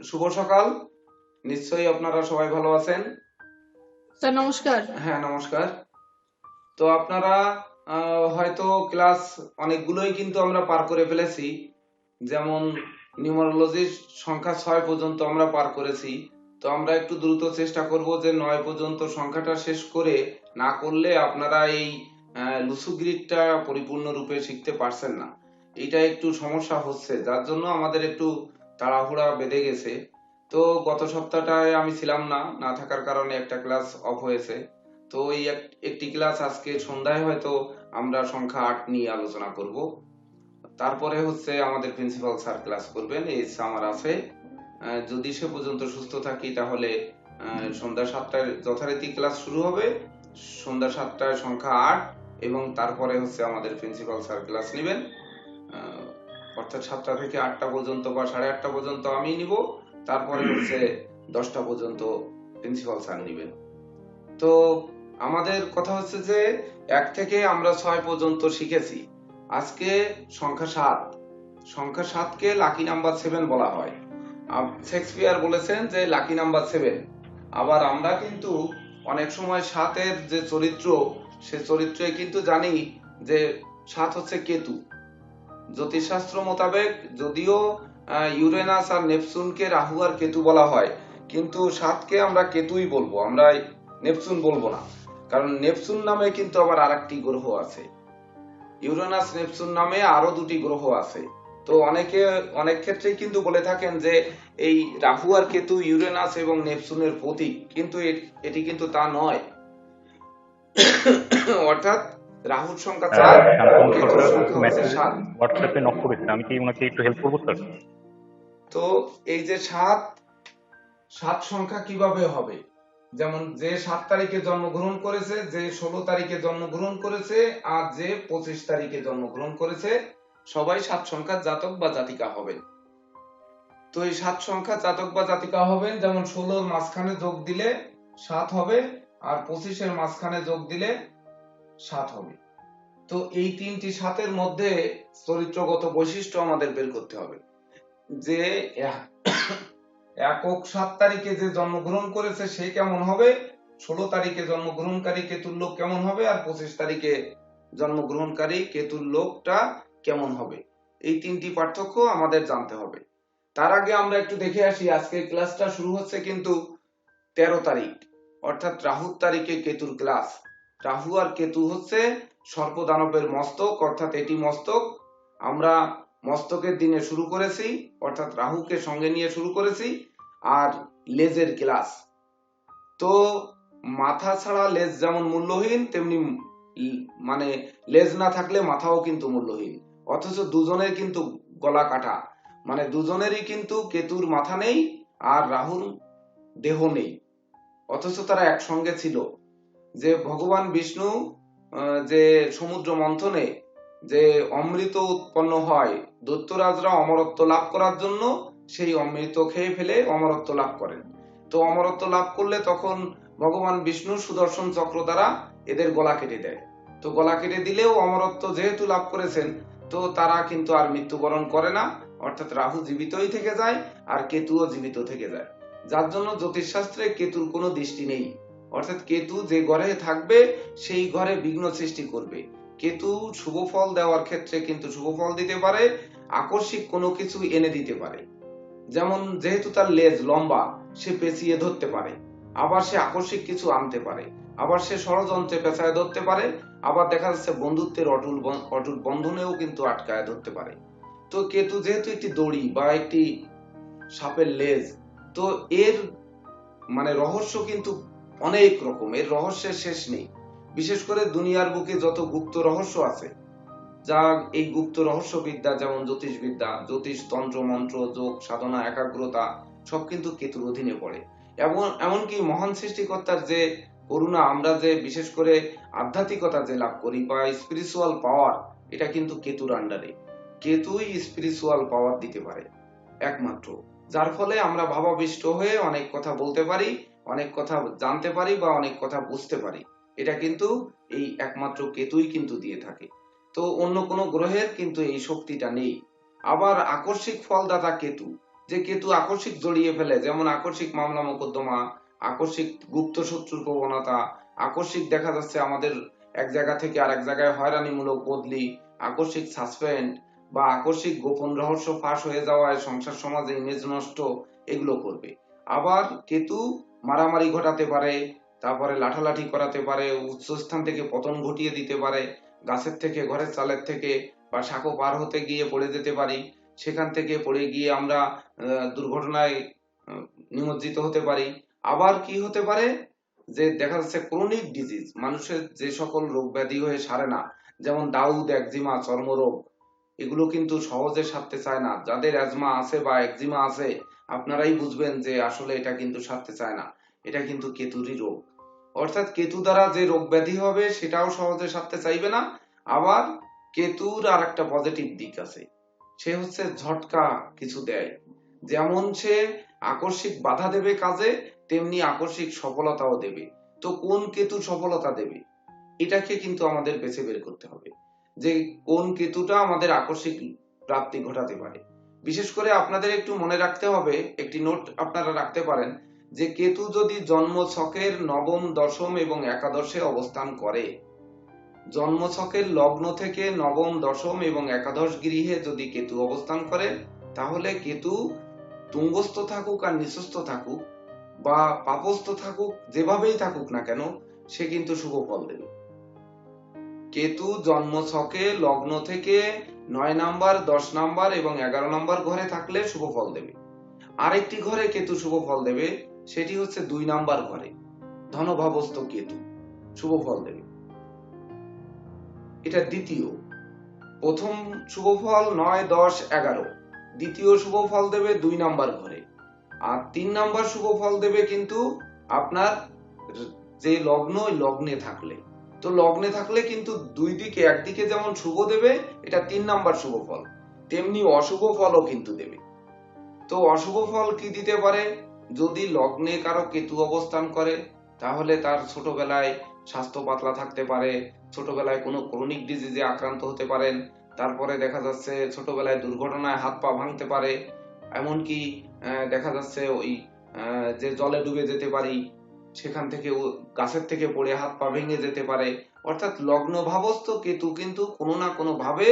শুভ সকাল। নিশ্চয়ই আপনারা সবাই ভালো আছেন। স্যার নমস্কার। হ্যাঁ, নমস্কার। তো আপনারা হয়তো ক্লাস অনেকগুলোই কিন্তু আমরা পার করে ফেলেছি। যেমন নিউমারোলজির সংখ্যা 6 পর্যন্ত আমরা পার করেছি। তো আমরা একটু দ্রুত চেষ্টা করব যে 9 পর্যন্ত সংখ্যাটা শেষ করে, না করলে আপনারা এই লুসু গ্রিডটা পরিপূর্ণরূপে শিখতে পারছেন না। এটা একটু সমস্যা হচ্ছে, যার জন্য আমাদের একটু তাড়াহুড়া বেঁধে গেছে। তো গত সপ্তাহটায় আমি ছিলাম না, না থাকার কারণে একটা ক্লাস অফ হয়েছে। তো এই একটি ক্লাস আজকে সন্ধ্যায় হয়তো আমরা সংখ্যা 8 নিয়ে আলোচনা করব। তারপরে হচ্ছে আমাদের প্রিন্সিপাল স্যার ক্লাস করবেন, এই আমার আছে। যদি সে পর্যন্ত সুস্থ থাকি তাহলে সন্ধ্যা 7টায় যথারীতি ক্লাস শুরু হবে। সন্ধ্যা 7টায় সংখ্যা 8, এবং তারপরে হচ্ছে আমাদের প্রিন্সিপাল স্যার ক্লাস নেবেন। অর্থাৎ 7টা থেকে 8টা পর্যন্ত বা 8:30 পর্যন্ত আমি নিব। তারপরে হচ্ছে 10টা পর্যন্ত প্রিন্সিপাল স্যার নেবেন। তো আমাদের কথা হচ্ছে যে 1 থেকে আমরা 6 পর্যন্ত শিখেছি। আজকে সংখ্যা 7। সংখ্যা 7কে লাকি নাম্বার 7 বলা হয়। শেক্সপিয়ার বলেছেন যে লাকি নাম্বার 7। আবার আমরা কিন্তু অনেক সময় 7-এর যে চরিত্র, সে চরিত্রে কিন্তু জানি যে 7 হচ্ছে কেতু। জ্যোতিষশাস্ত্র মোতাবেক যদিও ইউরেনাস আর নেপচুনকে রাহু আর কেতু বলা হয়, কিন্তু 7কে আমরা কেতুই বলবো, আমরা নেপচুন বলবো না। কারণ নেপচুন নামে কিন্তু আবার আরেকটি গ্রহ আছে। ইউরেনাস নেপচুন নামে আরো দুটি গ্রহ আছে। তো অনেকে অনেক ক্ষেত্রেই কিন্তু বলে থাকেন যে এই রাহু আর কেতু ইউরেনাস এবং নেপচুনের প্রতীক, কিন্তু এটি কিন্তু তা নয়। অর্থাৎ রাহুর সংখ্যা 4, কেতুর সংখ্যা হচ্ছে 7। হোয়াটসঅ্যাপে নক করেছে, আমি কি ওনাকে একটু হেল্প করবো স্যার? তো এই যে 7 সংখ্যা কিভাবে হবে, যেমন যে 7 তারিখে জন্মগ্রহণ করেছে, যে 16 তারিখে জন্মগ্রহণ করেছে, আর যে 25 তারিখে জন্মগ্রহণ করেছে, সবাই 7 সংখ্যার জাতক বা জাতিকা হবেন। তো এই 7 সংখ্যার জাতক বা জাতিকা হবেন, যেমন 16 মাঝখানে যোগ দিলে 7 হবে, আর 25-এর মাঝখানে যোগ দিলে 7 হবে। তো এই তিনটি 7-এর মধ্যে চরিত্রগত বৈশিষ্ট্য আমাদের বের করতে হবে। যে একক 7 তারিখে যে জন্মগ্রহণ করেছে সে কেমন হবে, 16 তারিখে জন্মগ্রহণকারী কেতুর লোক কেমন হবে, আর 25 তারিখে জন্মগ্রহণকারী কেতুর লোকটা কেমন হবে, এই তিনটি পার্থক্য আমাদের জানতে হবে। তার আগে আমরা একটু দেখে আসি, আজকে ক্লাসটা শুরু হচ্ছে কিন্তু 13 তারিখ, অর্থাৎ রাহুর তারিখে কেতুর ক্লাস। রাহু আর কেতু হচ্ছে সর্পদানবের মস্তক, অর্থাৎ এটি মস্তক। আমরা মস্তকের দিনে শুরু করেছি, অর্থাৎ রাহুকে সঙ্গে নিয়ে শুরু করেছি। আর লেজের ক্লাস তো মাথা ছাড়া লেজ যেমন মূল্যহীন, তেমনি মানে লেজ না থাকলে মাথাও কিন্তু মূল্যহীন। অথচ দুজনের কিন্তু গলা কাটা, মানে দুজনেরই কিন্তু কেতুর মাথা নেই আর রাহুর দেহ নেই, অথচ তারা একসঙ্গে ছিল। যে ভগবান বিষ্ণু যে সমুদ্র মন্থনে যে অমৃত উৎপন্ন হয়, দৈত্যরাজরা অমরত্ব লাভ করার জন্য সেই অমৃত খেয়ে ফেলে অমরত্ব লাভ করেন। তো অমরত্ব লাভ করলে তখন ভগবান বিষ্ণু সুদর্শন চক্র দ্বারা এদের গলা কেটে দেয়। তো গলা কেটে দিলেও অমরত্ব যেহেতু লাভ করেছেন, তো তারা কিন্তু আর মৃত্যুবরণ করে না, অর্থাৎ রাহু জীবিতই থেকে যায় আর কেতুও জীবিত থেকে যায়। যার জন্য জ্যোতিষশাস্ত্রে কেতুর কোনো দৃষ্টি নেই, অর্থাৎ কেতু যে ঘরে থাকবে সেই ঘরে বিঘ্ন সৃষ্টি করবে। কেতু শুভ ফল দেওয়ার ক্ষেত্রে কিন্তু শুভ ফল দিতে পারে, আকস্মিক কোনো কিছু এনে দিতে পারে। যেমন যেহেতু তার লেজ লম্বা, সে পেঁচিয়ে ধরতে পারে, আবার সে আকস্মিক কিছু আনতে পারে, আবার সে ষড়যন্ত্রে পেঁচায় ধরতে পারে, আবার দেখা যাচ্ছে বন্ধুত্বের অটুট বন্ধনেও কিন্তু আটকায় ধরতে পারে। তো কেতু যেহেতু একটি দড়ি বা একটি সাপের লেজ, তো এর মানে রহস্য কিন্তু অনেক রকম, এর রহস্যের শেষ নেই। বিশেষ করে দুনিয়ার বুকে যত গুপ্ত রহস্য আছে, যা এই গুপ্ত রহস্য বিদ্যা, যেমন জ্যোতিষবিদ্যা, জ্যোতিষ, তন্ত্র, মন্ত্র, যোগ, সাধনা, একাগ্রতা, সব কিন্তু কেতুর অধীনে পড়ে। এমনকি মহান সৃষ্টিকর্তার যে করুণা, আমরা যে বিশেষ করে আধ্যাত্মিকতা যে লাভ করি বা স্পিরিচুয়াল পাওয়ার, এটা কিন্তু কেতুর আন্ডারে। কেতুই স্পিরিচুয়াল পাওয়ার দিতে পারে একমাত্র, যার ফলে আমরা ভাবাবিষ্ট হয়ে অনেক কথা বলতে পারি, অনেক কথা জানতে পারি বা অনেক কথা বুঝতে পারি। এটা কিন্তু এই একমাত্র কেতুই কিন্তু দিয়ে থাকে। তো অন্য কোনো গ্রহের কিন্তু এই শক্তিটা নেই। আবার আকস্মিক ফলদাতা কেতু, যে কেতু আকস্মিক জড়িয়ে ফেলে, যেমন আকস্মিক মামলা মোকদ্দমা, আকস্মিক গুপ্ত শত্রুর প্রবণতা, আকস্মিক দেখা যাচ্ছে আমাদের এক জায়গা থেকে আরেক জায়গায় হয়রানিমূলক বদলি, আকস্মিক সাসপেন্ড বা আকস্মিক গোপন রহস্য ফাঁস হয়ে যাওয়ায় সংসার সমাজে ইমেজ নষ্ট, এগুলো করবে। আবার কেতু মারামারি ঘটাতে পারে, তারপরে লাঠালাঠি করাতে পারে, উচ্চস্থান থেকে পতন ঘটিয়ে দিতে পারে, গাছের থেকে, ঘরের চালের থেকে বা সাঁকো পার হতে গিয়ে পড়ে যেতে পারি, সেখান থেকে পড়ে গিয়ে আমরা দুর্ঘটনায় নিমজ্জিত হতে পারি। আবার কি হতে পারে, যে দেখা যাচ্ছে ক্রনিক ডিজিজ, মানুষের যে সকল রোগ ব্যাধি হয়ে সারে না, যেমন দাউদ, একজিমা, চর্মরোগ, এগুলো কিন্তু সহজে সারতে চায় না। যাদের অ্যাজমা আছে বা একজিমা আছে, আপনারাই বুঝবেন যে আসলে এটা কিন্তু সারতে চায় না, এটা কিন্তু কেতুরই রোগ। অর্থাৎ কেতু দ্বারা যে রোগ ব্যাধি হবে সেটাও সহজে সারতে চাইবে না। আবার কেতুর আর একটা পজিটিভ দিক আছে, সে হচ্ছে ঝটকা কিছু দেয়। যেমন সে আকস্মিক বাধা দেবে কাজে, তেমনি আকস্মিক সফলতাও দেবে। তো কোন কেতু সফলতা দেবে, এটাকে কিন্তু আমাদের বেছে বের করতে হবে, যে কোন কেতুটা আমাদের আকস্মিক প্রাপ্তি ঘটাতে পারে। বিশেষ করে আপনাদের একটু মনে রাখতে হবে, একটি নোট আপনারা রাখতে পারেন, যে কেতু যদি জন্ম ছকের নবম, দশম এবং একাদশে অবস্থান করে, জন্ম ছকের লগ্ন থেকে নবম, দশম এবং একাদশ গৃহে যদি কেতু অবস্থান করে, তাহলে কেতু তুঙ্গস্থ থাকুক আর নিচস্থ থাকুক বা পাপস্থ থাকুক, যেভাবেই থাকুক না কেন, সে কিন্তু শুভ ফল দেবে। কেতু জন্ম ছকে লগ্ন থেকে 9 নাম্বার, 10 নাম্বার এবং 11 নাম্বার ঘরে থাকলে শুভ ফল দেবে। আরেকটি ঘরে কেতু শুভ ফল দেবে, সেটি হচ্ছে 2 নাম্বার ঘরে, ধনভাবস্থ কেতু শুভ ফল দেবে। এটা দ্বিতীয়। প্রথম শুভ ফল 9, 10, 11, দ্বিতীয় শুভ ফল দেবে 2 নাম্বার ঘরে, আর 3 নাম্বার শুভ ফল দেবে কিন্তু আপনার যে লগ্ন, ওই লগ্নে থাকলে। তো লগ্নে থাকলে কিন্তু দুই দিকে, একদিকে যেমন শুভ দেবে, এটা 3 নাম্বার শুভ ফল, তেমনি অশুভ ফলও কিন্তু দেবে। তো অশুভ ফল কি দিতে পারে, যদি লগ্নে কারো কেতু অবস্থান করে, তাহলে তার ছোটবেলায় স্বাস্থ্য পাতলা থাকতে পারে, ছোটবেলায় কোনো ক্রনিক ডিজিজে আক্রান্ত হতে পারেন, তারপরে দেখা যাচ্ছে ছোটবেলায় দুর্ঘটনায় হাত পা ভাঙতে পারে, এমনকি দেখা যাচ্ছে ওই যে জলে ডুবে যেতে পারি, সেখান থেকে গাছের থেকে পড়ে হাত পা ভেঙে যেতে পারে। অর্থাৎ লগ্ন ভাবস্থ কেতু কিন্তু কোনো না কোনো ভাবে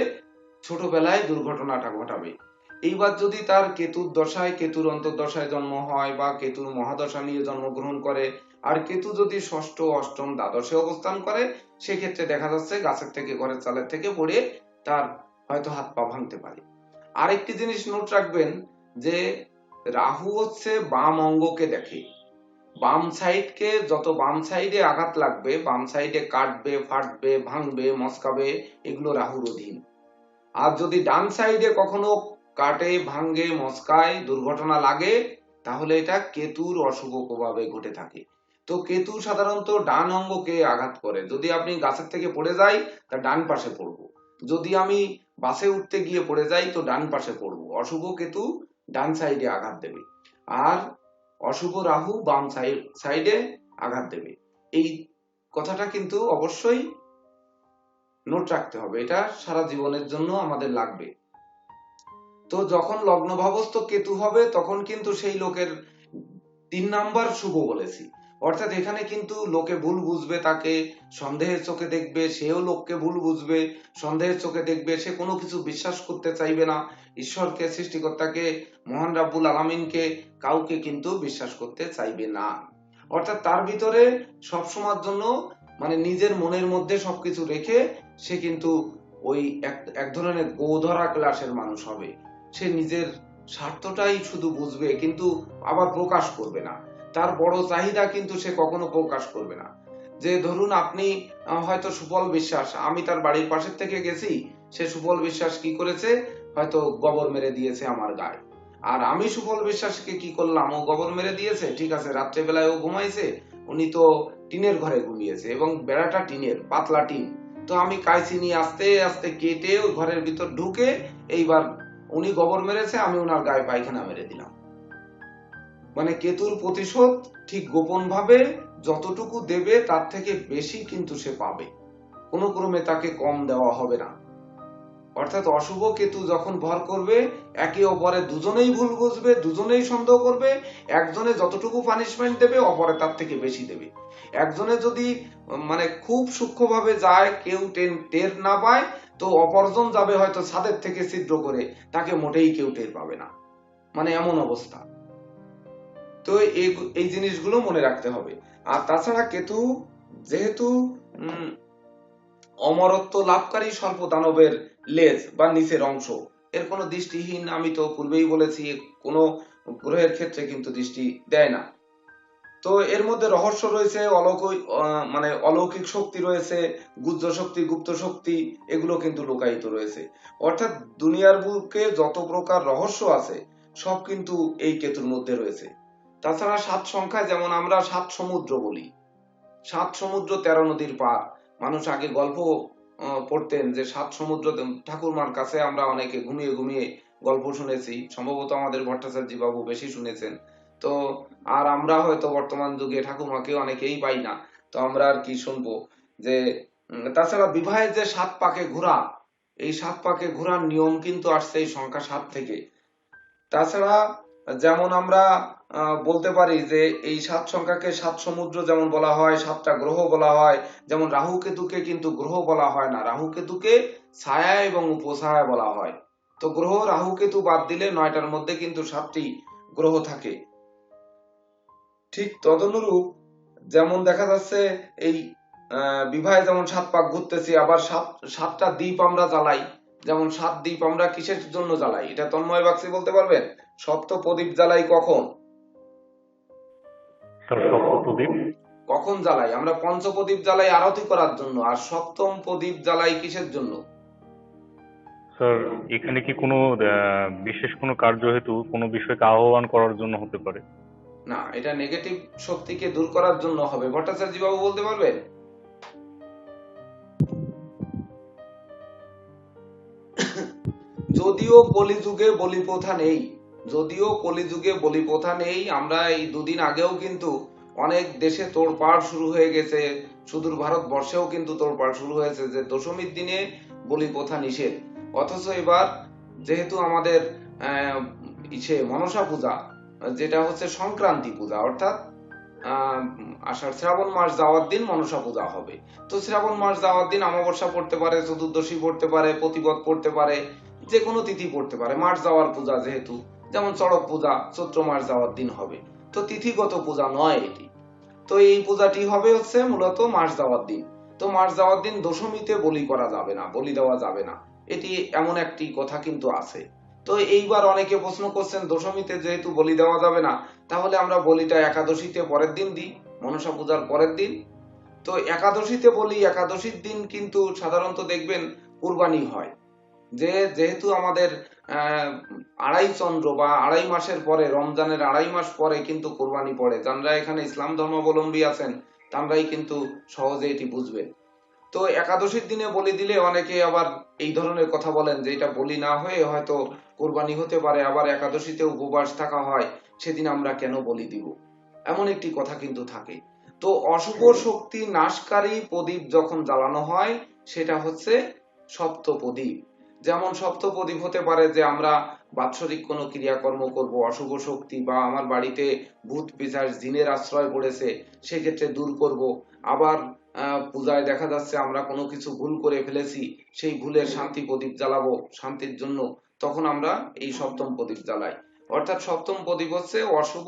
ছোটবেলায় দুর্ঘটনাটা ঘটাবে। এইবার যদি তার কেতুর দশায়, কেতুর অন্তর্দশায় জন্ম হয় বা কেতুর মহাদশা নিয়ে জন্মগ্রহণ করে, আর কেতু যদি ষষ্ঠ, অষ্টম, দ্বাদশে অবস্থান করে, সেক্ষেত্রে দেখা যাচ্ছে গাছের থেকে, ঘরের চালের থেকে পড়ে তার হয়তো হাত পা ভাঙতে পারে। আরেকটি জিনিস নোট রাখবেন, যে রাহু হচ্ছে বাম অঙ্গকে দেখে। বাম সাইডকে, যত বাম সাইডে আঘাত লাগবে, বাম সাইডে কাটবে, ফাটবে, ভাঙবে, মচকাবে, এগুলো রাহুর অধীন। আর যদি ডান সাইডে কখনো কাটে, ভাঙ্গে, মচকায়, দুর্ঘটনা লাগে, তাহলে এটা কেতুর অশুভ প্রভাবে ঘটে থাকে। তো কেতু সাধারণত ডান অঙ্গকে আঘাত করে। যদি আপনি গাছের থেকে পড়ে যাই, তা ডান পাশে পড়বো, যদি আমি বাসে উঠতে গিয়ে পড়ে যাই, তো ডান পাশে পড়বো। অশুভ কেতু ডান সাইডে আঘাত দেবে, আর অশুভ রাহু বাম সাইডে আঘাত দেবে। এই কথাটা কিন্তু অবশ্যই নোট রাখতে হবে, এটা সারা জীবনের জন্য আমাদের লাগবে। তো যখন লগ্ন ভাবস্থ কেতু হবে, তখন কিন্তু সেই লোকের 3 নাম্বার শুভ বলেছি। অর্থাৎ এখানে কিন্তু লোকে ভুল বুঝবে, তাকে সন্দেহের চোখে দেখবে, সেও লোককে ভুল বুঝবে, সন্দেহের চোখে দেখবে, সে কোনো কিছু বিশ্বাস করতে চাইবে না, ঈশ্বরকে, সৃষ্টিকর্তাকে, মহান রাব্বুল আলামিনকে, কাউকে কিন্তু বিশ্বাস করতে চাইবে না। অর্থাৎ তার ভিতরে সবসময়ের জন্য, মানে নিজের মনের মধ্যে সবকিছু রেখে সে কিন্তু ওই এক ধরনের গোধরা ক্লাসের মানুষ হবে। সে নিজের স্বার্থটাই শুধু বুঝবে, কিন্তু আবার প্রকাশ করবে না। তার বড় চাহিদা কিন্তু সে কখনো প্রকাশ করবে না। যে ধরুন আপনি হয়তো সুফল বিশ্বাস, আমি তার বাড়ির পাশের থেকে গেছি, সে সুফল বিশ্বাস কি করেছে, হয়তো গোবর মেরে দিয়েছে আমার গায়ে, আর আমি সুফল বিশ্বাসকে কি করলাম, ও গোবর মেরে দিয়েছে, ঠিক আছে, রাত্রেবেলায় ও ঘুমাইছে, উনি তো টিনের ঘরে ঘুমিয়েছে এবং বেড়াটা টিনের, পাতলা টিন। তো আমি কাইচি নিয়ে আস্তে আস্তে কেটে ওই ঘরের ভিতর ঢুকে, এইবার উনি গোবর মেরেছে, আমি ওনার গায়ে পায়খানা মেরে দিলাম। মানে কেতুর প্রতিশোধ ঠিক গোপন ভাবে যতটুকু দেবে, তার থেকে বেশি কিন্তু সে পাবে, কোনো ক্রমে তাকে কম দেওয়া হবে না। অর্থাৎ অশুভ কেতু যখন ভর করবে একে অপরে দুজনেই ভুল বুঝবে, দুজনেই সন্দেহ করবে। একজনে যতটুকু পানিশমেন্ট দেবে অপরে তার থেকে বেশি দেবে। একজনে যদি মানে খুব সূক্ষ্মভাবে যায়, কেউ টের না পায়, তো অপরজন যাবে হয়তো ছাদের থেকে ছিদ্র করে, তাকে মোটেই কেউ টের পাবে না, মানে এমন অবস্থা। তো এই জিনিসগুলো মনে রাখতে হবে। আর তাছাড়া কেতু যেহেতু অমরত্ব লাভকারী স্বল্প দানবের লেজ বা নিচের অংশ, এর কোনো দৃষ্টিহীন, আমি তো পূর্বেই বলেছি, কোনো গ্রহের ক্ষেত্রে কিন্তু দৃষ্টি দেয় না। তো এর মধ্যে রহস্য রয়েছে, মানে অলৌকিক শক্তি রয়েছে, গুহ্য শক্তি, গুপ্ত শক্তি, এগুলো কিন্তু লুকায়িত রয়েছে। অর্থাৎ দুনিয়ার বুকে যত প্রকার রহস্য আছে সব কিন্তু এই কেতুর মধ্যে রয়েছে। তাছাড়া 7 সংখ্যায় যেমন আমরা 7 সমুদ্র বলি, 7 সমুদ্র 13 নদীর পার। মানুষ আগে গল্প পড়তেন যে 7 সমুদ্র, ঠাকুরমার কাছে আমরা অনেকে ঘুমিয়ে ঘুমিয়ে গল্প শুনেছি, সম্ভবত আমাদের ভট্টাচার্য বাবু বেশি শুনেছেন। তো আর আমরা হয়তো বর্তমান যুগে ঠাকুরমাকে অনেকেই পাই না, তো আমরা আর কি শুনবো। যে তাছাড়া বিবাহের যে 7 পাকে ঘোরা, এই 7 পাকে ঘোরার নিয়ম কিন্তু আসছে এই সংখ্যা 7 থেকে। তাছাড়া যেমন আমরা বলতে পারি যে এই 7 সংখ্যাকে 7 সমুদ্র যেমন বলা হয়, 7টা গ্রহ বলা হয়। যেমন রাহু কেতুকে কিন্তু গ্রহ বলা হয় না, রাহু কেতুকে ছায়া এবং উপছায়া বলা হয়। তো গ্রহ রাহু কেতু বাদ দিলে 9টার মধ্যে কিন্তু 7টি গ্রহ থাকে। ঠিক তদনুরূপ যেমন দেখা যাচ্ছে এই বিবাহে যেমন 7 পাক ঘুরতেছি, আবার 7টা দ্বীপ আমরা জ্বালাই। যেমন 7 দ্বীপ আমরা কিসের জন্য জ্বালাই, এটা তন্ময় বাগচি বলতে পারবেন? সপ্ত প্রদীপ জ্বালাই কখন? স্যার সপ্তপ্রদীপ। কখন জ্বালাই আমরা? পঞ্চপ্রদীপ জ্বালাই আরতি করার জন্য, আর সপ্তম প্রদীপ জ্বালাই কিসের জন্য? স্যার এখানে কি কোনো বিশেষ কোনো কার্য হেতু কোনো বিষয়কে আহ্বান করার জন্য হতে পারে? না, এটা নেগেটিভ শক্তিকে দূর করার জন্য হবে। ভট্টাচার্য বাবু বলতে পারবেন? যদিও কলিযুগে বলি প্রথা নেই, যদিও কলিযুগে বলি প্রথা নেই, আমরা এই দুদিন আগেও কিন্তু অনেক দেশে তোড়পাড় শুরু হয়ে গেছে, সুদূর ভারতবর্ষেও কিন্তু তোড়পাড় শুরু হয়েছে যে দশমীর দিনে বলি প্রথা নিষেধ। অথচ এবার যেহেতু আমাদের মনসা পূজা, যেটা হচ্ছে সংক্রান্তি পূজা, অর্থাৎ আষাঢ় শ্রাবণ মাস যাওয়ার দিন মনসা পূজা হবে। তো শ্রাবণ মাস যাওয়ার দিন অমাবস্যা পড়তে পারে, চতুর্দশী পড়তে পারে, প্রতিপদ পড়তে পারে, যে কোনো তিথি পড়তে পারে। মাস যাওয়ার পূজা যেহেতু, যেমন চড়ক পূজা চৈত্র মাস যাওয়ার দিন হবে, তো তিথিগত পূজা নয় এটি। তো এই পূজাটি হবে হচ্ছে মূলত মাস যাওয়ার দিন। তো মাস যাওয়ার দিন দশমীতে বলি করা যাবে না, বলি দেওয়া যাবে না, এটি এমন একটি কথা কিন্তু আছে। তো এইবার অনেকে প্রশ্ন করছেন, দশমীতে যেহেতু বলি দেওয়া যাবে না, তাহলে আমরা বলিটা একাদশীতে পরের দিন দিই, মনসা পূজার পরের দিন। তো একাদশীতে বলি, একাদশীর দিন কিন্তু সাধারণত দেখবেন কুরবানি হয়। যেহেতু আমাদের আড়াই চন্দ্র বা আড়াই মাসের পরে, রমজানের আড়াই মাস পরে কিন্তু কোরবানি পড়ে। যারা এখানে ইসলাম ধর্মাবলম্বী আছেন তারাই কিন্তু সহজে এটি বুঝবেন। তো একাদশীর দিনে বলি দিলে অনেকে আবার এই ধরনের কথা বলেন যে এটা বলি না হয়ে হয়তো কোরবানি হতে পারে, আবার একাদশীতে উপবাস থাকা হয়, সেদিন আমরা কেন বলি দিব, এমন একটি কথা কিন্তু থাকে। তো অশুভ শক্তি নাশকারী প্রদীপ যখন জ্বালানো হয় সেটা হচ্ছে সপ্ত প্রদীপ। যেমন সপ্ত প্রদীপ হতে পারে যে আমরা বাৎসরিক কোনো ক্রিয়াকর্ম করব, অশুভ শক্তি বা আমার বাড়িতে ভূত পিশাচ জিনের আশ্রয় পড়েছে সেক্ষেত্রে দূর করব। আবার পূজায় দেখা যাচ্ছে আমরা কোনো কিছু ভুল করে ফেলেছি, সেই ভুলের শান্তি প্রদীপ জ্বালাবো শান্তির জন্য, তখন আমরা এই সপ্তম প্রদীপ জ্বালাই। অর্থাৎ সপ্তম প্রদীপ হচ্ছে অশুভ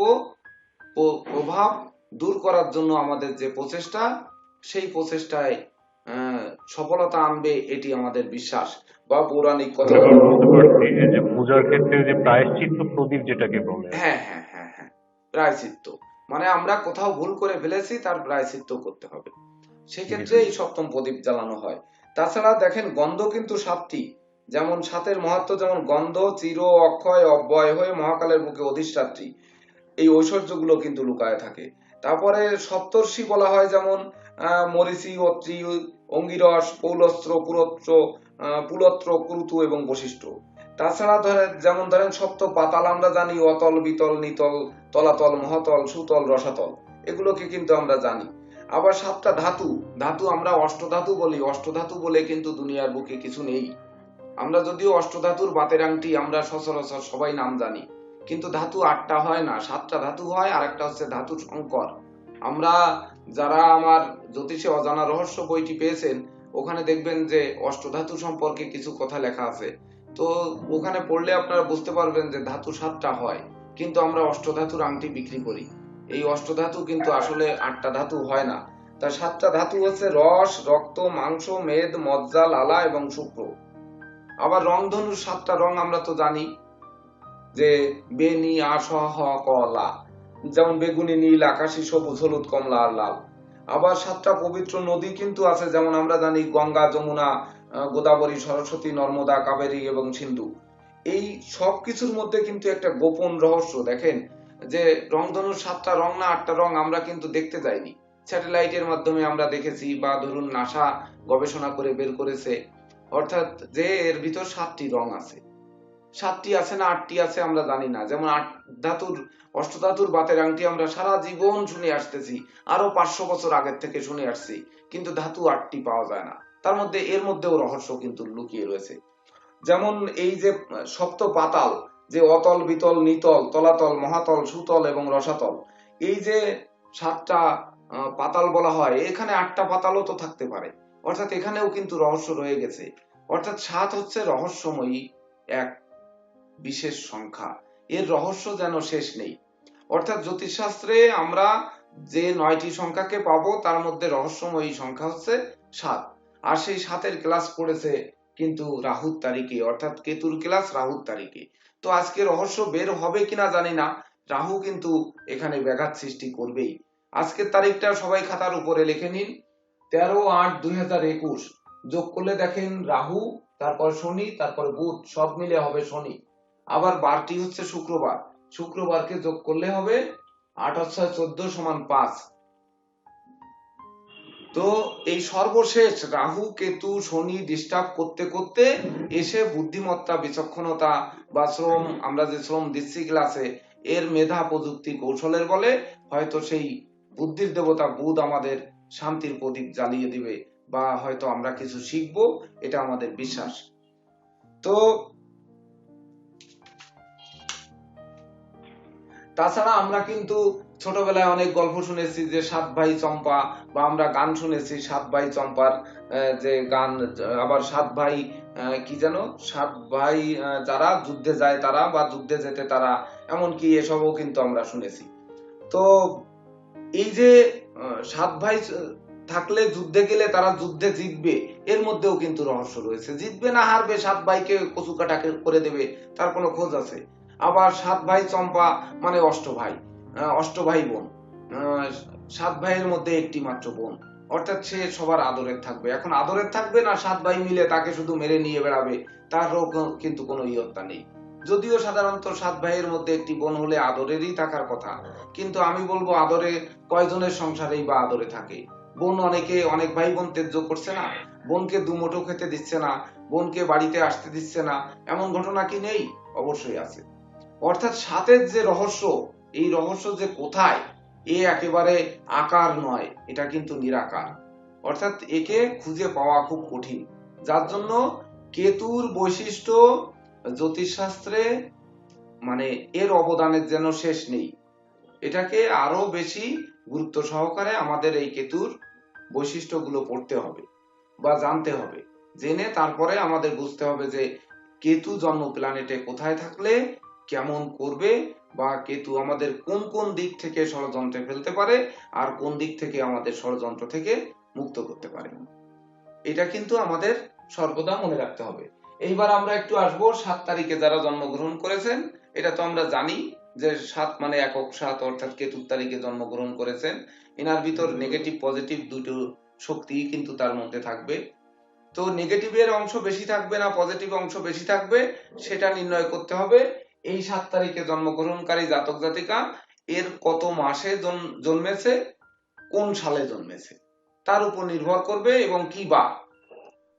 প্রভাব দূর করার জন্য আমাদের যে প্রচেষ্টা, সেই প্রচেষ্টায় সফলতা আনবে, এটি আমাদের বিশ্বাস বা পৌরাণিক কথা। বুঝতে পারছি যে পূজার ক্ষেত্রে যে প্রায়শ্চিত্ত প্রদীপ যেটাকে বলে। হ্যাঁ হ্যাঁ হ্যাঁ হ্যাঁ, প্রায়শ্চিত্ত মানে আমরা কোথাও ভুল করে ফেলেছি, তার প্রায়শ্চিত্ত করতে হবে, সেক্ষেত্রে এই সপ্তম প্রদীপ জ্বালানো হয়। তাছাড়া দেখেন গন্ধ কিন্তু 7টি, যেমন 7-এর মাহাত্ম্য, যেমন গন্ধ চির অক্ষয় অব্যয় হয়ে মহাকালের বুকে অধিষ্ঠাত্রী, এই ঐশ্বর্যগুলো কিন্তু লুকায় থাকে। তারপরে সপ্তর্ষি বলা হয়, যেমন মরিচি, অত্রি, অঙ্গিরস, পৌলস্ত্র, পুলত্র, কুরুতু এবং বশিষ্ঠ। তাছাড়া যেমন ধরেন সপ্ত পাতাল আমরা জানি, অতল, বিতল, নিতল, তলাতল, মহাতল, সুতল, রসাতল, এগুলোকে কিন্তু আমরা জানি। আবার 7টা ধাতু, ধাতু আমরা অষ্টধাতু বলি, অষ্টধাতু বলে কিন্তু দুনিয়ার বুকে কিছু নেই। আমরা যদিও অষ্টধাতুর বাতের আংটি আমরা সচরাচর সবাই নাম জানি, কিন্তু ধাতু 8টা হয় না, 7টা ধাতু হয়, আর একটা হচ্ছে ধাতু সংকর। আমরা যারা আমার জ্যোতিষে অজানা রহস্য বইটি পেয়েছেন, ওখানে দেখবেন যে অষ্টধাতু সম্পর্কে কিছু কথা লেখা আছে। তো ওখানে পড়লে আপনারা বুঝতে পারবেন যে ধাতু 7টা হয়, কিন্তু আমরা অষ্টধাতুর আংটি বিক্রি করি। এই অষ্টধাতু কিন্তু আসলে 8টা ধাতু হয় না। তা 7টা ধাতু হচ্ছে রস, রক্ত, মাংস, মেদ, মজ্জা, লালা এবং শুক্র। আবার রংধনুর 7টা রং আমরা তো জানি, যে বে, নি, আ, স, হ, ক, লা। যেমন বেগুনি, নীল, আকাশী, সবুজ, হলুদ, কমলা আর লাল। আবার 7টা পবিত্র নদী কিন্তু আছে, যেমন আমরা জানি গঙ্গা, যমুনা, গোদাবরী, সরস্বতী, নর্মদা, কাবেরী এবং সিন্ধু। এই সব কিছুর মধ্যে কিন্তু একটা গোপন রহস্য দেখেন, যে রংধনুর 7টা রং না 8টা রং আমরা কিন্তু দেখতে যাইনি, স্যাটেলাইটের মাধ্যমে আমরা দেখেছি, বা ধরুন নাসা গবেষণা করে বের করেছে, অর্থাৎ যে এর ভিতর 7টি রং আছে। 7টি আছে না 8টি আছে আমরা জানি না। যেমন অষ্টধাতুর বাতের আংটি আমরা সারা জীবন শুনে আসতেছি, আরো 500 বছর আগের থেকে শুনে আসছি, কিন্তু ধাতু 8টি পাওয়া যায় না। তার মধ্যে এর মধ্যেও রহস্য কিন্তু লুকিয়ে রয়েছে। যেমন এই যে সপ্ত পাতাল, যে অতল, বিতল, নিতল, তলাতল, মহাতল, সুতল এবং রসাতল, এই যে 7টা পাতাল বলা হয়, এখানে 8টা পাতালও তো থাকতে পারে, অর্থাৎ এখানেও কিন্তু রহস্য রয়ে গেছে। অর্থাৎ 7 হচ্ছে রহস্যময়ী এক বিশেষ সংখ্যা, এর রহস্য যেন শেষ নেই। অর্থাৎ জ্যোতিষশাস্ত্রে আমরা যে 9টি সংখ্যাকে পাবো, তার মধ্যে রহস্যময়ী সংখ্যা হচ্ছে 7। আর সেই 7-এর ক্লাস পড়েছে কিন্তু রাহুর তারিখে, অর্থাৎ কেতুর ক্লাস রাহুর তারিখে। তো আজকে রহস্য বের হবে কিনা জানি না, রাহু কিন্তু এখানে ব্যাঘাত সৃষ্টি করবেই। আজকের তারিখটা সবাই খাতার উপরে লিখে নিন, 13/8/2021। যোগ করলে দেখেন রাহু, তারপর শনি, তারপর বুধ, সব মিলে হবে শনি। আবার বারটি হচ্ছে শুক্রবার, শুক্রবারকে যোগ করলে হবে 8 + 14 = 5। তো এই সর্বশেষ রাহু, কেতু, শনি ডিস্টার্ব করতে করতে এসে বুদ্ধিমত্তা, বিচক্ষণতা বা শ্রম, আমরা যে শ্রম দিচ্ছি ক্লাসে, এর মেধা, প্রযুক্তি, কৌশলের বলে হয়তো সেই বুদ্ধির দেবতা বুধ আমাদের শান্তির প্রদীপ জ্বালিয়ে দিবে, বা হয়তো আমরা কিছু শিখবো, এটা আমাদের বিশ্বাস। তো তাছাড়া আমরা কিন্তু ছোটবেলায় অনেক গল্প শুনেছি, যে 7 ভাই চম্পা, বা আমরা গান শুনেছি 7 ভাই চম্পার যে গান। আবার 7 ভাই কি যেন, 7 ভাই যারা যুদ্ধে যায় তারা, বা যুদ্ধে যেতে তারা, এমনকি এসবও কিন্তু আমরা শুনেছি। তো এই যে 7 ভাই থাকলে যুদ্ধে গেলে তারা যুদ্ধে জিতবে, এর মধ্যেও কিন্তু রহস্য রয়েছে। জিতবে না হারবে, 7 ভাইকে কচু কাটা করে দেবে, তার কোনো খোঁজ আছে। আবার 7 ভাই চম্পা মানে অষ্ট ভাই বোন, 7 ভাইয়ের মধ্যে একটি মাত্র বোন, অর্থাৎ সে সবার আদরের থাকবে। এখন আদরের থাকবে না 7 ভাই মিলে তাকে শুধু মেরে নিয়ে বেড়াবে, তারও কিন্তু কোনো ইয়ত্তা নেই। যদিও সাধারণত 7 ভাইয়ের মধ্যে একটি বোন হলে আদরেরই থাকার কথা, কিন্তু আমি বলবো আদরে কয়জনের সংসারেই বা আদরে থাকে। বোন অনেক ভাই বোন ত্যায্য করছে না, বোনকে দুমুঠো খেতে দিচ্ছে না, বোনকে বাড়িতে আসতে দিচ্ছে না, এমন ঘটনা কি নেই? অবশ্যই আছে। অর্থাৎ 7-এর যে রহস্য, এই রহস্য যে কোথায়, এ একেবারে আকার নয়, এটা কিন্তু নিরাকার। অর্থাৎ একে খুঁজে পাওয়া খুব কঠিন, যার জন্য কেতুর বৈশিষ্ট্য জ্যোতিষশাস্ত্রে মানে এর অবদানের যেন শেষ নেই। এটাকে আরো বেশি গুরুত্ব সহকারে আমাদের এই কেতুর বৈশিষ্ট্যগুলো পড়তে হবে বা জানতে হবে। জেনে তারপরে আমাদের বুঝতে হবে যে কেতু জন্ম প্ল্যানেটে কোথায় থাকলে কেমন করবে, বা কেতু আমাদের কোন কোন দিক থেকে ষড়যন্ত্রে ফেলতে পারে, আর কোন দিক থেকে আমাদের ষড়যন্ত্র থেকে মুক্ত করতে পারে। এটা কিন্তু আমাদের সর্বদা মনে রাখতে হবে। এইবার আমরা একটু আসবো 7 তারিখে যারা জন্মগ্রহণ করেছেন। এটা তো আমরা জানি যে 7 মানে একক 7, অর্থাৎ কেতুর তারিখে জন্মগ্রহণ করেছেন। এনার ভিতর নেগেটিভ পজিটিভ দুটো শক্তি কিন্তু তার মধ্যে থাকবে। তো নেগেটিভের অংশ বেশি থাকবে না পজিটিভ অংশ বেশি থাকবে, সেটা নির্ণয় করতে হবে এই 7 তারিখে জন্মগ্রহণকারী জাতক জাতিকা এর কত মাসে জন্মেছে, কোন সালে জন্মেছে, তার উপর নির্ভর করবে। এবং কি বা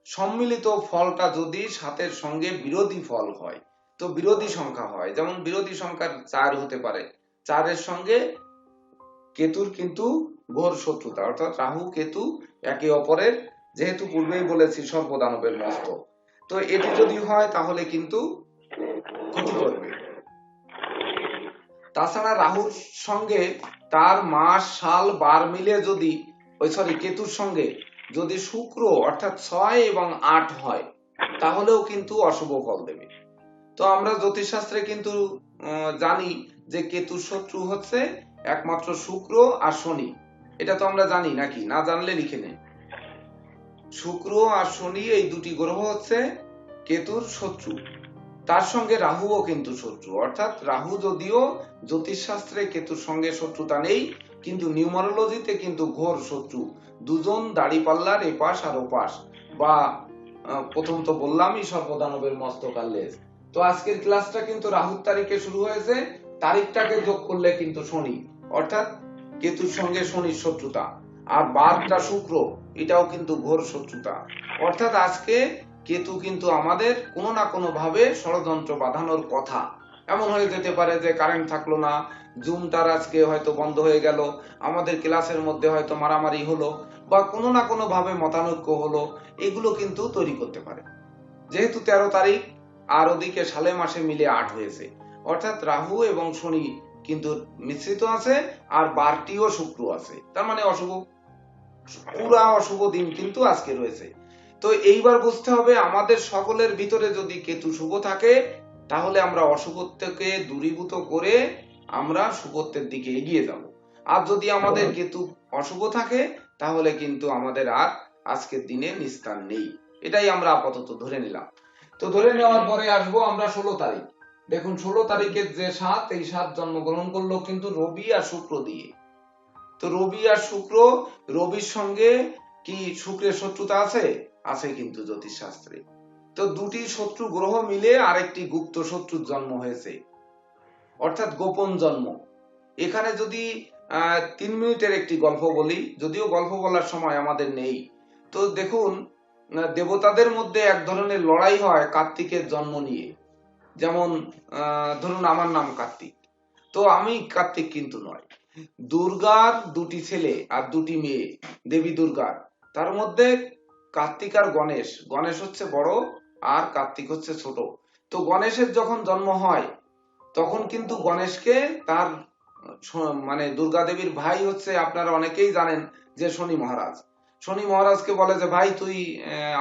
সম্মিলিত ফলটা যদি 7-এর সঙ্গে বিরোধী ফল হয়, তো বিরোধী সংখ্যা হয়, যেমন বিরোধী সংখ্যা 4 হতে পারে, 4-এর সঙ্গে কেতুর কিন্তু ঘোর শত্রুতা, অর্থাৎ রাহু কেতু একে অপরের, যেহেতু পূর্বেই বলেছি সর্পদানবের মস্ত, তো এটি যদি হয় তাহলে কিন্তু ক্ষতি করবে। তাছাড়া রাহুর সঙ্গে তার মাস সাল বার মিলে যদি কেতুর সঙ্গে যদি শুক্র অর্থাৎ 6 এবং 8 হয় তাহলেও কিন্তু অশুভ ফল দেবে। তো আমরা জ্যোতিষশাস্ত্রে কিন্তু জানি যে কেতুর শত্রু হচ্ছে একমাত্র শুক্র আর শনি। এটা তো আমরা জানি, নাকি? না জানলে লিখে নেন। শুক্র আর শনি এই দুটি গ্রহ হচ্ছে কেতুর শত্রু। তার সঙ্গে রাহুও কিন্তু শত্রু, অর্থাৎ রাহু যদিও জ্যোতিষশাস্ত্রে কেতুর সঙ্গে শত্রুতা নেই, কিন্তু নিউমারোলজিতে কিন্তু ঘোর শত্রু। দুজন দাড়িপাল্লার এপাশ আর ওপাশ, বা প্রথম তো বললামই সর্বদানবের মস্তক আর লেজ। তো আজকের ক্লাসটা কিন্তু রাহুর তারিখে শুরু হয়েছে, তারিখটাকে যোগ করলে কিন্তু শনি, অর্থাৎ কেতুর সঙ্গে শনির শত্রুতা, আর বারটা শুক্র, এটাও কিন্তু ঘোর শত্রুতা। অর্থাৎ আজকে কেতু কিন্তু আমাদের কোনো না কোনো ভাবে ষড়যন্ত্র বাঁধানোর কথা। এমন হয়ে যেতে পারে যে কারেন্ট থাকলো না, জুমটার আজকে হয়তো বন্ধ হয়ে গেল, আমাদের ক্লাসের মধ্যে হয়তো মারামারি হলো, বা কোনো না কোনো ভাবে মতানৈক্য হলো, এগুলো কিন্তু তৈরি করতে পারে। যেহেতু 13 তারিখ আর ওদিকে সালে মাসে মিলে 8 হয়েছে, অর্থাৎ রাহু এবং শনি কিন্তু মিশ্রিত আছে, আর বারটিও শুক্র আছে, তার মানে অশুভ, পুরা অশুভ দিন কিন্তু আজকে রয়েছে। তো এইবার বুঝতে হবে আমাদের সকলের ভিতরে যদি কেতু শুভ থাকে তাহলে আমরা অশুভত্বকে দূরীভূত করে আমরা শুভত্বের দিকে এগিয়ে যাব। আর যদি আমাদের কেতু অশুভ থাকে তাহলে কিন্তু আমাদের আর আজকের দিনে নিস্তার নেই। এটাই আমরা আপাতত ধরে নিলাম। তো ধরে নেওয়ার পরে আসবো আমরা 16 তারিখ। দেখুন 16 তারিখের যে 7, এই 7 জন্মগ্রহণ করলো কিন্তু রবি আর শুক্র দিয়ে। তো রবি আর শুক্র, রবির সঙ্গে কি শুক্রের শত্রুতা আছে? আছে কিন্তু জ্যোতিষ শাস্ত্রে। তো দুটি শত্রু গ্রহ মিলে আরেকটি গুপ্ত শত্রুর জন্ম হয়েছে, অর্থাৎ গোপন জন্ম। এখানে যদি 3 মিনিটের একটি গল্প বলি, যদিও গল্প বলার সময় আমাদের নেই। তো দেখুন, দেবতাদের মধ্যে এক ধরনের লড়াই হয় কার্তিকের জন্ম নিয়ে। যেমন ধরুন আমার নাম কার্তিক, তো আমি কার্তিক কিন্তু নয়। দুর্গার দুটি ছেলে আর দুটি মেয়ে, দেবী দুর্গার, তার মধ্যে কার্তিক আর গণেশ, গণেশ হচ্ছে বড় আর কার্তিক হচ্ছে ছোট। তো গণেশের যখন জন্ম হয় তখন কিন্তু গণেশকে তার মানে দুর্গা দেবীর ভাই হচ্ছে, আপনারা অনেকেই জানেন যে শনি মহারাজ। শনি মহারাজকে বলে যে ভাই তুই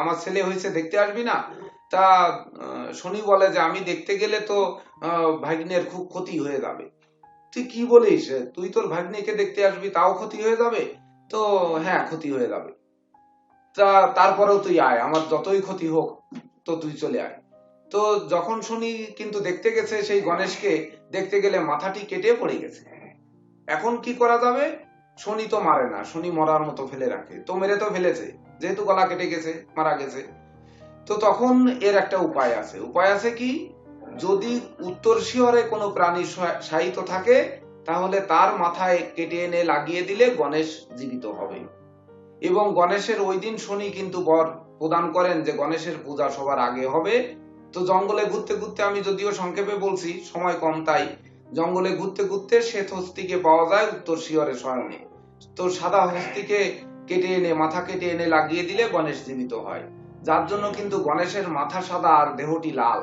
আমার ছেলে হয়েছে, দেখতে আসবি না? তা শনি বলে যে আমি দেখতে গেলে তো ভাগ্নের খুব ক্ষতি হয়ে যাবে। তুই কি বলিস, তুই তোর ভাগ্নিকে দেখতে আসবি তাও ক্ষতি হয়ে যাবে? তো হ্যাঁ, ক্ষতি হয়ে যাবে। তা তারপরেও তুই আয়, আমার যতই ক্ষতি হোক তো তুই চলে আয়। তো যখন শনি কিন্তু দেখতে গেছে সেই গণেশকে, দেখতে গেলে মাথাটি কেটে পড়ে গেছে। এখন কি করা যাবে? শনি তো মারে না, শনি মরার মতো ফেলে রাখে, তো মেরে তো ফেলেছে, যেহেতু গলা কেটে গেছে, মারা গেছে। তো তখন এর একটা উপায় আছে। উপায় আছে কি? যদি উত্তর শিয়রে কোনো প্রাণী শায়িত থাকে তাহলে তার মাথায় কেটে এনে লাগিয়ে দিলে গণেশ জীবিত হবে। এবং গণেশের ওই দিন শনি কিন্তু বর প্রদান করেন যে গণেশের পূজা সবার আগে হবে। তো জঙ্গলে ঘুরতে ঘুরতে, আমি যদিও সংক্ষেপে বলছি, সময় কম তাই, জঙ্গলে ঘুরতে ঘুরতে শ্বেত হস্তিকে পাওয়া যায় উত্তর শিয়রে শয়নে। তো সাদা হস্তিকে কেটে এনে, মাথা কেটে এনে লাগিয়ে দিলে গণেশ জীবিত হয়। যার জন্য কিন্তু গণেশের মাথা সাদা আর দেহটি লাল।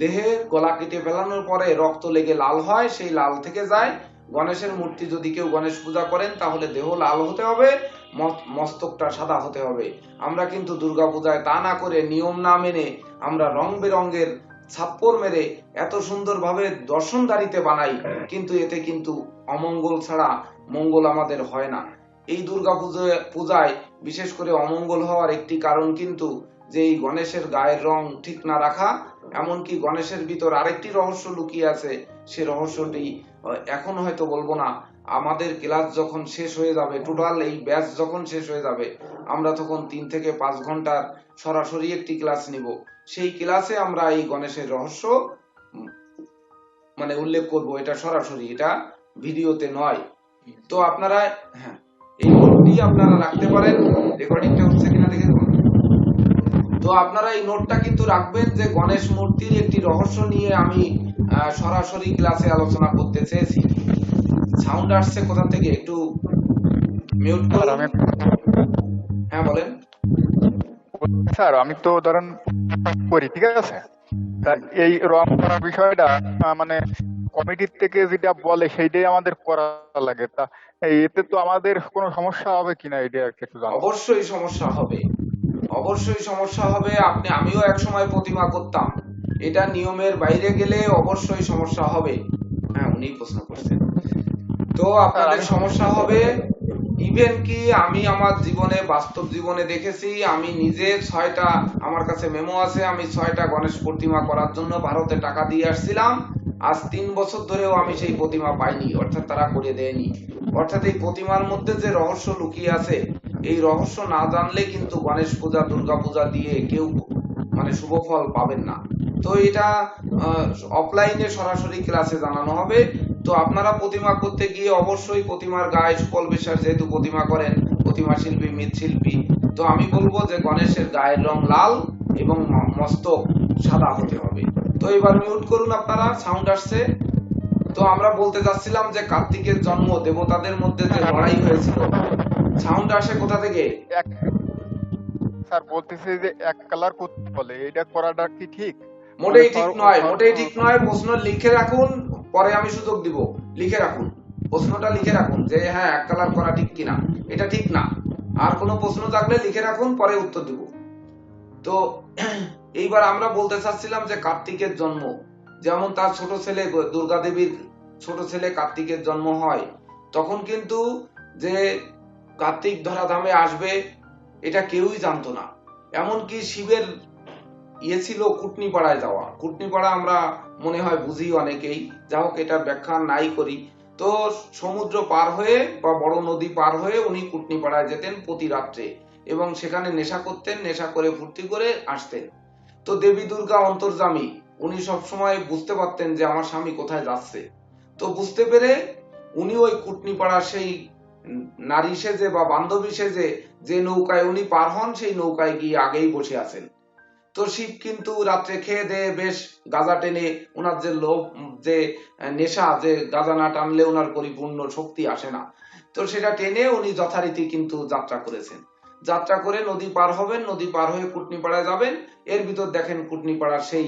দেহে গলা কেটে ফেলানোর পরে রক্ত লেগে লাল হয়, সেই লাল থেকে যায়। গণেশের মূর্তি যদি কেউ গণেশ পূজা করেন তাহলে দেহ লাল হতে হবে, মস্তকটা সাদা হতে হবে। আমরা কিন্তু দুর্গা পূজায় তা না করে, নিয়ম না মেনে আমরা রং বেরঙের ছাপ্পর মেরে এত সুন্দরভাবে দর্শনকারীতে বানাই, কিন্তু এতে কিন্তু অমঙ্গল ছাড়া মঙ্গল আমাদের হয় না। এই দুর্গা পূজায় বিশেষ করে অমঙ্গল হওয়ার একটি কারণ কিন্তু যে এই গণেশের গায়ের রং ঠিক না রাখা। এমনকি গণেশের ভিতর আরেকটি রহস্য লুকিয়ে আছে, সে রহস্যটি এখন হয়তো বলবো না। আমাদের ক্লাস যখন শেষ হয়ে যাবে, টোটাল এই ব্যাচ যখন শেষ হয়ে যাবে, আমরা তখন 3 থেকে 5 ঘন্টার সরাসরি একটি ক্লাস নিব। সেই ক্লাসে আমরা এই গণেশের রহস্য মানে উল্লেখ করব, এটা সরাসরি, এটা ভিডিওতে নয়। তো আপনারা হ্যাঁ, এই নোটটি আপনারা রাখতে পারেন। রেকর্ডিংটা হচ্ছে কিনা দেখে দেখুন। তো আপনারা এই নোটটা কিন্তু রাখবেন যে গণেশ মূর্তির একটি রহস্য নিয়ে আমি সরাসরি ক্লাসে আলোচনা করতে চেয়েছি। সাউন্ড আসছে কোথা থেকে? একটু মিউট করুন। হ্যাঁ বলেন। স্যার আমি তো ধরেন করি, ঠিক আছে। তা এই রং করার বিষয়টা মানে কমিটির থেকে যেটা বলে সেইটাই আমাদের করা লাগে। তা এতে তো আমাদের কোনো সমস্যা হবে কিনা এটা আর কি একটু জানতে। অবশ্যই সমস্যা হবে, অবশ্যই সমস্যা হবে। আমিও এক সময় প্রতিমা করতাম, এটা নিয়মের বাইরে গেলে অবশ্যই সমস্যা হবে। হ্যাঁ, উনি প্রশ্ন করছেন। তো স্যার আপনাদের আমি সমস্যা হবে। ইভেন কি আমি আমার জীবনে, বাস্তব জীবনে দেখেছি, আমি নিজে 6টা, আমার কাছে মেমো আছে, আমি 6টা গণেশ প্রতিমা করার জন্য ভারতে টাকা দিয়ে আসছিলাম। আজ 3 বছর ধরেও আমি সেই প্রতিমা পাইনি, অর্থাৎ তারা করে দেয়নি। অর্থাৎ এই প্রতিমার মধ্যে যে রহস্য লুকিয়ে আছে, এই রহস্য না জানলে কিন্তু গণেশ পূজা, দুর্গা পূজা দিয়ে কেউ মানে শুভ ফল পাবেন না। তো এটা অফলাইনে সরাসরি ক্লাসে জানানো হবে। তো আপনারা প্রতিমা করতে গিয়ে অবশ্যই প্রতিমার গায়ে, সুকল বিশ্বাস যেহেতু প্রতিমা করেন, প্রতিমা শিল্পী, মৃৎশিল্পী, তো আমি বলবো যে গণেশের গায়ের রং লাল এবং মস্তক সাদা হতে হবে। তো এবার মিউট করুন আপনারা, সাউন্ড আসছে। তো আমরা বলতে যাচ্ছিলাম যে কার্তিকের জন্ম, দেবতাদের মধ্যে যে লড়াই হয়েছিল। সাউন্ড আসে কোথা থেকে? এক স্যার বলতেছে যে এক কালার করতে বলে, এটা করাটা কি ঠিক? মানে মোটেই ঠিক নয়, মোটেই ঠিক নয়। প্রশ্ন লিখে রাখুন, পরে আমি সুযোগ দিব। লিখে রাখুন, প্রশ্নটা লিখে রাখুন যে হ্যাঁ এক কালার করা ঠিক কিনা। এটা ঠিক না। আর কোনো প্রশ্ন থাকলে লিখে রাখুন, পরে উত্তর দিব। তো এইবার আমরা বলতে চাচ্ছিলাম যে কার্তিকের জন্ম, যেমন তার ছোট ছেলে দুর্গা দেবীর ছোট ছেলে কার্তিকের জন্ম হয়, তখন কিন্তু যে কার্তিক ধরাধামে আসবে এটা কেউই জানতো না। এমনকি শিবের ছিল কুটনিপাড়ায় যাওয়া। কুটনিপাড়া আমরা মনে হয় বুঝি অনেকেই, যা হোক এটার ব্যাখ্যা নাই করি। তো সমুদ্র পার হয়ে বা বড় নদী পার হয়ে উনি কুটনিপাড়ায় যেতেন প্রতি রাত্রে, এবং সেখানে নেশা করতেন, নেশা করে ফুর্তি করে আসতেন। তো দেবী দুর্গা অন্তর্যামী, উনি সবসময় বুঝতে পারতেন যে আমার স্বামী কোথায় যাচ্ছে। তো বুঝতে পেরে উনি ওই কুটনিপাড়ার সেই নারী সেজে বা বান্ধবী সেজে যে নৌকায় উনি পার হন, সেই নৌকায় গিয়ে আগেই বসে আছেন। তো শিব কিন্তু রাত্রে খেয়ে দেয়ে বেশ গাঁজা টেনে, ওনার যে লোভ, যে নেশা, যে গাঁজা না টানলে ওনার পরিপূর্ণ শক্তি আসে না, তো সেটা টেনে উনি যথারীতি কিন্তু যাত্রা করেছেন। যাত্রা করে নদী পার হবেন, নদী পার হয়ে কুটনিপাড়ায় যাবেন। এর ভিতর দেখেন কুটনিপাড়ার সেই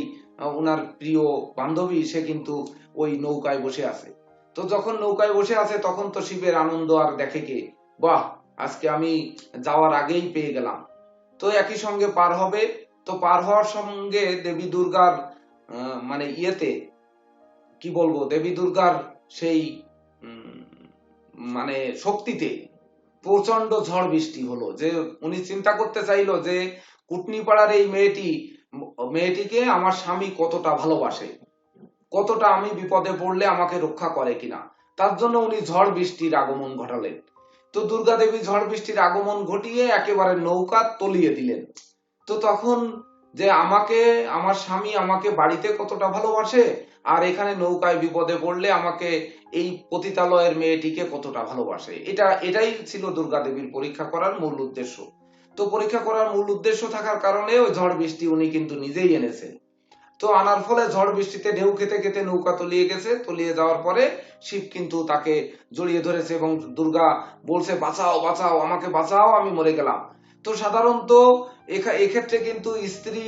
ওনার প্রিয় বান্ধবী, সে কিন্তু ওই নৌকায় বসে আছে। তো যখন নৌকায় বসে আছে তখন তো শিবের আনন্দ আর দেখে কে, বাহ আজকে আমি যাওয়ার আগেই পেয়ে গেলাম। তো একই সঙ্গে পার হবে। তো পার হওয়ার সঙ্গে দেবী দুর্গার মানে ইয়েতে কি বলবো, দেবী দুর্গার সেই মানে শক্তিতে প্রচন্ড ঝড় বৃষ্টি হলো। যে উনি চিন্তা করতে চাইলো যে কুটনিপাড়ার এই মেয়েটিকে আমার স্বামী কতটা ভালোবাসে, কতটা আমি বিপদে পড়লে আমাকে রক্ষা করে কিনা। তার জন্য উনি ঝড় বৃষ্টির আগমন ঘটালেন। তো দুর্গা দেবী ঝড় বৃষ্টির আগমন ঘটিয়ে একেবারে নৌকা তলিয়ে দিলেন। তো তখন যে আমাকে, আমার স্বামী আমাকে বাড়িতে কতটা ভালোবাসে, আর এখানে নৌকায় বিপদে পড়লে আমাকে এই পতিতালয়ের মেয়েটিকে কতটা ভালোবাসে, এটাই ছিল দুর্গা দেবীর পরীক্ষা করার মূল উদ্দেশ্য। তো পরীক্ষা করার মূল উদ্দেশ্য থাকার কারণে ওই ঝড় বৃষ্টি উনি কিন্তু নিজেই এনেছেন। তো আনার ফলে ঝড় বৃষ্টিতে ঢেউ খেতে খেতে নৌকা তলিয়ে গেছে। তলিয়ে যাওয়ার পরে শিব কিন্তু তাকে জড়িয়ে ধরেছে এবং দুর্গা বলছে বাঁচাও বাঁচাও, আমাকে বাঁচাও, আমি মরে গেলাম। তো সাধারণত এক্ষেত্রে কিন্তু স্ত্রী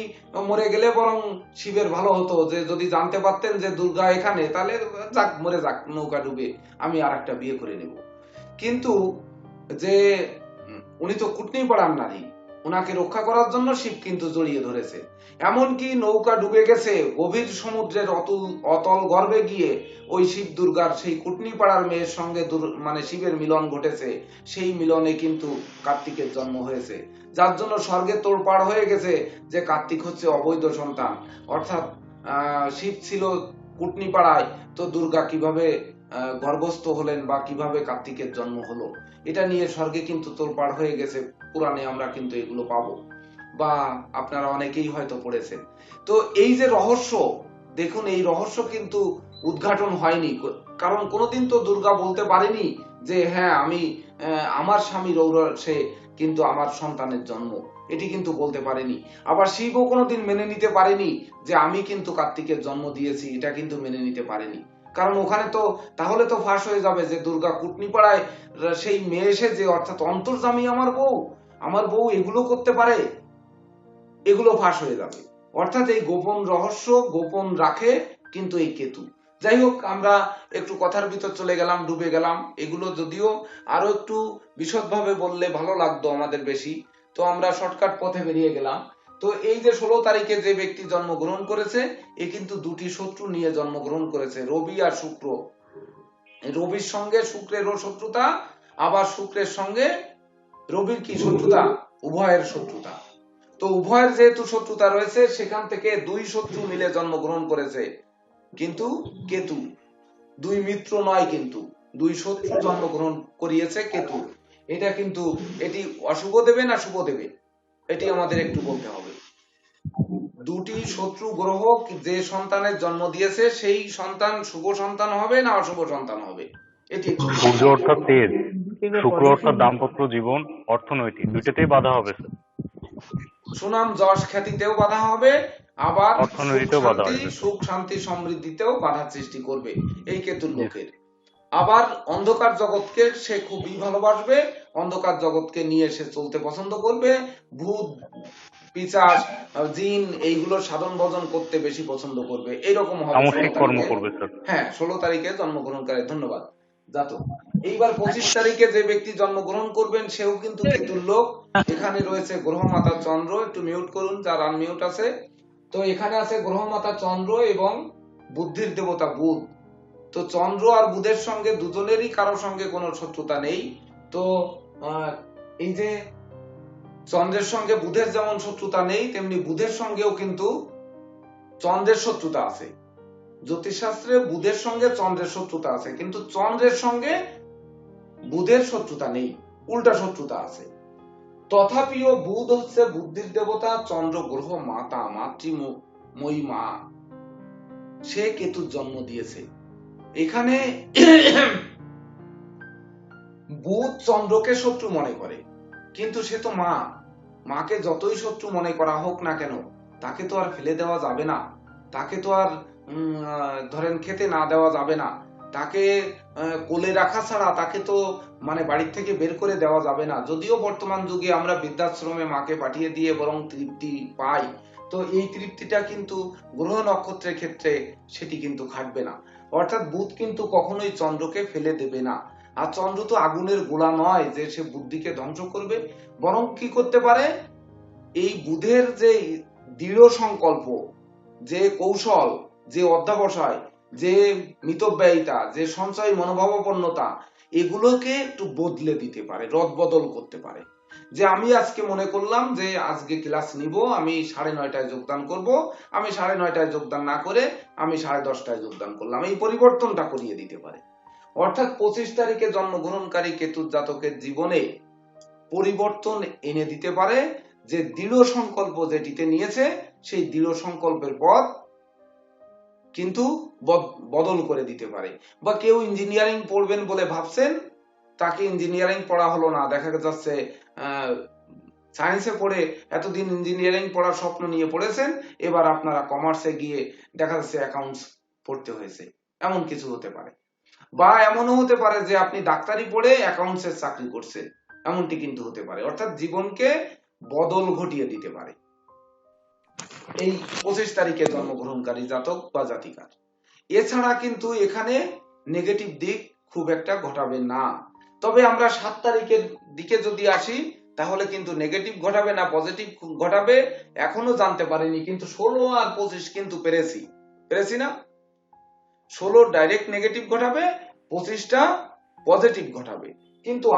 মরে গেলে বরং শিবের ভালো হতো, যে যদি জানতে পারতেন যে দুর্গা এখানে, তাহলে যাক মরে যাক, নৌকা ডুবে, আমি আর একটা বিয়ে করে নেব। কিন্তু যে উনি তো কুটনিপাড়ার নারী, উনাকে রক্ষা করার জন্য শিব কিন্তু জড়িয়ে ধরেছে। এমনকি নৌকা ডুবে গেছে, গভীর সমুদ্রের অতল গর্ভে গিয়ে ওই শিব দুর্গার সেই কুটনিপাড়ার মেয়ের সঙ্গে মানে শিবের মিলন ঘটেছে। সেই মিলনে কিন্তু কার্তিকের জন্ম হয়েছে, যার জন্য স্বর্গে তোড়পাড় হয়ে গেছে যে কার্তিক হচ্ছে অবৈধ সন্তান। অর্থাৎ শিব ছিল কুটনিপাড়ায়, তো দুর্গা কিভাবে গর্ভস্থ হলেন বা কিভাবে কার্তিকের জন্ম হলো, এটা নিয়ে স্বর্গে কিন্তু তোড়পাড় হয়ে গেছে। পুরাণে আমরা কিন্তু এগুলো পাবো, বা আপনারা অনেকেই হয়তো পড়েছেন। তো এই যে রহস্য, দেখুন এই রহস্য কিন্তু উদ্ঘাটন হয়নি, কারণ কোনোদিন তো দুর্গা বলতে পারেনি যে হ্যাঁ আমি আমার স্বামীর ঔরসে কিন্তু আমার সন্তানের জন্ম, এটি কিন্তু বলতে পারেনি। আবার শিবও কোনোদিন মেনে নিতে পারেনি যে আমি কিন্তু কার্তিকের জন্ম দিয়েছি, এটা কিন্তু মেনে নিতে পারেনি। কারণ ওখানে তো তাহলে তো ফাঁস হয়ে যাবে যে দুর্গা কুটনিপাড়ায় সেই মেয়ে এসে যে, অর্থাৎ অন্তর্যামী আমার বউ এগুলো করতে পারে। এগুলো ফাঁস হয়ে যাবে। অর্থাৎ এই গোপন রহস্য গোপন রাখে কিন্তু এই কেতু। যাই হোক, আমরা একটু কথার ভিতর চলে গেলাম, ডুবে গেলাম। এগুলো যদিও আরো একটু বিশদভাবে বললে ভালো লাগতো আমাদের বেশি, তো আমরা শর্টকাট পথে বেরিয়ে গেলাম। তো এই যে 16 তারিখে যে ব্যক্তি জন্মগ্রহণ করেছে, এ কিন্তু দুটি শত্রু নিয়ে জন্মগ্রহণ করেছে, রবি আর শুক্র। রবির সঙ্গে শুক্রেরও শত্রুতা, আবার শুক্রের সঙ্গে রবির কি শত্রুতা? উভয়ের শত্রুতা। তো উভয়ের যেহেতু শত্রুতা রয়েছে, সেখান থেকে দুই শত্রু মিলে জন্মগ্রহণ করেছে। কিন্তু কেতু, দুই মিত্র নয়, কিন্তু দুই শত্রু জন্মগ্রহণ করিয়েছে কেতু। এটা কিন্তু এটি অশুভ দেবে না শুভ দেবে, এটি আমাদের একটু বলতে হবে। দুটি শত্রু গ্রহ যে সন্তানের জন্ম দিয়েছে, সেই সন্তান শুভ সন্তান হবে না অশুভ সন্তান হবে, এটি একটু সূর্য অর্থাৎ তেজ, শুক্র অর্থাৎ দাম্পত্য জীবন, অর্থনৈতিক, দুইটাতেই বাধা হবে স্যার। সুনাম যশ খ্যাতিতেও বাধা হবে, আবার অর্থনীতিতেও বাধা আসবে। সুখ শান্তি সমৃদ্ধিতেও বাধা সৃষ্টি করবে এই কেতুর লোকের। আবার অন্ধকার জগৎকে সে খুবই ভালোবাসবে, অন্ধকার জগৎকে নিয়ে সে চলতে পছন্দ করবে, ভূত পিশাচ জিন এইগুলো সাধন ভজন করতে বেশি পছন্দ করবে, এইরকম হবে সামষ্টিক কর্ম করবে স্যার। হ্যাঁ, 16 তারিখে জন্মগ্রহণকারী। ধন্যবাদ জাতক। এইবার 25 তারিখে যে ব্যক্তি জন্মগ্রহণ করবেন, সেও কিন্তু কেতুর লোক। এখানে রয়েছে গ্রহ মাতা চন্দ্র, একটু মিউট করুন যার আনমিউট আছে। তো এখানে আছে গ্রহ মাতা চন্দ্র এবং বুদ্ধির দেবতা বুধ। তো চন্দ্র আর বুধের সঙ্গে দুজনেরই কারোর সঙ্গে কোনো শত্রুতা নেই। তো এই যে চন্দ্রের সঙ্গে বুধের যেমন শত্রুতা নেই, তেমনি বুধের সঙ্গেও কিন্তু চন্দ্রের শত্রুতা আছে। জ্যোতিষশাস্ত্রে বুধের সঙ্গে চন্দ্রের শত্রুতা আছে, কিন্তু চন্দ্রের সঙ্গে বুধের শত্রুতা নেই, উল্টা শত্রুতা আছে। তথাপিও বুধ হচ্ছে বুদ্ধির দেবতা, চন্দ্র গ্রহ মাতা, মাতৃময়ী মা, সে কেতুর জন্ম দিয়েছে। এখানে বুধ চন্দ্রকে শত্রু মনে করে, কিন্তু সে তো মা, মাকে যতই শত্রু মনে করা হোক না কেন, তাকে তো আর ফেলে দেওয়া যাবে না, তাকে তো আর ধরেন খেতে না দেওয়া যাবে না, তাকে কোলে রাখা ছাড়া তাকে তো মানে বাড়ির থেকে বের করে দেওয়া যাবে না। যদিও বর্তমান যুগে আমরা বৃদ্ধাশ্রমে মাকে পাঠিয়ে দিয়ে বরং তৃপ্তি পাই, তো এই তৃপ্তিটা কিন্তু গ্রহ নক্ষত্রের ক্ষেত্রে সেটি কিন্তু খাটবে না। অর্থাৎ বুধ কিন্তু কখনোই চন্দ্রকে ফেলে দেবে না। আর চন্দ্র তো আগুনের গোলা নয় যে সে বুদ্ধিকে ধ্বংস করবে, বরং কি করতে পারে, এই বুধের যে দৃঢ় সংকল্প, যে কৌশল, যে অধ্যাবসায়, যে মিতব্যয়িতা, যে সঞ্চয় মনোভাবাপন্নতা, এগুলোকে একটু বদলে দিতে পারে, রদবদল করতে পারে। যে আমি আজকে মনে করলাম যে আজকে ক্লাস নিব, আমি 9:30টায় যোগদান করব, আমি 9:30টায় যোগদান না করে আমি 10:30টায় যোগদান করলাম, এই পরিবর্তনটা করিয়ে দিতে পারে। অর্থাৎ 25 তারিখে জন্মগ্রহণকারী কেতুর জাতকের জীবনে পরিবর্তন এনে দিতে পারে, যে দৃঢ় সংকল্প যেটিতে নিয়েছে, সেই দৃঢ় সংকল্পের পথ কিন্তু বদল করে দিতে পারে। বা কেউ ইঞ্জিনিয়ারিং পড়বেন বলে ভাবছেন, তাকে ইঞ্জিনিয়ারিং পড়া হলো না, দেখা যাচ্ছে সায়েন্সে পড়ে এতদিন ইঞ্জিনিয়ারিং পড়ার স্বপ্ন নিয়ে পড়েছেন, এবার আপনারা কমার্সে গিয়ে দেখা যাচ্ছে অ্যাকাউন্টস পড়তে হয়েছে, এমন কিছু হতে পারে। বা এমনও হতে পারে যে আপনি ডাক্তারি পড়ে অ্যাকাউন্টসের চাকরি করছেন, এমনটি কিন্তু হতে পারে। অর্থাৎ জীবনকে বদল ঘটিয়ে দিতে পারে এই 25 তারিখে জন্মগ্রহণকারী জাতক বা জাতিকার। এছাড়া কিন্তু এখানে নেগেটিভ দিক খুব একটা ঘটাবে না। তবে আমরা 7 তারিখের দিকে যদি আসি, তাহলে কিন্তু নেগেটিভ ঘটাবে না পজিটিভ ঘটাবে, এখনো জানতে পারিনি, কিন্তু 16 আর 25 কিন্তু পেরেছি না। 16 ডাইরেক্ট নেগেটিভ ঘটাবে, 25টা পজিটিভ ঘটাবে। কিন্তু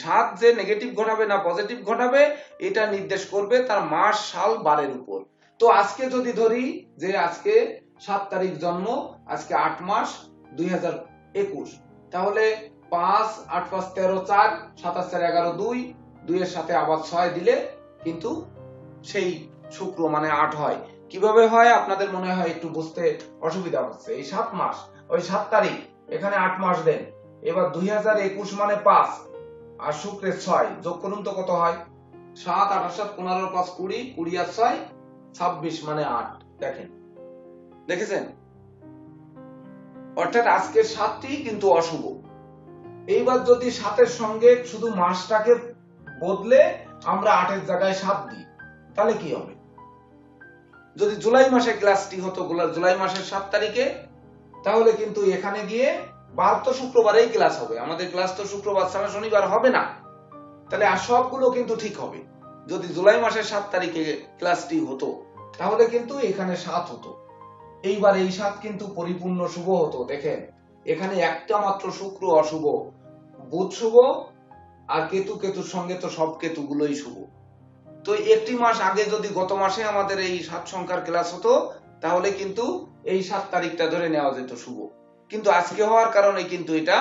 7 যে নেগেটিভ ঘটাবে না পজিটিভ ঘটাবে, এটা নির্দেশ করবে তার মাস সাল বারের উপর। তো আজকে যদি ধরি যে আজকে 7 তারিখ জন্ম, আজকে 8 মাস 2021, তাহলে 5 8 5 13 4 27 4 11 2 2 এর সাথে আবার 6 দিলে কিন্তু সেই শুক্র মানে 8 হয়। কিভাবে হয় আপনাদের মনে হয় একটু বুঝতে অসুবিধা হচ্ছে। এই 7 মাস, ওই 7 তারিখ, এখানে 8 মাস দেন, এবার 2021 মানে 5 আর শুক্রের 6 যোগ করুন তো কত হয়, 7 8 7 15 5 20 20 আর 6 26 মানে 8। দেখেছেন? অর্থাৎ আজকের 7টি কিন্তু অশুভ। এইবার যদি 7 এর সঙ্গে শুধু মাসটাকে বদলে আমরা 8 এর জায়গায় 7 দিই, তাহলে কি হবে? যদি জুলাই মাসে ক্লাসটি হতো জুলাই মাসের 7 তারিখে, তাহলে কিন্তু এখানে গিয়ে বার তো শুক্রবারেই ক্লাস হবে, আমাদের ক্লাস তো শুক্রবার ছাড়া শনিবার হবে না, তাহলে আর সবগুলো কিন্তু ঠিক হবে। যদি জুলাই মাসের 7 তারিখে ক্লাসটি হতো তাহলে কিন্তু এখানে 7 হতো। এইবার এই 7 কিন্তু পরিপূর্ণ শুভ হতো। দেখেন এখানে একটা মাত্র শুক্র অশুভ, বুধ শুভ, আর কেতুর সঙ্গে তো সব কেতুগুলোই শুভ। তো একটি মাস আগে যদি গত মাসে আমাদের এই 7 সংখ্যার ক্লাস হতো তাহলে কিন্তু এই 7 তারিখটা ধরে নেওয়া যেত শুভ, কিন্তু আজকে হওয়ার কারণে কিন্তু এটা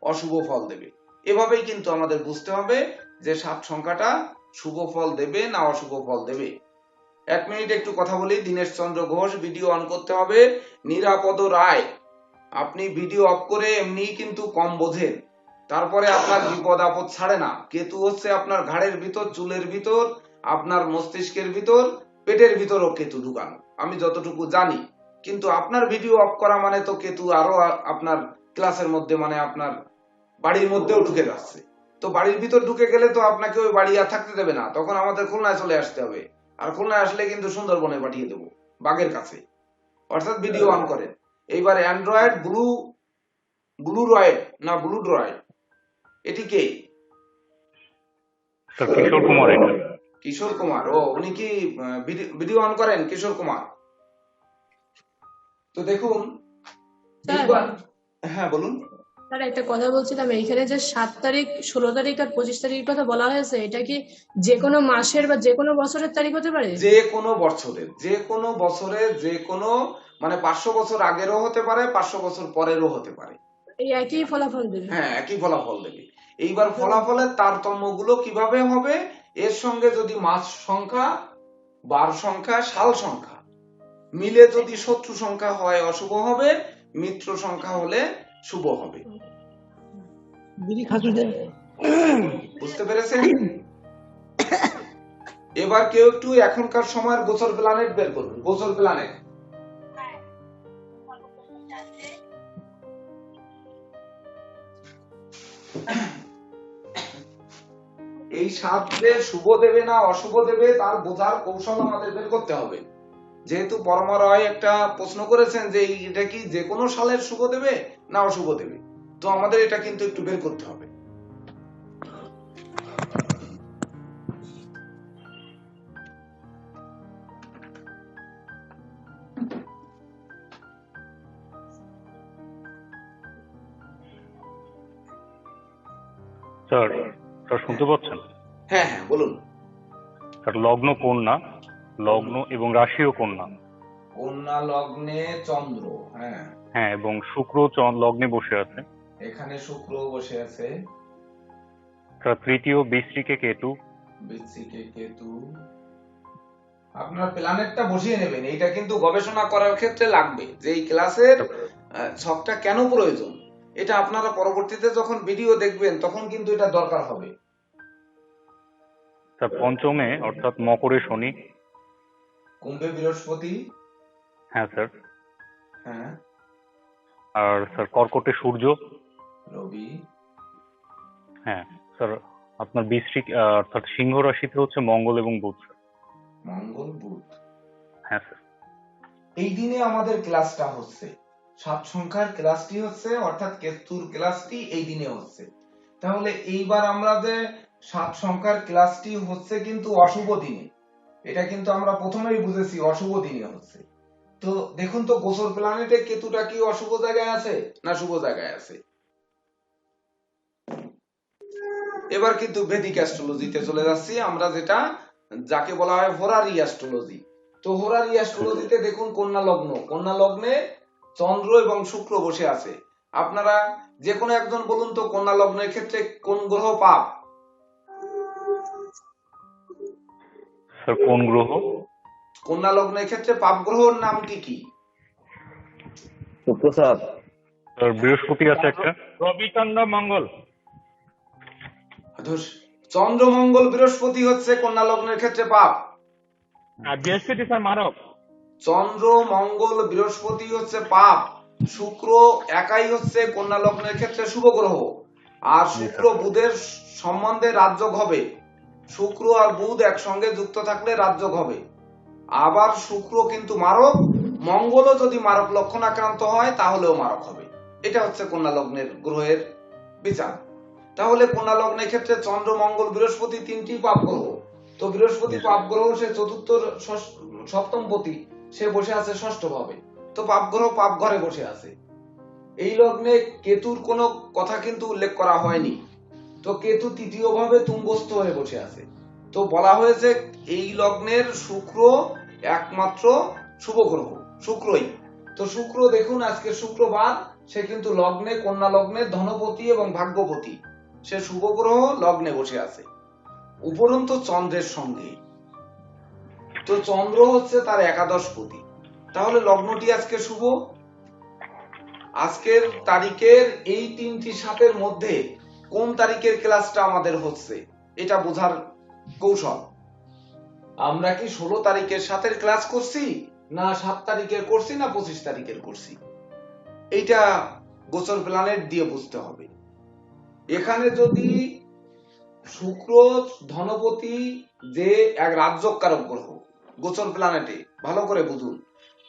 অশুভ ফল দেবে। এভাবেই কিন্তু আমাদের বুঝতে হবে যে 7 সংখ্যাটা শুভ ফল দেবে না অশুভ ফল দেবে। 1 মিনিট একটু কথা বলি। দীনেশ চন্দ্র ঘোষ, ভিডিও অন করতে হবে। নিরাপদ রায়, আপনি ভিডিও অফ করে এমনি কিন্তু কম বোঝেন, তারপরে আপনার বিপদ আপদ ছাড়ে না। কেতু হচ্ছে আপনার ঘাড়ের ভিতর, চুলের ভিতর, আপনার মস্তিষ্কের ভিতর, পেটের ভিতরও কেতু ঢুকানো, আমি যতটুকু জানি। কিন্তু আপনার ভিডিও অফ করা মানে তো কেতু আরো আপনার ক্লাসের মধ্যে, মানে আপনার বাড়ির মধ্যেও ঢুকে যাচ্ছে। তো বাড়ির ভিতর ঢুকে গেলে তো আপনাকে ওই বাড়ি আর থাকতে দেবে না, তখন আমাদের খুলনায় চলে আসতে হবে। আর খুলনায় আসলে কিন্তু সুন্দরবনে পাঠিয়ে দেবো, বাঘের কাছে। অর্থাৎ ভিডিও অন করেন। এইবার অ্যান্ড্রয়েড ব্লুরয়েড না ব্লুড্রয়েড, এটি কে? স্যার কিশোর কুমার এটা। কিশোর কুমার, ও উনি কি ভিডিও অন করেন? কিশোর কুমার। তো দেখুন স্যার হ্যাঁ বলুন। স্যার একটা কথা বলছিলাম, এইখানে যে 7 তারিখ, 16 তারিখ আর 25 তারিখের কথা বলা হয়েছে, এটা কি যে কোনো মাসের বা যে কোনো বছরের তারিখ হতে পারে? যে কোনো বছরের, যে কোনো বছরের, যে কোনো, মানে 500 বছর আগেরও হতে পারে, 500 বছর পরেরও হতে পারে। এই একই ফলাফল দেবে? হ্যাঁ, একই ফলাফল দেবে। এইবার ফলাফলের তারতম্যগুলো কিভাবে হবে? এর সঙ্গে যদি মাস সংখ্যা, বার সংখ্যা, সাল সংখ্যা মিলে যদি শত্রু সংখ্যা হয় অশুভ হবে, মিত্র সংখ্যা হলে শুভ হবে। বুঝতে পেরেছেন? এবার কেউ একটু এখনকার সময়ের গোচর প্ল্যানেট বের করুন। গোচর প্ল্যানেট এই 7 যে শুভ দেবে না অশুভ দেবে তার বোঝার কৌশল আমাদের বের করতে হবে। যেহেতু পরমা রয় একটা প্রশ্ন করেছেন যে এটা কি যে কোনো সালের শুভ দেবে না অশুভ দেবে, তো আমাদের এটা কিন্তু একটু বের করতে হবে। স্যার স্যার শুনতে পাচ্ছেন? হ্যাঁ হ্যাঁ বলুন। স্যার লগ্ন কন্যা, লগ্ন এবং রাশিও কন্যা। কন্যা লগ্নে চন্দ্র, হ্যাঁ হ্যাঁ, এবং শুক্র লগ্নে বসে আছে। এখানে শুক্র বসে আছে। স্যার তৃতীয় বৃশ্চিকে কেতু। বৃশ্চিকে কেতু। আপনার প্ল্যানেটটা বসিয়ে নেবেন, এটা কিন্তু গবেষণা করার ক্ষেত্রে লাগবে যে এই ক্লাসের ছকটা কেন প্রয়োজন। এটা আপনারা পরবর্তীতে যখন ভিডিও দেখবেন তখন কিন্তু এটা দরকার হবে। স্যার পঞ্চমে অর্থাৎ মকরে শনি। কুম্ভে বৃহস্পতি। হ্যাঁ স্যার। হ্যাঁ। আর স্যার কর্কটে সূর্য। রবি। হ্যাঁ স্যার আপনার বৃশ্চিক অর্থাৎ সিংহ রাশিতে হচ্ছে মঙ্গল এবং বুধ। মঙ্গল বুধ। হ্যাঁ স্যার। এই দিনে আমাদের ক্লাসটা হচ্ছে 7 সংখ্যার ক্লাসটি হচ্ছে, অর্থাৎ কেতুর ক্লাসটি এই দিনে হচ্ছে। তাহলে এইবার আমরা যে 7 সংখ্যার ক্লাসটি হচ্ছে কিন্তু অশুভ দিনে, এটা কিন্তু আমরা প্রথমেই বুঝেছি অশুভ দিনে হচ্ছে। তো দেখুন তো গোচর প্ল্যানেটে কেতুটা কি অশুভ জায়গায় আছে না শুভ জায়গায় আছে? এবার কিন্তু ভেদিক অ্যাস্ট্রোলজিতে চলে যাচ্ছি আমরা, যেটা যাকে বলা হয় হোরারি অ্যাস্ট্রোলজি। তো হোরারি অ্যাস্ট্রোলজিতে দেখুন কন্যা লগ্ন, কন্যা লগ্নে চন্দ্র এবং শুক্র বসে আছে। আপনারা যে কোনো একজন বলুন তো কন্যা লগ্নের ক্ষেত্রে কোন গ্রহ পাপ? স্যার কোন গ্রহ? কন্যা লগ্নের ক্ষেত্রে পাপ গ্রহর নামটি কি? শুক্র স্যার। স্যার বৃহস্পতি আছে একটা। রবিচন্দ্র মঙ্গল। চন্দ্র মঙ্গল বৃহস্পতি হচ্ছে কন্যা লগ্নের ক্ষেত্রে পাপ। আর বৃহস্পতি স্যার মারক। চন্দ্র মঙ্গল বৃহস্পতি হচ্ছে পাপ। শুক্র একাই হচ্ছে কন্যা লগ্নের ক্ষেত্রে শুভ গ্রহ। আর শুক্র বুধের সম্বন্ধে রাজযোগ হবে। শুক্র আর বুধ একসঙ্গে যুক্ত থাকলে রাজযোগ হবে। আবার শুক্র কিন্তু মারক, মঙ্গলও যদি মারক লক্ষণ আক্রান্ত হয় তাহলেও মারক হবে। এটা হচ্ছে কন্যা লগ্নের গ্রহের বিচার। তাহলে কন্যা লগ্নের ক্ষেত্রে চন্দ্র, মঙ্গল, বৃহস্পতি তিনটি পাপ গ্রহ। তো বৃহস্পতি পাপ গ্রহ, সে চতুর্থ সপ্তমপতি, সে বসে আছে ষষ্ঠ ভাবে। তো পাপ গ্রহ পাপ ঘরে বসে আছে। এই লগ্নে কেতুর কোনো কথা কিন্তু উল্লেখ করা হয়নি। তো কেতু তৃতীয় ভাবে তুঙ্গস্থ হয়ে বসে আছে। তো বলা হয়েছে এই লগ্নের শুক্র একমাত্র শুভ গ্রহ, শুক্রই। তো শুক্র দেখুন, আজকে শুক্রবার, সে কিন্তু লগ্নে, কন্যা লগ্নে ধনপতি এবং ভাগ্যপতি, সে শুভ গ্রহ লগ্নে বসে আছে, উপরন্তু চন্দ্রের সঙ্গে। তো চন্দ্র হচ্ছে তার একাদশপতি। তাহলে লগ্নটি আজকে শুভ। আজকের তারিখের এই তিনটি সাতের মধ্যে কোন তারিখের ক্লাসটা আমাদের হচ্ছে এটা বোঝার কৌশল। আমরা কি 16 তারিখের সাতের ক্লাস করছি, না 7 তারিখের করছি, না 25 তারিখের করছি, এইটা গোচর প্ল্যানেট দিয়ে বুঝতে হবে। এখানে যদি শুক্র ধনপতি, যে এক রাজ্যকারক গ্রহ গোচর প্ল্যানেটে, ভালো করে বুঝুন,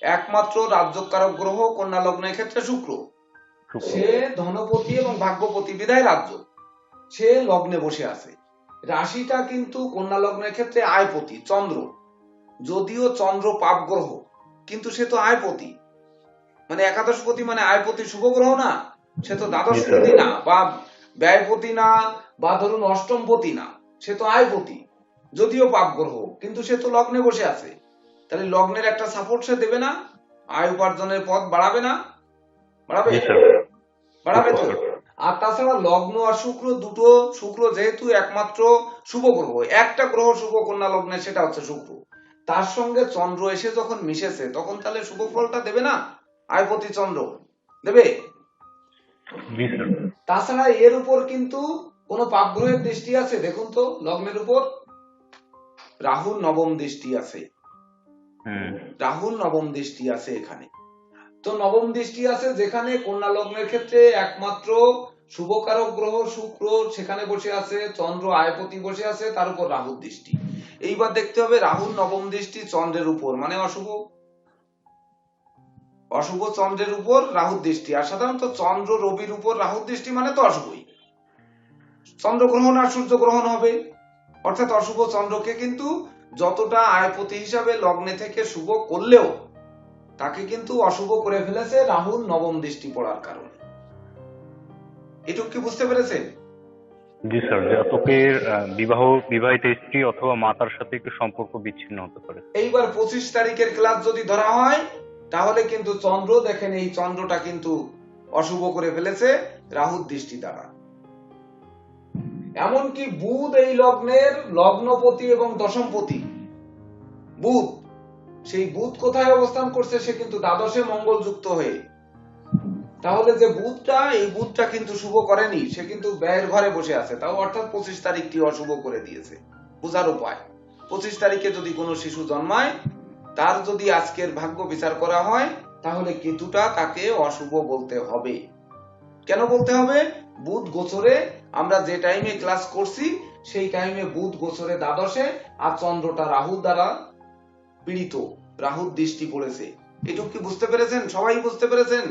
একমাত্র রাজ্যকারক গ্রহ কন্যা লগ্নের ক্ষেত্রে শুক্র। সে ধনপতি এবং ভাগ্যপতি বিধায় রাজ্য, সে লগ্নে বসে আছে। রাশিটা কিন্তু কন্যা লগ্নের ক্ষেত্রে আয়পতি চন্দ্র। যদিও চন্দ্র পাপ গ্রহ, কিন্তু সে তো আয়পতি, মানে একাদশপতি, মানে আয়পতি শুভ গ্রহ না। সে তো দ্বাদশপতি না, বা ব্যয়পতি না, বা ধরুন অষ্টমপতি না, সে তো আয়পতি। যদিও পাপ গ্রহ, কিন্তু সে তো লগ্নে বসে আছে। তাহলে লগ্নের একটা সাপোর্ট সে দেবে না? আয় উপার্জনের পথ বাড়াবে না? বাড়াবে, বাড়াবে তো। আর তাছাড়া লগ্ন আর শুক্র দুটো, শুক্র যেহেতু একমাত্র শুভ গ্রহ, একটা গ্রহ শুভ কন্যা লগ্নে, সেটা হচ্ছে শুক্র, তার সঙ্গে চন্দ্র এসে যখন মিশেছে, তখন তাহলে শুভ ফলটা দেবে না? আয়পতি চন্দ্র দেবে। তাছাড়া এর উপর কিন্তু কোন পাপ গ্রহের দৃষ্টি আছে? দেখুন তো, লগ্নের উপর রাহুর নবম দৃষ্টি আছে। রাহুর নবম দৃষ্টি আছে এখানে। তো নবম দৃষ্টি আছে যেখানে কন্যা লগ্নের ক্ষেত্রে একমাত্র শুভকারক গ্রহ শুক্র সেখানে বসে আছে, চন্দ্র আয়পতি বসে আছে, তার উপর রাহুর দৃষ্টি। এইবার দেখতে হবে রাহুর নবম দৃষ্টি চন্দ্রের উপর, মানে অশুভ, অশুভ চন্দ্রের উপর রাহুর দৃষ্টি। আর সাধারণত চন্দ্র রবির উপর রাহুর দৃষ্টি মানে তো অশুভই। চন্দ্রগ্রহণ আর সূর্য গ্রহণ হবে, অর্থাৎ অশুভ চন্দ্রকে কিন্তু যতটা আয়পতি হিসাবে লগ্নে থেকে শুভ করলেও তাকে কিন্তু অশুভ করে ফেলেছে রাহুর নবম দৃষ্টি পড়ার কারণে। এটুকু কি বুঝতে পেরেছেন? জি স্যার, জাতকের বিবাহিত স্ত্রী অথবা মাতার সাথে একটু সম্পর্ক বিচ্ছিন্ন হতে পারে। এইবার 25 তারিখের ক্লাস যদি ধরা হয়, তাহলে কিন্তু চন্দ্র, দেখেন এই চন্দ্রটা কিন্তু অশুভ করে ফেলেছে রাহুর দৃষ্টি দ্বারা। এমনকি বুধ এই লগ্নের লগ্নপতি এবং দশমপতি বুধ, সেই বুধ কোথায় অবস্থান করছে? সে কিন্তু দ্বাদশে মঙ্গল যুক্ত হয়ে। তাহলে যে বুধটা, এই বুধটা কিন্তু শুভ করেনি, সে কিন্তু ব্যয়ের ঘরে বসে আছে, তাও অর্থাৎ 25 তারিখটি অশুভ করে দিয়েছে। বোঝার উপায়, 25 তারিখে যদি কোনো শিশু জন্মায়, তার যদি আজকের ভাগ্য বিচার করা হয়, তাহলে কেতুটা তাকে অশুভ বলতে হবে। কেন বলতে হবে? বুধ গোচরে, আমরা যে টাইমে ক্লাস করছি সেই টাইমে বুধ গোচরে দ্বাদশে, আর চন্দ্রটা রাহু দ্বারা পীড়িত, রাহুর দৃষ্টি পড়েছে। এটুকু কি বুঝতে পেরেছেন? সবাই বুঝতে পেরেছেন?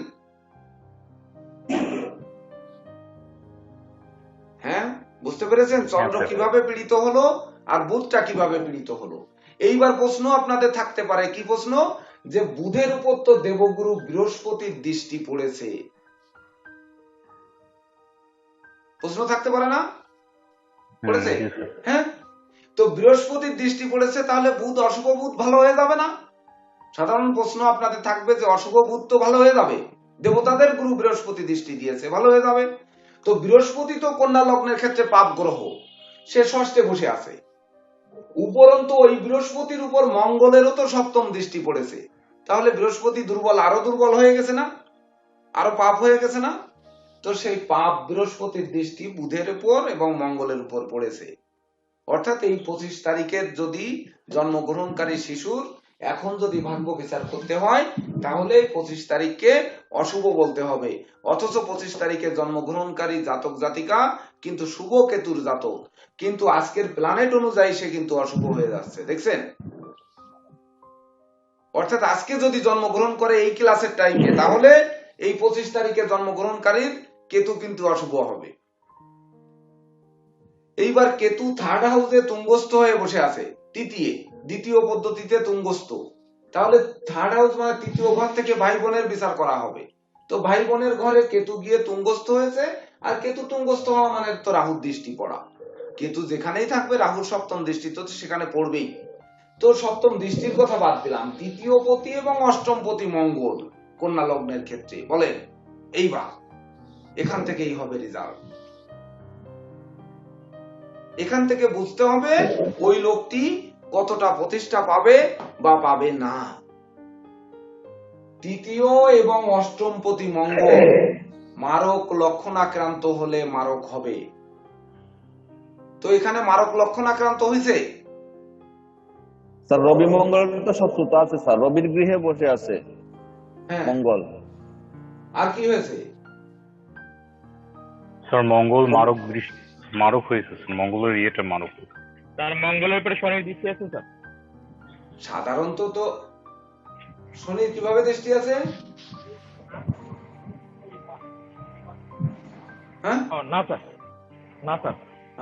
হ্যাঁ, বুঝতে পেরেছেন চন্দ্র কিভাবে পীড়িত হলো আর বুধটা কিভাবে পীড়িত হলো। এইবার প্রশ্ন আপনাদের থাকতে পারে, কি প্রশ্ন? যে বুধের উপর তো দেবগুরু বৃহস্পতির দৃষ্টি পড়েছে, প্রশ্ন থাকতে পারে না? পড়েছে, হ্যাঁ। তো বৃহস্পতির দৃষ্টি পড়েছে, তাহলে বুধ, অশুভ বুধ ভালো হয়ে যাবে না? সাধারণ প্রশ্ন আপনাদের থাকবে যে অশুভ বুধ তো ভালো হয়ে যাবে, দেবতাদের গুরু বৃহস্পতি দৃষ্টি দিয়েছে, ভালো হয়ে যাবে। তো বৃহস্পতি তো কন্যা লগ্নের ক্ষেত্রে পাপ গ্রহ, সে ষষ্ঠে বসে আছে। উপরন্তু ওই বৃহস্পতির উপর মঙ্গলেরও তো সপ্তম দৃষ্টি পড়েছে, তাহলে বৃহস্পতি দুর্বল, আরো দুর্বল হয়ে গেছে না? আরো পাপ হয়ে গেছে না? তো সেই পাপ বৃহস্পতির দৃষ্টি বুধের উপর এবং মঙ্গলের উপর পড়েছে। অর্থাৎ এই 25 তারিখের যদি জন্মগ্রহণকারী শিশুর এখন যদি ভাগ্য বিচার করতে হয় তাহলে 25 তারিখকে অশুভ বলতে হবে, অথচ 25 তারিখে জন্মগ্রহণকারী জাতক জাতিকা কিন্তু শুভ কেতুর জাতক, কিন্তু আজকের প্ল্যানেট অনুযায়ী সে কিন্তু অশুভ হয়ে যাচ্ছে, দেখছেন? অর্থাৎ আজকে যদি জন্মগ্রহণ করে এই ক্লাসের টাইমে, তাহলে এই 25 তারিখে জন্মগ্রহণকারীর কেতু কিন্তু অশুভ হবে। এইবার কেতু থার্ড হাউসে তুঙ্গস্থ হয়ে বসে আছে, দ্বিতীয় পদ্ধতিতে তুঙ্গস্থ। তাহলে থার্ড হাউস মানে তৃতীয় ঘর থেকে ভাই বোনের বিচার করা হবে। তো ভাই বোনের ঘরে কেতু গিয়ে তুঙ্গস্থ হয়েছে, আর কেতু তুঙ্গস্থ হওয়া মানে তো রাহুর দৃষ্টি পড়া। কেতু যেখানেই থাকবে রাহুর সপ্তম দৃষ্টি তো সেখানে পড়বেই। তো সপ্তম দৃষ্টির কথা বাদ দিলাম, তৃতীয় পতি এবং অষ্টম পতি মঙ্গল কন্যা লগ্নের ক্ষেত্রে বলেন, এইবার এখান থেকেই হবে রেজাল্ট। এখান থেকে বুঝতে হবে ওই লোকটি কতটা প্রতিষ্ঠা পাবে বা পাবে না। তৃতীয় এবং অষ্টম পতি মঙ্গল মারক লক্ষণাক্রান্ত হলে মারক হবে। তো এখানে মারক লক্ষণাক্রান্ত হয়েছে। স্যার রবি মঙ্গল তো শত্রুতা আছে স্যার, রবির গৃহে বসে আছে হ্যাঁ, মঙ্গল। আর কি হয়েছে? স্যার মঙ্গল মারক হয়েছে স্যার, মঙ্গলের ইয়েটা মারক। তার মঙ্গলের উপরে শনির দৃষ্টি আছে স্যার। সাধারণত তো শনির কিভাবে দৃষ্টি আছে? হ্যাঁ, ও না স্যার, না স্যার,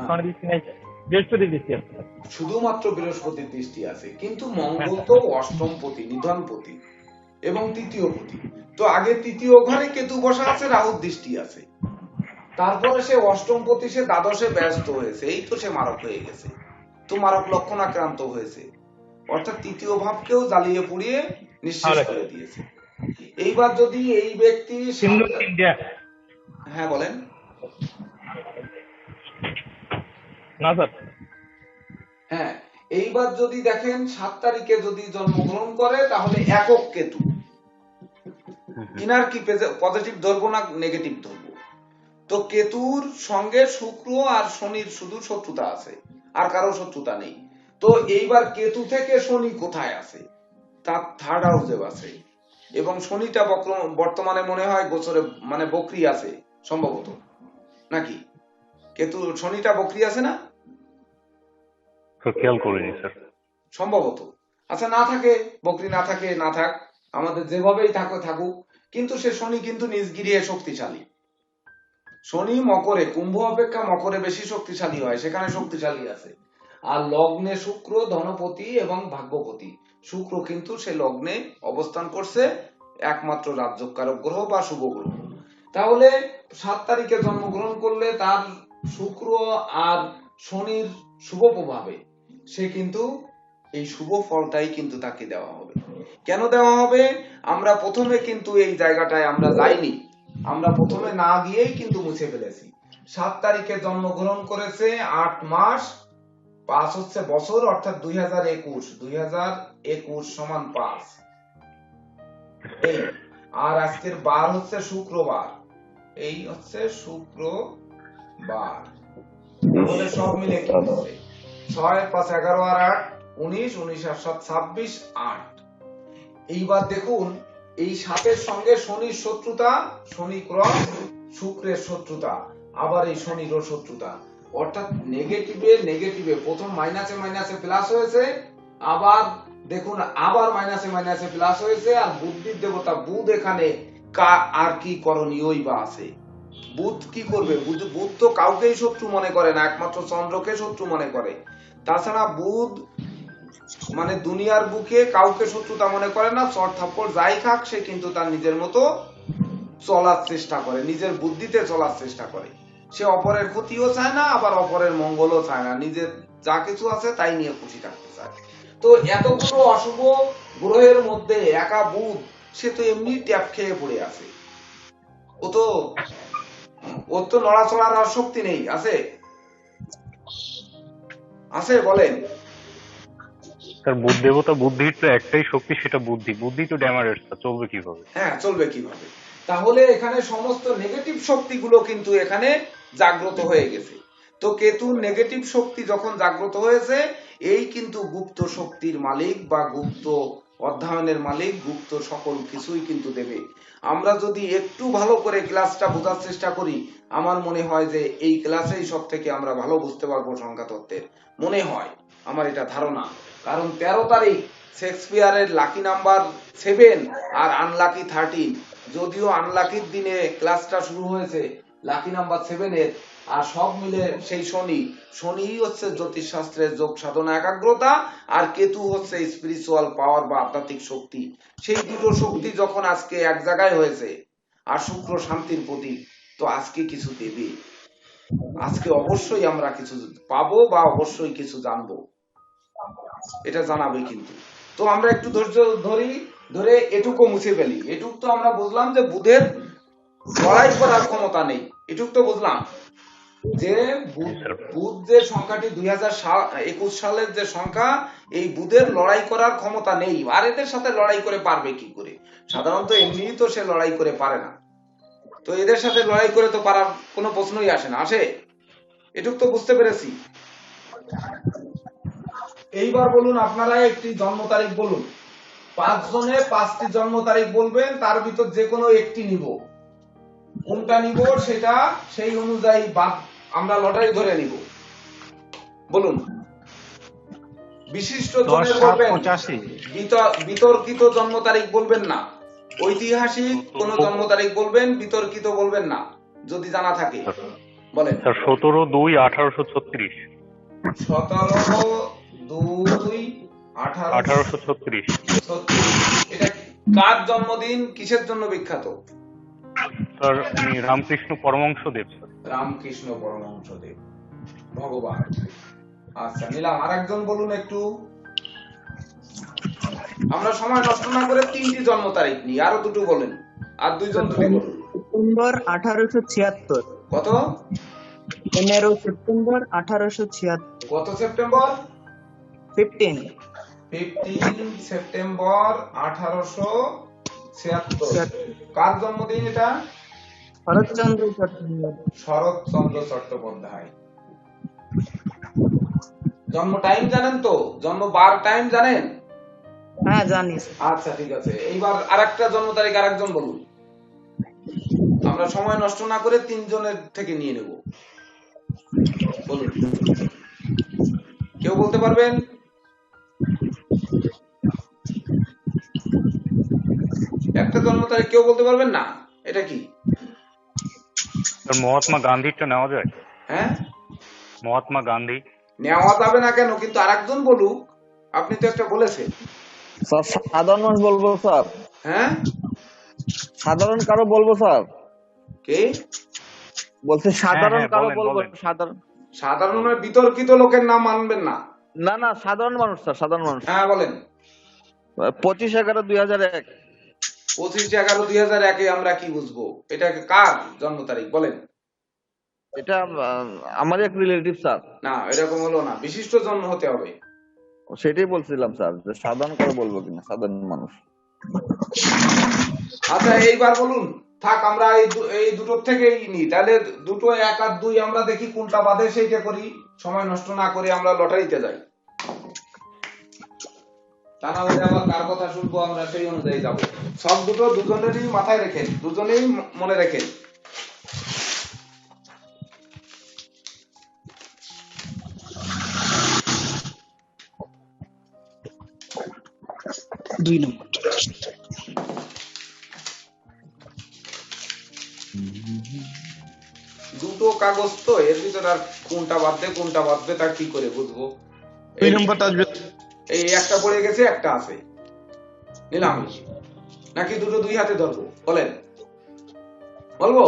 শনির দৃষ্টি নাই স্যার, বৃহস্পতির দৃষ্টি আছে স্যার। শুধুমাত্র বৃহস্পতির দৃষ্টি আছে, কিন্তু মঙ্গল তো অষ্টম পতি, নিধন পতি এবং তৃতীয় পতি। তো আগে তৃতীয় ঘরে কেতু বসা আছে, রাহুর দৃষ্টি আছে, তারপরে সে অষ্টম পতি, সে দ্বাদশে ব্যস্ত হয়েছে, এই তো সে মারক হয়ে গেছে। তো মারক লক্ষণ আক্রান্ত হয়েছে, অর্থাৎ তৃতীয় ভাবকেও জ্বালিয়ে পুড়িয়ে নিঃশেষ করে দিয়েছে। এইবার যদি এই ব্যক্তি ইন্ডিয়া, হ্যাঁ বলেন। না স্যার, হ্যাঁ, এইবার যদি দেখেন 7 তারিখে যদি জন্মগ্রহণ করে তাহলে একক কেতু। ইনার কি পজিটিভ ধরবো না নেগেটিভ ধরবো? তো কেতুর সঙ্গে শুক্র আর শনির শুধু শত্রুতা আছে, আর কারো শত্রুতা নেই। তো এইবার কেতু থেকে শনি কোথায় আছে? তার থার্ড হাউসে আছে, এবং শনিটা বর্তমানে মনে হয় গোচরে মানে বকরি আছে সম্ভবত, নাকি? কেতু শনিটা বকরি আছে না? খেয়াল করিনি স্যার। সম্ভবত। আচ্ছা, না থাকে, বকরি না থাকে, না থাক, আমাদের যেভাবেই থাকুক, কিন্তু সে শনি কিন্তু নিজ গৃহে শক্তিশালী। শনি মকরে, কুম্ভ অপেক্ষা মকরে বেশি শক্তিশালী হয়, সেখানে শক্তিশালী আছে। আর লগ্নে শুক্র ধনপতি এবং ভাগ্যপতি, শুক্র কিন্তু সে লগ্নে অবস্থান করছে, একমাত্র রাজ্যকারক গ্রহ বা শুভ গ্রহ। তাহলে 7 তারিখে জন্মগ্রহণ করলে তার শুক্র আর শনির শুভ প্রভাবে সে কিন্তু এই শুভ ফলটাই কিন্তু তাকে দেওয়া হবে। কেন দেওয়া হবে? আমরা প্রথমে কিন্তু এই জায়গাটায় আমরা যাইনি, আমরা প্রথমে না গিয়েই কিন্তু মুছে ফেলেছি। 7 তারিখে জন্মগ্রহণ করেছে, 8 মাস 5 হচ্ছে বছর, অর্থাৎ 2021 সমান 5। এই আর আজকের বার হচ্ছে শুক্রবার, এই হচ্ছে শুক্রবার। তাহলে সব মিলে কি হবে? 6 5 11 আর 8 19, 19 আর 7 26, 8। এইবার দেখুন, এই 7-এর সঙ্গে শনির শত্রুতা, শনি ক্রস শুক্রের শত্রুতা, আবার এই শনিরও শত্রুতা, অর্থাৎ নেগেটিভে প্রথম মাইনাসে প্লাস হয়েছে, আবার দেখুন আবার মাইনাসে প্লাস হয়েছে, আর বুদ্ধির দেবতা বুধ এখানে আর কি করণীয়ই বা আছে? বুধ কি করবে? বুধ তো কাউকেই শত্রু মনে করে না, একমাত্র চন্দ্রকে শত্রু মনে করে। তাছাড়া বুধ মানে দুনিয়ার বুকে কাউকে শত্রুতা মনে করে না, চড় থাপ্পড় যাই খাক সে কিন্তু তার নিজের মতো চলার চেষ্টা করে, নিজের বুদ্ধিতে চলার চেষ্টা করে। সে অপরের ক্ষতিও চায় না, আবার অপরের মঙ্গলও চায় না, নিজের যা কিছু আছে তাই নিয়ে খুশি থাকতে চায়। তো এতগুলো অশুভ গ্রহের মধ্যে একা বুধ, সে তো এমনি ট্যাপ খেয়ে পড়ে আছে, ওর তো নড়াচড়ার আর শক্তি নেই। আছে বলেন স্যার বুধ দেবতা, বুদ্ধির তো একটাই শক্তি, সেটা বুদ্ধি তো ড্যামারেজ, চলবে কিভাবে? হ্যাঁ, চলবে কিভাবে? তাহলে এখানে সমস্ত নেগেটিভ শক্তিগুলো কিন্তু এখানে জাগ্রত হয়ে গেছে। তো কেতুর নেগেটিভ শক্তি যখন জাগ্রত হয়েছে, এই কিন্তু গুপ্ত শক্তির মালিক বা গুপ্ত অধ্যয়নের মালিক, গুপ্ত সকল কিছুই কিন্তু দেবে। আমরা যদি একটু ভালো করে ক্লাসটা বোঝার চেষ্টা করি, আমার মনে হয় যে এই ক্লাসেই সব থেকে আমরা ভালো বুঝতে পারবো সংখ্যা তত্ত্বের, মনে হয়, আমার এটা ধারণা। কারণ 13 তারিখ শেক্সপিয়ারের লাকি নাম্বার 7 আর আনলাকি 13, যদিও আনলাকির দিনে ক্লাসটা শুরু হয়েছে লাকি নাম্বার 7 এর, আর সব মিলে সেই শনি হচ্ছে জ্যোতিষশাস্ত্রের যোগ সাধনা একাগ্রতা, আর কেতু হচ্ছে স্পিরিচুয়াল পাওয়ার বা আধ্যাত্মিক শক্তি। সেই দুটো শক্তি যখন আজকে এক জায়গায় হয়েছে, আর শুক্র শান্তির প্রতীক, তো আজকে কিছু দেবে, আজকে অবশ্যই আমরা কিছু পাবো বা অবশ্যই কিছু জানবো, এটা জানাবে কিন্তু। তো আমরা একটু ধৈর্য ধরে এটুকু মুছে ফেলি। এটুক তো আমরা বুঝলাম যে বুধের লড়াই করার ক্ষমতা নেই, এটুক তো বুঝলাম যে বুধ যে সংখ্যাটি 2021 সালের যে সংখ্যা, এই বুধের লড়াই করার ক্ষমতা নেই। আর এদের সাথে লড়াই করে পারবে কি করে? সাধারণত এমনি তো সে লড়াই করে পারে না, তো এদের সাথে লড়াই করে তো পারার কোনো প্রশ্নই আসে না, আসে? এটুক তো বুঝতে পেরেছি। এইবার বলুন আপনারা একটি জন্ম তারিখ বলুন, 5 জনে 5টি জন্ম তারিখ বলবেন, তার ভিতর যে কোনো একটি নিব, কোনটা নিব সেটা সেই অনুযায়ী আমরা লটারি ধরে নিব। বলুন, বিশিষ্ট জনের বলবেন, বিতর্কিত জন্ম তারিখ বলবেন না, ঐতিহাসিক কোন জন্ম তারিখ বলবেন, বিতর্কিত বলবেন না, যদি জানা থাকে বলেন। 17/2/1836। 17/2/1836। এটা কার জন্মদিন, কিসের জন্য বিখ্যাত? স্যার রামকৃষ্ণ পরমহংসদেব। রামকৃষ্ণ পরমহংসদেব, ভগবান। আচ্ছা নিলাম। আরেকজন বলুন একটু, আমরা সময় নষ্ট না করে 3টি জন্ম তারিখ নিই, আরো দুটো বলেন, আর 2 জন দুটি বলুন। সেপ্টেম্বর 1876। কত? 15 সেপ্টেম্বর 1876। কত সেপ্টেম্বর? 15 সেপ্টেম্বর 1876। কার জন্মদিন এটা? শরৎচন্দ্র চট্টোপাধ্যায়। শরৎচন্দ্র চট্টোপাধ্যায়। জন্ম টাইম জানেন তো? জন্ম বার টাইম জানেন? হ্যাঁ জানি। আচ্ছা ঠিক আছে। এইবার আরেকটা জন্ম তারিখ আরেকজন বলুন, আমরা সময় নষ্ট না করে 3 জনের থেকে নিয়ে নেব। বলুন, কেউ বলতে পারবেন? একটা জন্ম তারিখ কেউ বলতে পারবেন না? এটা কি? মহাত্মা গান্ধীরটা নেওয়া যায়? হ্যাঁ, মহাত্মা গান্ধী নেওয়া যাবে না কেন? কিন্তু আরেকজন বলুক, আপনি তো একটা বলেছেন। স্যার সাধারণ মানুষ বলবো স্যার? হ্যাঁ, সাধারণ কারো বলবো স্যার? কে বলছে সাধারণ হ্যাঁ, কারো বলেন, বলবো? বলেন। সাধারণ বিতর্কিত লোকের নাম মানবেন না? না না, সাধারণ মানুষ স্যার, সাধারণ মানুষ। হ্যাঁ বলেন। 25/11/2001। 25/11/2001 আমরা কি বুঝবো? এটা কার জন্ম তারিখ বলেন? এটা আমার এক রিলেটিভ স্যার। না, এরকম হলো না, বিশিষ্ট জন্ম হতে হবে। সেটাই বলছিলাম স্যার, যে সাধারণ কারো বলবো কিনা, সাধারণ মানুষ। আচ্ছা এইবার বলুন, থাক আমরা এই দুটোর থেকেই নিই, তাহলে দুটো 1 আর 2 আমরা দেখি কোনটা বাদে সেইটা করি, সময় নষ্ট না করে আমরা লটারিতে যাই, তা না হলে আবার কার কথা শুনবো আমরা, সেই অনুযায়ী যাবো। সব দুটো দুজনেরই মাথায় রেখেন, দুজনেই মনে রেখেন। দুটো কাগজ তো, এর ভিতর আর কোনটা বাদবে তা কি করে বুঝবো? এই একটা পড়ে গেছে, একটা আছে, নিলাম নাকি দুটো 2 হাতে ধরবো? বলেন, বলবো?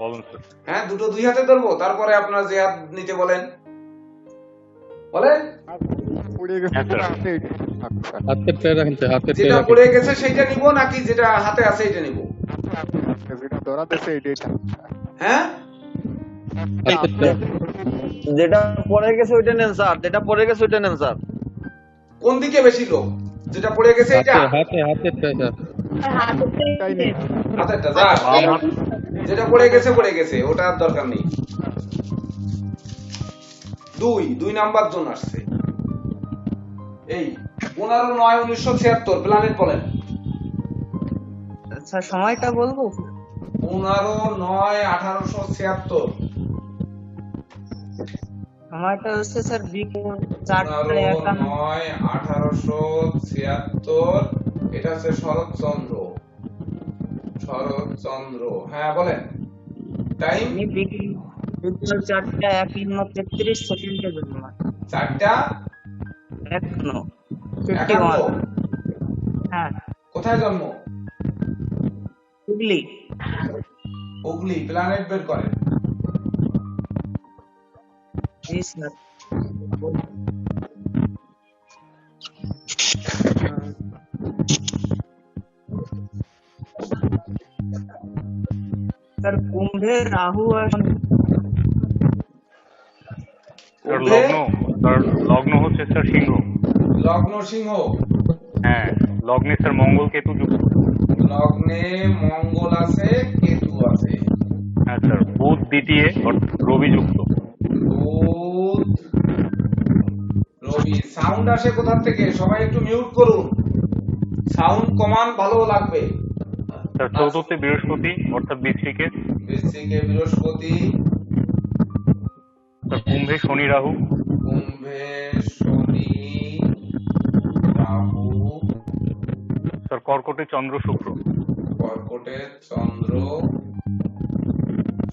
বলুন স্যার। হ্যাঁ, দুটো 2 হাতে ধরবো, তারপরে আপনারা যে হাত নিতে বলেন বলেন। যেটা পড়ে গেছে সেইটা নিব নাকি যেটা হাতে আছে এটা নিব? হ্যাঁ, যেটা পড়ে গেছে ওইটা নেন স্যার, যেটা পড়ে গেছে ওইটা নেন স্যার। কোন দিকে বেশি লোক? যেটা পড়ে গেছে এটা? হাতেরটা যা, যেটা পড়ে গেছে ওটা আর দরকার নেই। 2 নাম্বার জন আসছে, এই 15/9/1976 প্ল্যানেট বলেন। স্যার সময়টা বলবো? 15/9/1876। সময়টা হচ্ছে স্যার বিকেল 4:51। 15/9/1876 এটা হচ্ছে শরৎচন্দ্র। শরৎচন্দ্র, হ্যাঁ বলেন টাইম। উনি বিকেল 4:51:33 জন্ম। 4:51। 51। হ্যাঁ, কোথায় জন্ম? হুগলি। হুগলি। প্ল্যানেট বের করেন। জি স্যার। স্যার কুম্ভে রাহু আর স্যার কুম্ভে লগ্ন হচ্ছে স্যার সিংহ। লগ্ন সিংহ। হ্যাঁ, লগ্নে স্যার মঙ্গল কেতু যুক্ত। লগ্নে মঙ্গল আছে, কেতু আছে। হ্যাঁ স্যার, বুধ দ্বিতীয় অর্থাৎ রবি যুক্ত। বুধ রবি। সাউন্ড আসে কোথা থেকে? সবাই একটু মিউট করুন, সাউন্ড কমান, ভালো লাগবে। স্যার চতুর্থে বৃহস্পতি অর্থাৎ বৃশ্চিকে। বৃশ্চিকে বৃহস্পতি। স্যার কুম্ভে শনি রাহু। কুম্ভে শনি রাহু। স্যার কর্কটে চন্দ্র শুক্র। কর্কটে চন্দ্র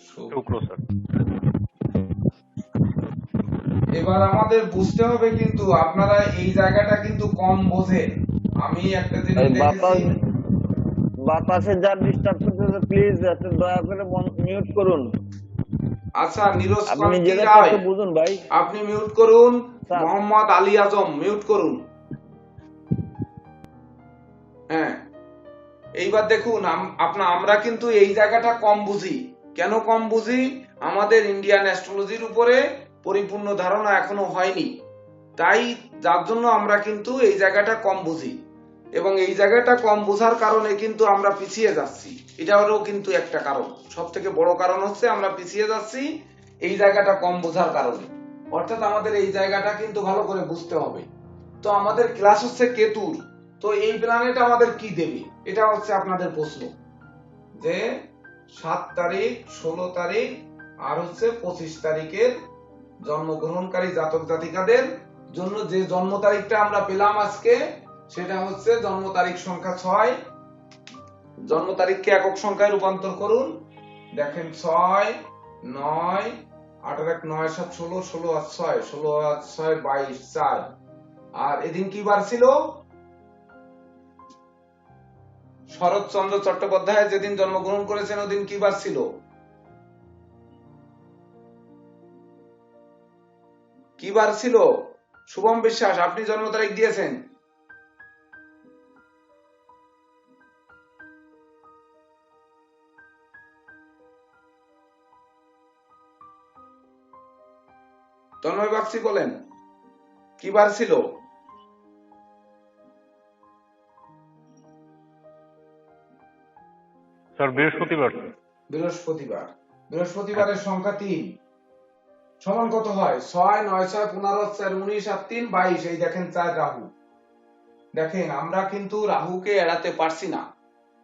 শুক্র স্যার। এবার আমাদের বুঝতে হবে কিন্তু আপনারা এই জায়গাটা কিন্তু কম বোঝেন। আমি একটা জিনিস দেখেছি। বাতাসে যা ডিস্টার্ব করতেছে প্লিজ একটু দয়া করে মিউট করুন। আচ্ছা, নিরোজ আপনি কান্তি নিজেদের রায়, কাছে বুঝুন ভাই। আপনি মিউট করুন। স্যার। মোহাম্মদ আলী আজম মিউট করুন। হ্যাঁ, এইবার দেখুন আমরা কিন্তু এই জায়গাটা কম বুঝি। কেন কম বুঝি? আমাদের ইন্ডিয়ান অ্যাস্ট্রোলজির উপরে পরিপূর্ণ ধারণা এখনো হয়নি, তাই যার জন্য আমরা কিন্তু এই জায়গাটা কম বুঝি, এবং এই জায়গাটা কম বোঝার কারণে কিন্তু আমরা পিছিয়ে যাচ্ছি। এটারও কিন্তু একটা কারণ, সব থেকে বড় কারণ হচ্ছে আমরা পিছিয়ে যাচ্ছি এই জায়গাটা কম বোঝার কারণে। অর্থাৎ আমাদের এই জায়গাটা কিন্তু ভালো করে বুঝতে হবে। তো আমাদের ক্লাস হচ্ছে কেতুর, তো এই প্ল্যানেট আমাদের কি দেবে, এটা হচ্ছে আপনাদের প্রশ্ন, যে 7 তারিখ, 16 তারিখ আর হচ্ছে 25 তারিখের জন্মগ্রহণকারী জাতক জাতিকাদের জন্য যে জন্ম তারিখটা আমরা পেলাম আজকে, সেটা হচ্ছে জন্ম তারিখ সংখ্যা 6। জন্ম তারিখকে একক সংখ্যায় রূপান্তর করুন। দেখেন 6 9 8 আর 1 9 7 16 16 আর 6 16 আর 6 22 4। আর এদিন কি বার ছিল? শরৎচন্দ্র চট্টোপাধ্যায় যেদিন জন্মগ্রহণ করেছেন ওদিন কি বার ছিল? কি বার ছিল? শুভম বিশ্বাস, আপনি জন্ম তারিখ দিয়েছেন। তন্ময় বাগচি বলেন, কি বার ছিল? স্যার বৃহস্পতিবার। বৃহস্পতিবার। বৃহস্পতিবারের সংখ্যা 3 সমান কত হয়? 6 9 6 15 4 19 আর 3 22। এই দেখেন 4 রাহু। দেখেন আমরা কিন্তু রাহুকে এড়াতে পারছি না।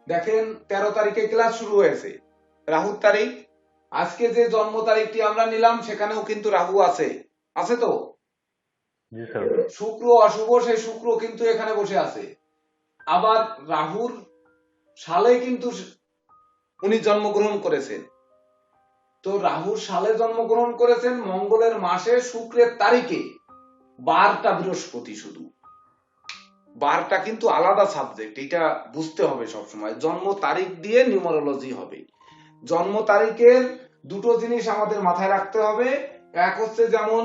দেখেন 13 তারিখে ক্লাস শুরু হয়েছে, রাহুর তারিখ। আজকে যে জন্ম তারিখটি আমরা নিলাম সেখানেও কিন্তু রাহু আছে, আছে তো? জি স্যার। শুক্র অশুভ, সেই শুক্র কিন্তু এখানে বসে আছে। আবার রাহুর সালে কিন্তু উনি জন্মগ্রহণ করেছেন। তো রাহুর সালে জন্মগ্রহণ করেছেন, মঙ্গলের মাসে শুক্রের তারিখে। বারটা বৃহস্পতি, শুধু বারটা কিন্তু আলাদা সাবজেক্ট, এটা বুঝতে হবে সবসময়। জন্ম তারিখ দিয়ে নিউমারোলজি হবে। জন্ম তারিখের দুটো জিনিস আমাদের মাথায় রাখতে হবে। এক হচ্ছে যেমন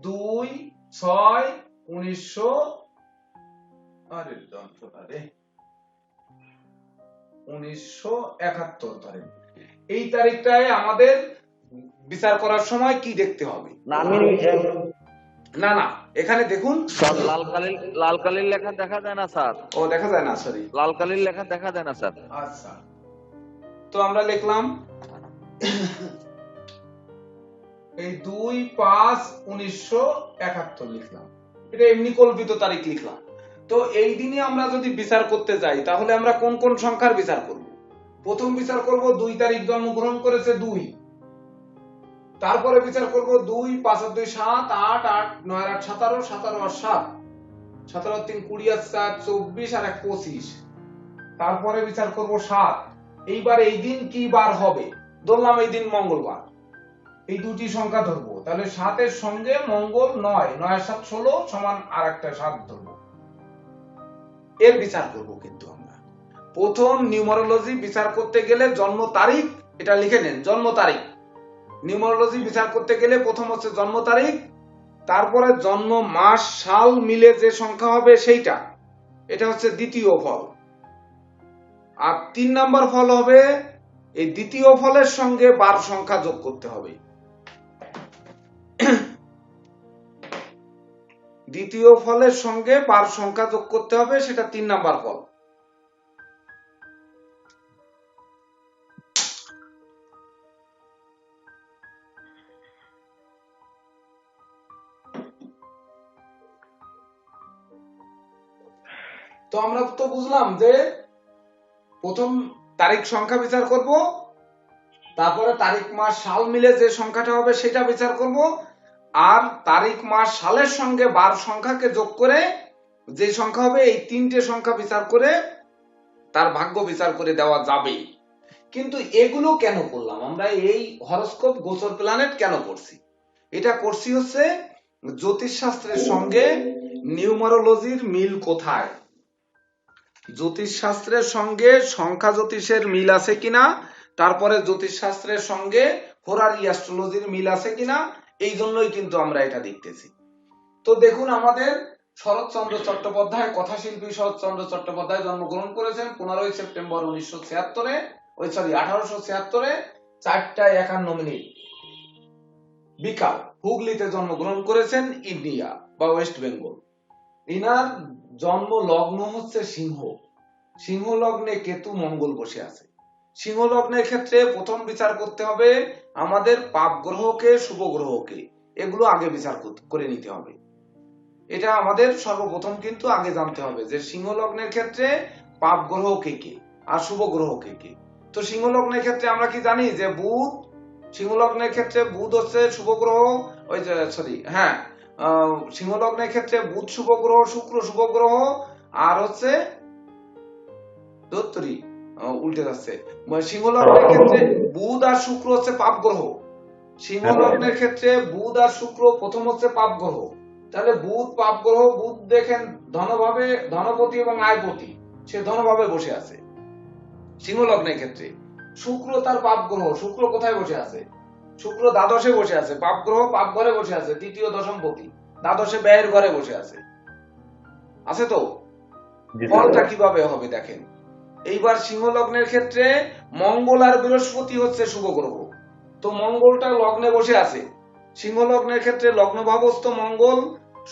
2/6/1971 তারিখ। এই তারিখটায় আমাদের বিচার করার সময় কি দেখতে হবে? না আমি না না, এখানে দেখুন স্যার লাল কালির লেখা দেখা যায় না স্যার। ও দেখা যায় না, সরি। লাল কালির লেখা দেখা যায় না স্যার। আচ্ছা, তো আমরা লিখলাম এই 2/5/1971 লিখলাম। এটা এমনি কল্পিত তারিখ লিখলাম। তো এই দিনে আমরা যদি বিচার করতে যাই তাহলে আমরা কোন কোন সংখ্যার বিচার করব? প্রথম বিচার করব 2 তারিখ জন্মগ্রহণ করেছে 2, তারপরে বিচার করব 2, 5 আর 2 7, 8, 8 9 আর 8 17, 17 আর 7, 17 আর 3 20 আর 4 24 আর 1 25, তারপরে বিচার করব 7। এইবার এই দিন কি বার হবে? ধরলাম এই দিন মঙ্গলবার, এই দুটি সংখ্যা ধরবো, তাহলে 7 এর সঙ্গে মঙ্গল 9, 9 আর 7 16 সমান আর একটা 7 ধরবো, এর বিচার করব। কিন্তু আমরা প্রথম নিউমারোলজি বিচার করতে গেলে জন্ম তারিখ, এটা লিখে নেন, জন্ম তারিখ। নিউমারোলজি বিচার করতে গেলে প্রথম হচ্ছে জন্ম তারিখ, তারপরে জন্ম মাস সাল মিলে যে সংখ্যা হবে সেইটা, এটা হচ্ছে দ্বিতীয় ফল। আর 3 নাম্বার ফল হবে এই দ্বিতীয় ফলের সঙ্গে বার সংখ্যা যোগ করতে হবে। দ্বিতীয় ফলের সঙ্গে বার সংখ্যা যোগ করতে হবে, সেটা 3 নাম্বার ফল। তো আমরা তো বুঝলাম যে প্রথম তারিখ সংখ্যা বিচার করব, তারপরে তারিখ মাস সাল মিলে যে সংখ্যাটা হবে সেটা বিচার করব, আর তারিখ মাস সালের সঙ্গে বার সংখ্যাকে যোগ করে যে সংখ্যা হবে এই তিনটে সংখ্যা বিচার করে তার ভাগ্য বিচার করে দেওয়া যাবে। কিন্তু এগুলো কেন করলাম আমরা? এই হরোস্কোপ গোচর প্ল্যানেট কেন করছি? এটা করছি হচ্ছে জ্যোতিষ শাস্ত্রের সঙ্গে নিউমারোলজির মিল কোথায়, জ্যোতিষ শাস্ত্রের সঙ্গে সংখ্যা জ্যোতিষের মিল আছে কিনা, তারপরে জ্যোতিষ শাস্ত্রের সঙ্গে হোরারি অ্যাস্ট্রোলজির মিল আছে কিনা, এই জন্যই কিন্তু আমরা এটা দেখতেছি। তো দেখুন, আমাদের শরৎচন্দ্র চট্টোপাধ্যায়, কথাশিল্পী শরৎচন্দ্র চট্টোপাধ্যায় জন্মগ্রহণ করেছেন 15 সেপ্টেম্বর 1876-এ, 1876-এ 4:51 বিকাল, হুগলিতে জন্মগ্রহণ করেছেন, ইন্ডিয়া বা ওয়েস্ট বেঙ্গল। ইনার জন্ম লগ্ন হচ্ছে সিংহ, সিংহ লগ্নে কেতু মঙ্গল বসে আছে। সিংহ লগ্নের ক্ষেত্রে প্রথম বিচার করতে হবে আমাদের পাপ গ্রহকে, শুভ গ্রহকে, এগুলো আগে বিচার করে নিতে হবে। এটা আমাদের সর্বপ্রথম কিন্তু আগে জানতে হবে যে সিংহ লগ্নের ক্ষেত্রে পাপ গ্রহ কে কে আর শুভ গ্রহ কে কে। তো সিংহ লগ্নের ক্ষেত্রে আমরা কি জানি যে বুধ, সিংহ লগ্নের ক্ষেত্রে বুধ হচ্ছে শুভ গ্রহ, ওই যে সরি হ্যাঁ, সিংহ লগ্নের ক্ষেত্রে বুধ শুভ গ্রহ, শুক্র শুভ গ্রহ, আর হচ্ছে ধত্তরি উল্টে যাচ্ছে, সিংহ লগ্নের ক্ষেত্রে বুধ আর শুক্র হচ্ছে পাপ গ্রহ। সিংহ লগ্নের ক্ষেত্রে বুধ আর শুক্র প্রথম হচ্ছে পাপ গ্রহ, তাহলে বুধ পাপ গ্রহ। বুধ দেখেন ধনভাবে, ধনপতি এবং আয়পতি, সে ধনভাবে বসে আছে সিংহ লগ্নের ক্ষেত্রে। শুক্র তার পাপ গ্রহ, শুক্র কোথায় বসে আছে? শুক্র দ্বাদশে বসে আছে, পাপ গ্রহ পাপ ঘরে বসে আছে, তৃতীয় দশমপতি দ্বাদশে ব্যয়ের ঘরে বসে আছে, আছে তো? ফলটা কিভাবে হবে দেখেন। এইবার সিংহ লগ্নের ক্ষেত্রে মঙ্গল আর বৃহস্পতি হচ্ছে শুভ গ্রহ, তো মঙ্গলটা লগ্নে বসে আছে। সিংহ লগ্নের ক্ষেত্রে লগ্ন ভাবস্থ মঙ্গল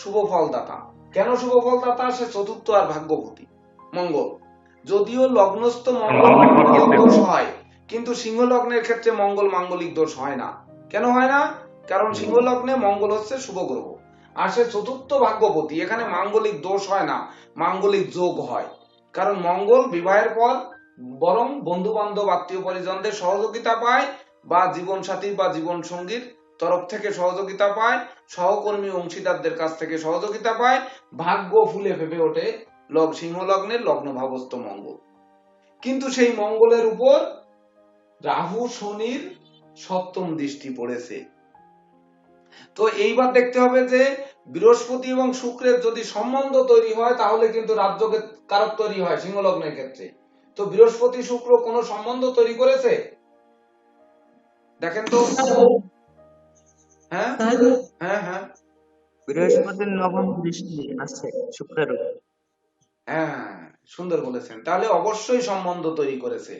শুভ ফলদাতা। কেন শুভ ফলদাতা? সে চতুর্থ আর ভাগ্যপতি মঙ্গল। যদিও লগ্নস্থ মঙ্গল মাঙ্গলিক দোষ হয়, কিন্তু সিংহ লগ্নের ক্ষেত্রে মঙ্গল মাঙ্গলিক দোষ হয় না। কেন হয় না? কারণ সিংহ লগ্নে মঙ্গল হচ্ছে শুভ গ্রহ আর সে চতুর্থ ভাগ্যপতি, এখানে মাঙ্গলিক দোষ হয় না, মাঙ্গলিক যোগ হয়। কারণ মঙ্গল বিবাহের পর বরং বন্ধু বান্ধব আত্মীয় পরিজনদের সহযোগিতা পায়, বা জীবন সাথী বা জীবন সঙ্গীর তরফ থেকে সহযোগিতা পায়, সহকর্মী অংশীদারদের কাছ থেকে সহযোগিতা পায়, ভাগ্য ফুলে ফেপে ওঠে সিংহ লগ্নের লগ্ন ভাবস্থ মঙ্গল। কিন্তু সেই মঙ্গলের উপর রাহু শনির সপ্তম দৃষ্টি পড়েছে। তো এইবার দেখতে হবে যে বৃহস্পতি এবং শুক্রের যদি সম্বন্ধ তৈরি হয় তাহলে কিন্তু রাজযোগের কারক তৈরি হয় সিংহ লগ্নের ক্ষেত্রে। তো বৃহস্পতি শুক্র কোন সম্বন্ধ তৈরি করেছে দেখেন তো? হ্যাঁ হ্যাঁ হ্যাঁ, বৃহস্পতির নবম দৃষ্টি আছে শুক্রের উপর। হ্যাঁ সুন্দর বলেছেন, তাহলে অবশ্যই সম্বন্ধ তৈরি করেছে।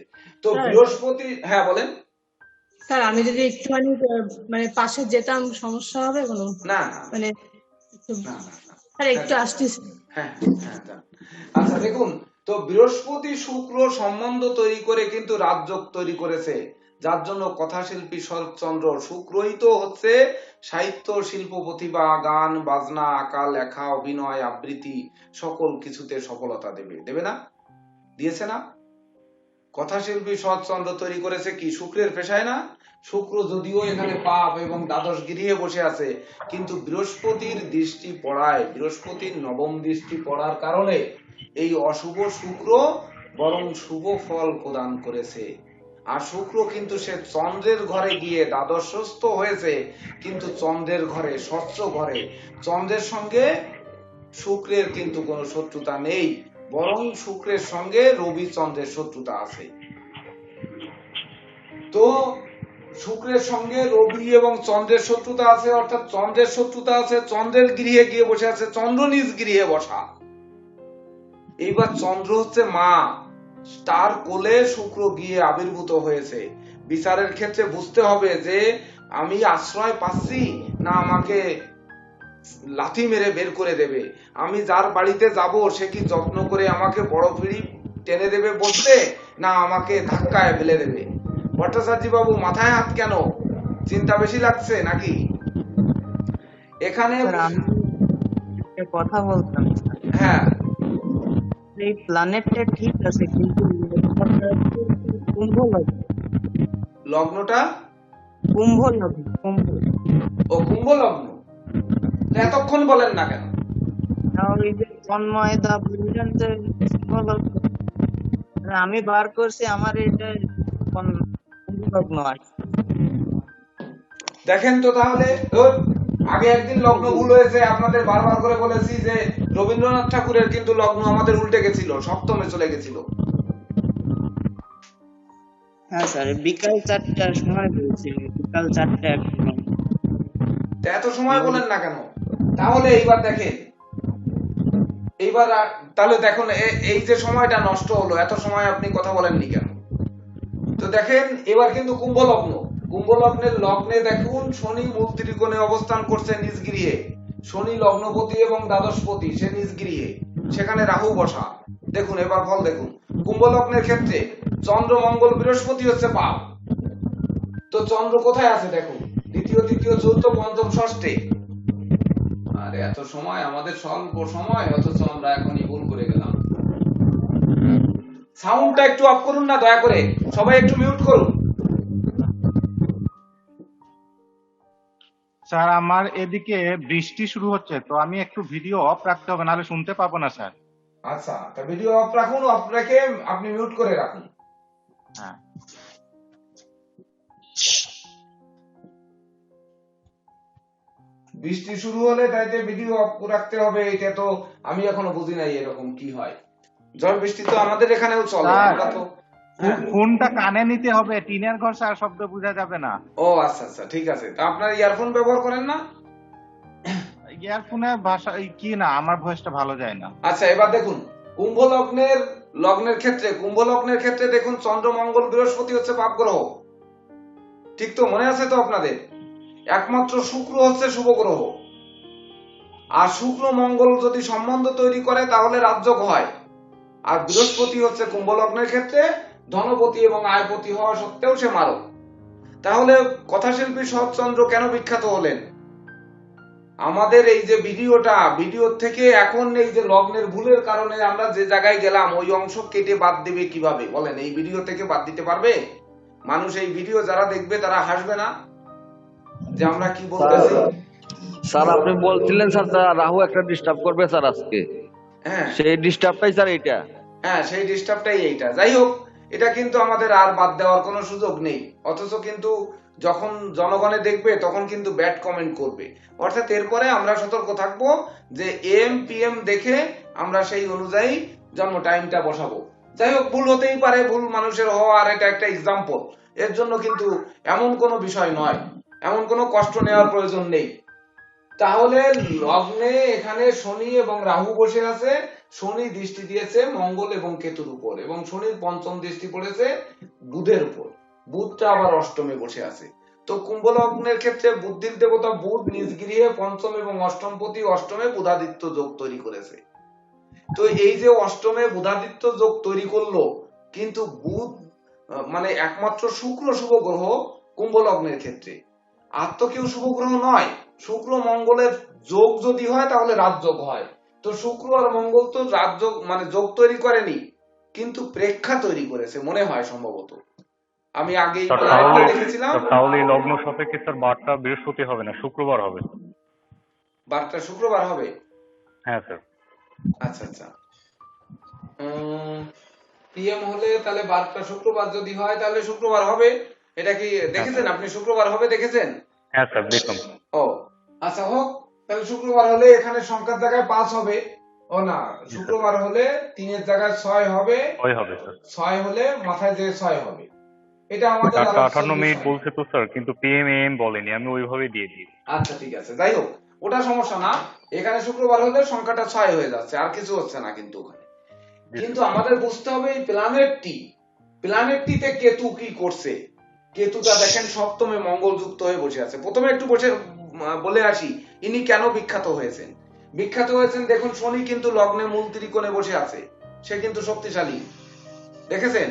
তো হ্যাঁ। বৃহস্পতি, হ্যাঁ বলেন। স্যার আমি যদি একটুখানি মানে পাশে যেতাম সমস্যা হবে কোনো? না না মানে না না না, স্যার একটু আসতেছি। হ্যাঁ হ্যাঁ যান। আচ্ছা দেখুন, তো বৃহস্পতি শুক্র সম্বন্ধ তৈরি করে কিন্তু রাজযোগ তৈরি করেছে, যার জন্য কথাশিল্পী শরৎচন্দ্র শুক্রই তো হচ্ছে সাহিত্য, শিল্প, প্রতিভা, গান, বাজনা, আঁকা, লেখা, অভিনয়, আবৃত্তি সকল কিছুতে সফলতা দেবে না? দিয়েছে না? কথাশিল্পী শরৎচন্দ্র তৈরি করেছে কি শুক্রের পেশায় না? শুক্র যদিও এখানে পাপ এবং দ্বাদশ গৃহে বসে আছে, কিন্তু বৃহস্পতির দৃষ্টি পড়ায়, বৃহস্পতির নবম দৃষ্টি পড়ার কারণে এই অশুভ শুক্র বরং শুভ ফল প্রদান করেছে। আর শুক্র কিন্তু সে চন্দ্রের ঘরে গিয়ে দ্বাদশস্থ হয়েছে, কিন্তু চন্দ্রের ঘরে, স্বচ্ছ ঘরে। চন্দ্রের সঙ্গে শুক্রের কিন্তু কোনো শত্রুতা নেই, বরং শুক্রের সঙ্গে রবি চন্দ্রের শত্রুতা আছে। তো শুক্রের সঙ্গে রবি এবং চন্দ্রের শত্রুতা আছে, অর্থাৎ চন্দ্রের শত্রুতা আছে, চন্দ্রের গৃহে গিয়ে বসে আছে, চন্দ্র নিজ গৃহে বসা। এইবার চন্দ্র হচ্ছে মা, তার কোলে শুক্র গিয়ে আবির্ভূত হয়েছে। বিচারের ক্ষেত্রে বুঝতে হবে যে আমি আশ্রয় পাচ্ছি না আমাকে লাথি মেরে বের করে দেবে। আমি যার বাড়িতে যাব সে কি যত্ন করে আমাকে বড় পিঁড়ি টেনে দেবে বসতে, না আমাকে ধাক্কায় ফেলে দেবে? ভট্টাচার্য বাবু মাথায় হাত কেন? চিন্তা বেশি লাগছে নাকি? এখানে স্যার আমি একটা কথা বলতাম স্যার। হ্যাঁ, এই প্ল্যানেটটা ঠিক আছে কিন্তু লগ্নটা কুম্ভ লগ্ন। লগ্নটা কুম্ভ লগ্ন, কুম্ভ। ও কুম্ভ লগ্ন, এতক্ষণ বলেন না কেন? আর ওই যে তন্ময় দা বললেন যে কুম্ভ লগ্ন, আমি বার করছি আমার এটা কুম্ভ লগ্ন আছে। দেখেন তো তাহলে, আগে একদিন লগ্ন ভুল হয়েছে, আপনাদের বারবার করে বলেছি যে রবীন্দ্রনাথ ঠাকুরের কিন্তু লগ্ন আমাদের উল্টে গেছিল, সপ্তমে চলে গেছিল। হ্যাঁ স্যার, বিকাল 4টার সময় বলছি, বিকাল 4টা একদম। তা এত সময় বলেন না কেন? তাহলে এইবার দেখেন, এইবার তাহলে দেখুন এই যে সময়টা নষ্ট হলো, এত সময় আপনি কথা বলেননি কেন? তো দেখেন এবার কিন্তু কুম্ভ লগ্ন, কুম্ভ লগ্নের লগ্নে দেখুন শনি মূল ত্রিকোণে অবস্থান করছে নিজ গৃহে। শনি লগ্নপতি এবং দ্বাদশপতি, সে নিজ গৃহে, সেখানে রাহু বসা। দেখুন এবার ফল দেখুন, কুম্ভ লগ্নের ক্ষেত্রে চন্দ্র, মঙ্গল, বৃহস্পতি হচ্ছে পাপ। তো চন্দ্র কোথায় আছে দেখুন, দ্বিতীয়, তৃতীয়, চতুর্থ, পঞ্চম, ষষ্ঠে। আর এত সময়, আমাদের স্বল্প সময়, অথচ আমরা এখনই ভুল করে গেলাম। সাউন্ডটা একটু অফ করুন না দয়া করে, সবাই একটু মিউট করুন। স্যার আমার এদিকে বৃষ্টি শুরু হচ্ছে, তো আমি একটু ভিডিও অফ রাখতে হবে, নাহলে শুনতে পাবো না স্যার। আচ্ছা, তা ভিডিও অফ রাখুন, অফ রেখে আপনি মিউট করে রাখুন। হ্যাঁ। বৃষ্টি শুরু হলে তাইতে ভিডিও অফ রাখতে হবে, এটা তো আমি এখনো বুঝি নাই এরকম কি হয়। ঝড় বৃষ্টি তো আমাদের এখানেও চলে, আমরা তো ফোনটা কানে নিতে হবে, টিনের ঘর স্যার, শব্দ বোঝা যাবে না। ও আচ্ছা আচ্ছা, ঠিক আছে। তা আপনার ইয়ারফোন ব্যবহার করেন না? ইয়ারফোনের ভাষা কি না, আমার ভয়েসটা ভালো যায় না। আচ্ছা, এবার দেখুন কুম্ভ লগ্নের ক্ষেত্রে, কুম্ভ লগ্নের ক্ষেত্রে দেখুন চন্দ্র, মঙ্গল, বৃহস্পতি হচ্ছে পাপ গ্রহ। ঠিক তো, মনে আছে তো আপনাদের? একমাত্র শুক্র হচ্ছে শুভ গ্রহ। আর শুক্র মঙ্গল যদি সম্বন্ধ তৈরি করে তাহলে রাজযোগ হয়। আর বৃহস্পতি হচ্ছে কুম্ভ লগ্নের ক্ষেত্রে ধনপতি এবং আয়পতি হওয়া সত্ত্বেও সে মারক। তাহলে কথাশিল্পী শরৎচন্দ্র কেন বিখ্যাত হলেন? আমাদের এই যে ভিডিও থেকে এখন এই যে লগ্নের ভুলের কারণে আমরা যে জায়গায় গেলাম ওই অংশ কেটে বাদ দেবে কিভাবে বলেন? এই ভিডিও থেকে বাদ দিতে পারবে মানুষ? এই ভিডিও যারা দেখবে তারা হাসবে না যে আমরা কি বলতেছি? স্যার আপনি বলছিলেন স্যার রাহু একটা ডিস্টার্ব করবে স্যার আজকে, হ্যাঁ সেই ডিস্টার্বটাই স্যার এইটা। হ্যাঁ, সেই ডিস্টার্বটাই এইটা। যাই হোক, এটা কিন্তু আমাদের আর বাদ দেওয়ার কোনো সুযোগ নেই। অথচ কিন্তু যখন জনগণে দেখবে তখন কিন্তু ব্যাড কমেন্ট করবে। অর্থাৎ এরপরে আমরা সতর্ক থাকবো যে এম পিএম দেখে আমরা সেই অনুযায়ী জন্ম টাইমটা বসাবো। যাই হোক, ভুল হতেই পারে, ভুল মানুষের হওয়া, আর এটা একটা এক্সাম্পল। এর জন্য কিন্তু এমন কোনো বিষয় নয়, এমন কোনো কষ্ট নেওয়ার প্রয়োজন নেই। তাহলে লগ্নে এখানে শনি এবং রাহু বসে আছে। শনি দৃষ্টি দিয়েছে মঙ্গল এবং কেতুর উপর, এবং শনির পঞ্চম দৃষ্টি পড়েছে বুধের উপর। বুধটা আবার অষ্টমে বসে আছে। তো কুম্ভ লগ্নের ক্ষেত্রে বুদ্ধির দেবতা বুধ নিজ গৃহে পঞ্চম এবং অষ্টমপতি, অষ্টমে বুধাদিত্য যোগ তৈরি করেছে। তো এই যে অষ্টমে বুধাদিত্য যোগ তৈরি করলো, কিন্তু বুধ মানে একমাত্র শুক্র শুভ গ্রহ কুম্ভ লগ্নের ক্ষেত্রে, আর তো কেউ শুভ গ্রহ নয়। শুক্র মঙ্গলের যোগ যদি হয় তাহলে রাজযোগ হয়। তো শুক্র আর মঙ্গল তো রাজযোগ মানে যোগ তৈরি করেনি, কিন্তু প্রেক্ষা তৈরি করেছে মনে হয় সম্ভবত। আমি আগেই স্যার লাইভটা দেখেছিলাম। তাহলে এই লগ্ন সাপেক্ষে স্যার বারটা বৃহস্পতি হবে না, শুক্রবার হবে। বারটা শুক্রবার হবে। হ্যাঁ স্যার। আচ্ছা আচ্ছা, পিএম হলে তাহলে বারটা শুক্রবার যদি হয় তাহলে শুক্রবার হবে। এটা কি দেখেছেন আপনি? শুক্রবার হবে দেখেছেন? হ্যাঁ স্যার দেখুন। ও আচ্ছা, হোক তাহলে শুক্রবার হলে এখানে সংখ্যার জায়গায় 5 হবে। ও না, শুক্রবার হলে 3-এর জায়গায় 6 হবে। ওই হবে স্যার। 6 হলে মাথায় যে 6 হবে, এটা আমাদের 4:58 মিনিট বিষয়। বলছে তো স্যার, কিন্তু পিএম এম বলেনি, আমি ওইভাবে দিয়ে দিই। আচ্ছা ঠিক আছে, যাই হোক ওটা সমস্যা না। এখানে শুক্রবার হলে সংখ্যাটা 6 হয়ে যাচ্ছে, আর কিছু হচ্ছে না কিন্তু ওখানে। কিন্তু আমাদের বুঝতে হবে এই প্ল্যানেটটিতে কেতু কি করছে। কেতুটা দেখেন সপ্তমে মঙ্গল যুক্ত হয়ে বসে আছে। প্রথমে একটু বলে আসি ইনি কেন বিখ্যাত হয়েছেন। বিখ্যাত হয়েছেন দেখুন, শনি কিন্তু লগ্নে মূল ত্রিকোণে বসে আছে, সে কিন্তু শক্তিশালী। দেখেছেন,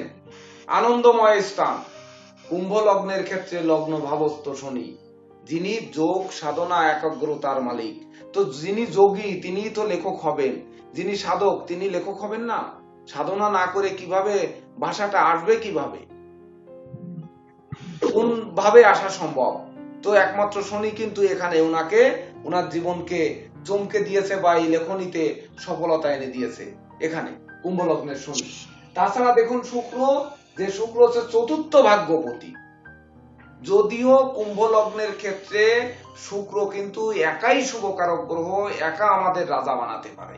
আনন্দময় স্থান। কুম্ভ লগ্নের ক্ষেত্রে লগ্ন ভাবস্থ শনি, যিনি যোগ সাধনা একাগ্রতার মালিক। তো যিনি যোগী তিনি তো লেখক হবেন, যিনি সাধক তিনি লেখক হবেন না। সাধনা না করে কিভাবে ভাষাটা আসবে, কিভাবে কোন ভাবে আসা সম্ভব? তো একমাত্র শনি কিন্তু এখানে ওনার জীবনকে চমকে দিয়েছে বা এই লেখনীতে সফলতা এনে দিয়েছে এখানে কুম্ভ লগ্নের শনি। তাছাড়া দেখুন শুক্র হচ্ছে চতুর্থ ভাগ্যপতি। যদিও কুম্ভ লগ্নের ক্ষেত্রে শুক্র কিন্তু একাই শুভকারক গ্রহ, একা আমাদের রাজা বানাতে পারে।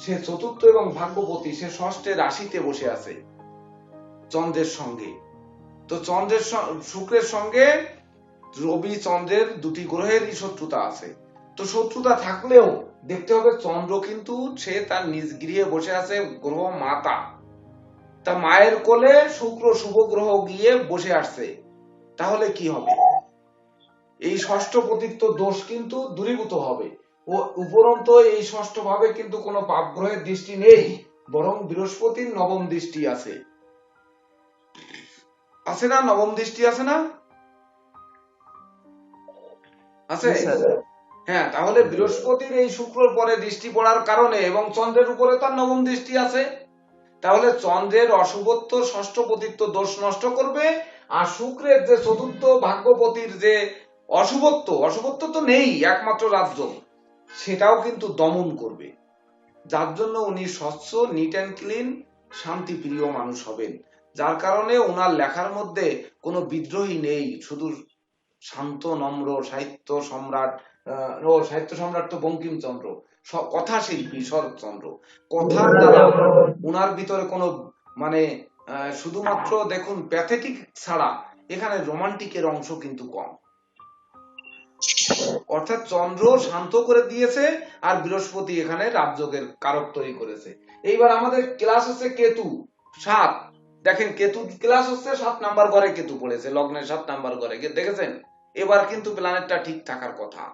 সে চতুর্থ এবং ভাগ্যপতি, সে ষষ্ঠে রাশিতে বসে আছে চন্দ্রের সঙ্গে। তো শুক্রের সঙ্গে রবি চন্দ্রের দুটি গ্রহেরই শত্রুতা আছে। তো শত্রুতা থাকলেও দেখতে হবে চন্দ্র কিন্তু সে তার নিজ গৃহে বসে আছে, গ্রহ মাতা। তা মায়ের কোলে শুক্র শুভ গ্রহ গিয়ে বসে আসছে, তাহলে কি হবে? এই ষষ্ঠ পতিত্ব দোষ কিন্তু দূরীভূত হবে। ও উপরন্ত এই ষষ্ঠ ভাবে কিন্তু কোনো পাপ গ্রহের দৃষ্টি নেই, বরং বৃহস্পতির নবম দৃষ্টি আছে। আছে না? নবম দৃষ্টি আছে না? আছে। হ্যাঁ, তাহলে বৃহস্পতির এই শুক্রর পরে দৃষ্টি পড়ার কারণে এবং চন্দ্রের উপরে তার নবম দৃষ্টি আছে, তাহলে চন্দ্রের অশুভত্ব ষষ্ঠ পতিত্ব দোষ নষ্ট করবে, আর শুক্রের যে চতুর্থ ভাগ্যপতির যে অশুভত্ব তো নেই, একমাত্র রাজ্য, সেটাও কিন্তু দমন করবে। যার জন্য উনি স্বচ্ছ, নিট অ্যান্ড ক্লিন, শান্তি প্রিয় মানুষ হবেন। যার কারণে ওনার লেখার মধ্যে কোনো বিদ্রোহী নেই, শুধু শান্ত নম্র সাহিত্য সম্রাট। সাহিত্য সম্রাট তো বঙ্কিমচন্দ্র, কথা শিল্পী শরৎচন্দ্র। কথার দ্বারা ওনার ভিতরে কোনো মানে শুধুমাত্র দেখুন প্যাথেটিক ছাড়া এখানে রোমান্টিকের অংশ কিন্তু কম। অর্থাৎ চন্দ্র শান্ত করে দিয়েছে, আর বৃহস্পতি এখানে রাজযোগের কারক তৈরি করেছে। এইবার আমাদের ক্লাস হচ্ছে কেতু 7। দেখেন কেতু ক্লাস হচ্ছে 7 নাম্বার ঘরে কেতু পড়েছে, লগ্নের 7 নাম্বার ঘরে, দেখেছেন? এবার কিন্তু প্ল্যানেটটা ঠিক থাকার কথা।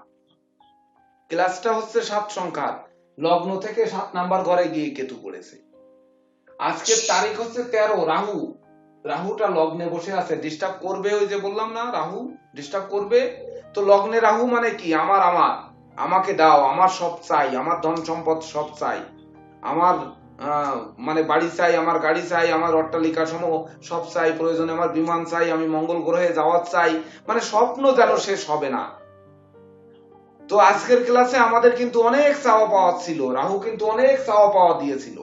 ক্লাসটা হচ্ছে 7 সংখ্যার, লগ্ন থেকে 7 নাম্বার ঘরে গিয়ে কেতু পড়েছে। আজকের তারিখ হচ্ছে 13। রাহুটা লগ্নে বসে আছে, ডিস্টার্ব করবে। ওই যে বললাম না, রাহু ডিস্টার্ব করবে। তো লগ্নে রাহু মানে কি? আমাকে দাও, আমার সব চাই, আমার ধন সম্পদ সব চাই, আমার মানে বাড়ি চাই, আমার গাড়ি চাই, আমার অট্টালিকা সমূহ সব চাই, প্রয়োজনে আমার বিমান চাই, আমি মঙ্গল গ্রহে যাওয়ার চাই, মানে স্বপ্ন যেন শেষ হবে না। তো আজকের ক্লাসে আমাদের কিন্তু অনেক চাওয়া পাওয়া ছিল, রাহু কিন্তু অনেক চাওয়া পাওয়া দিয়েছিল,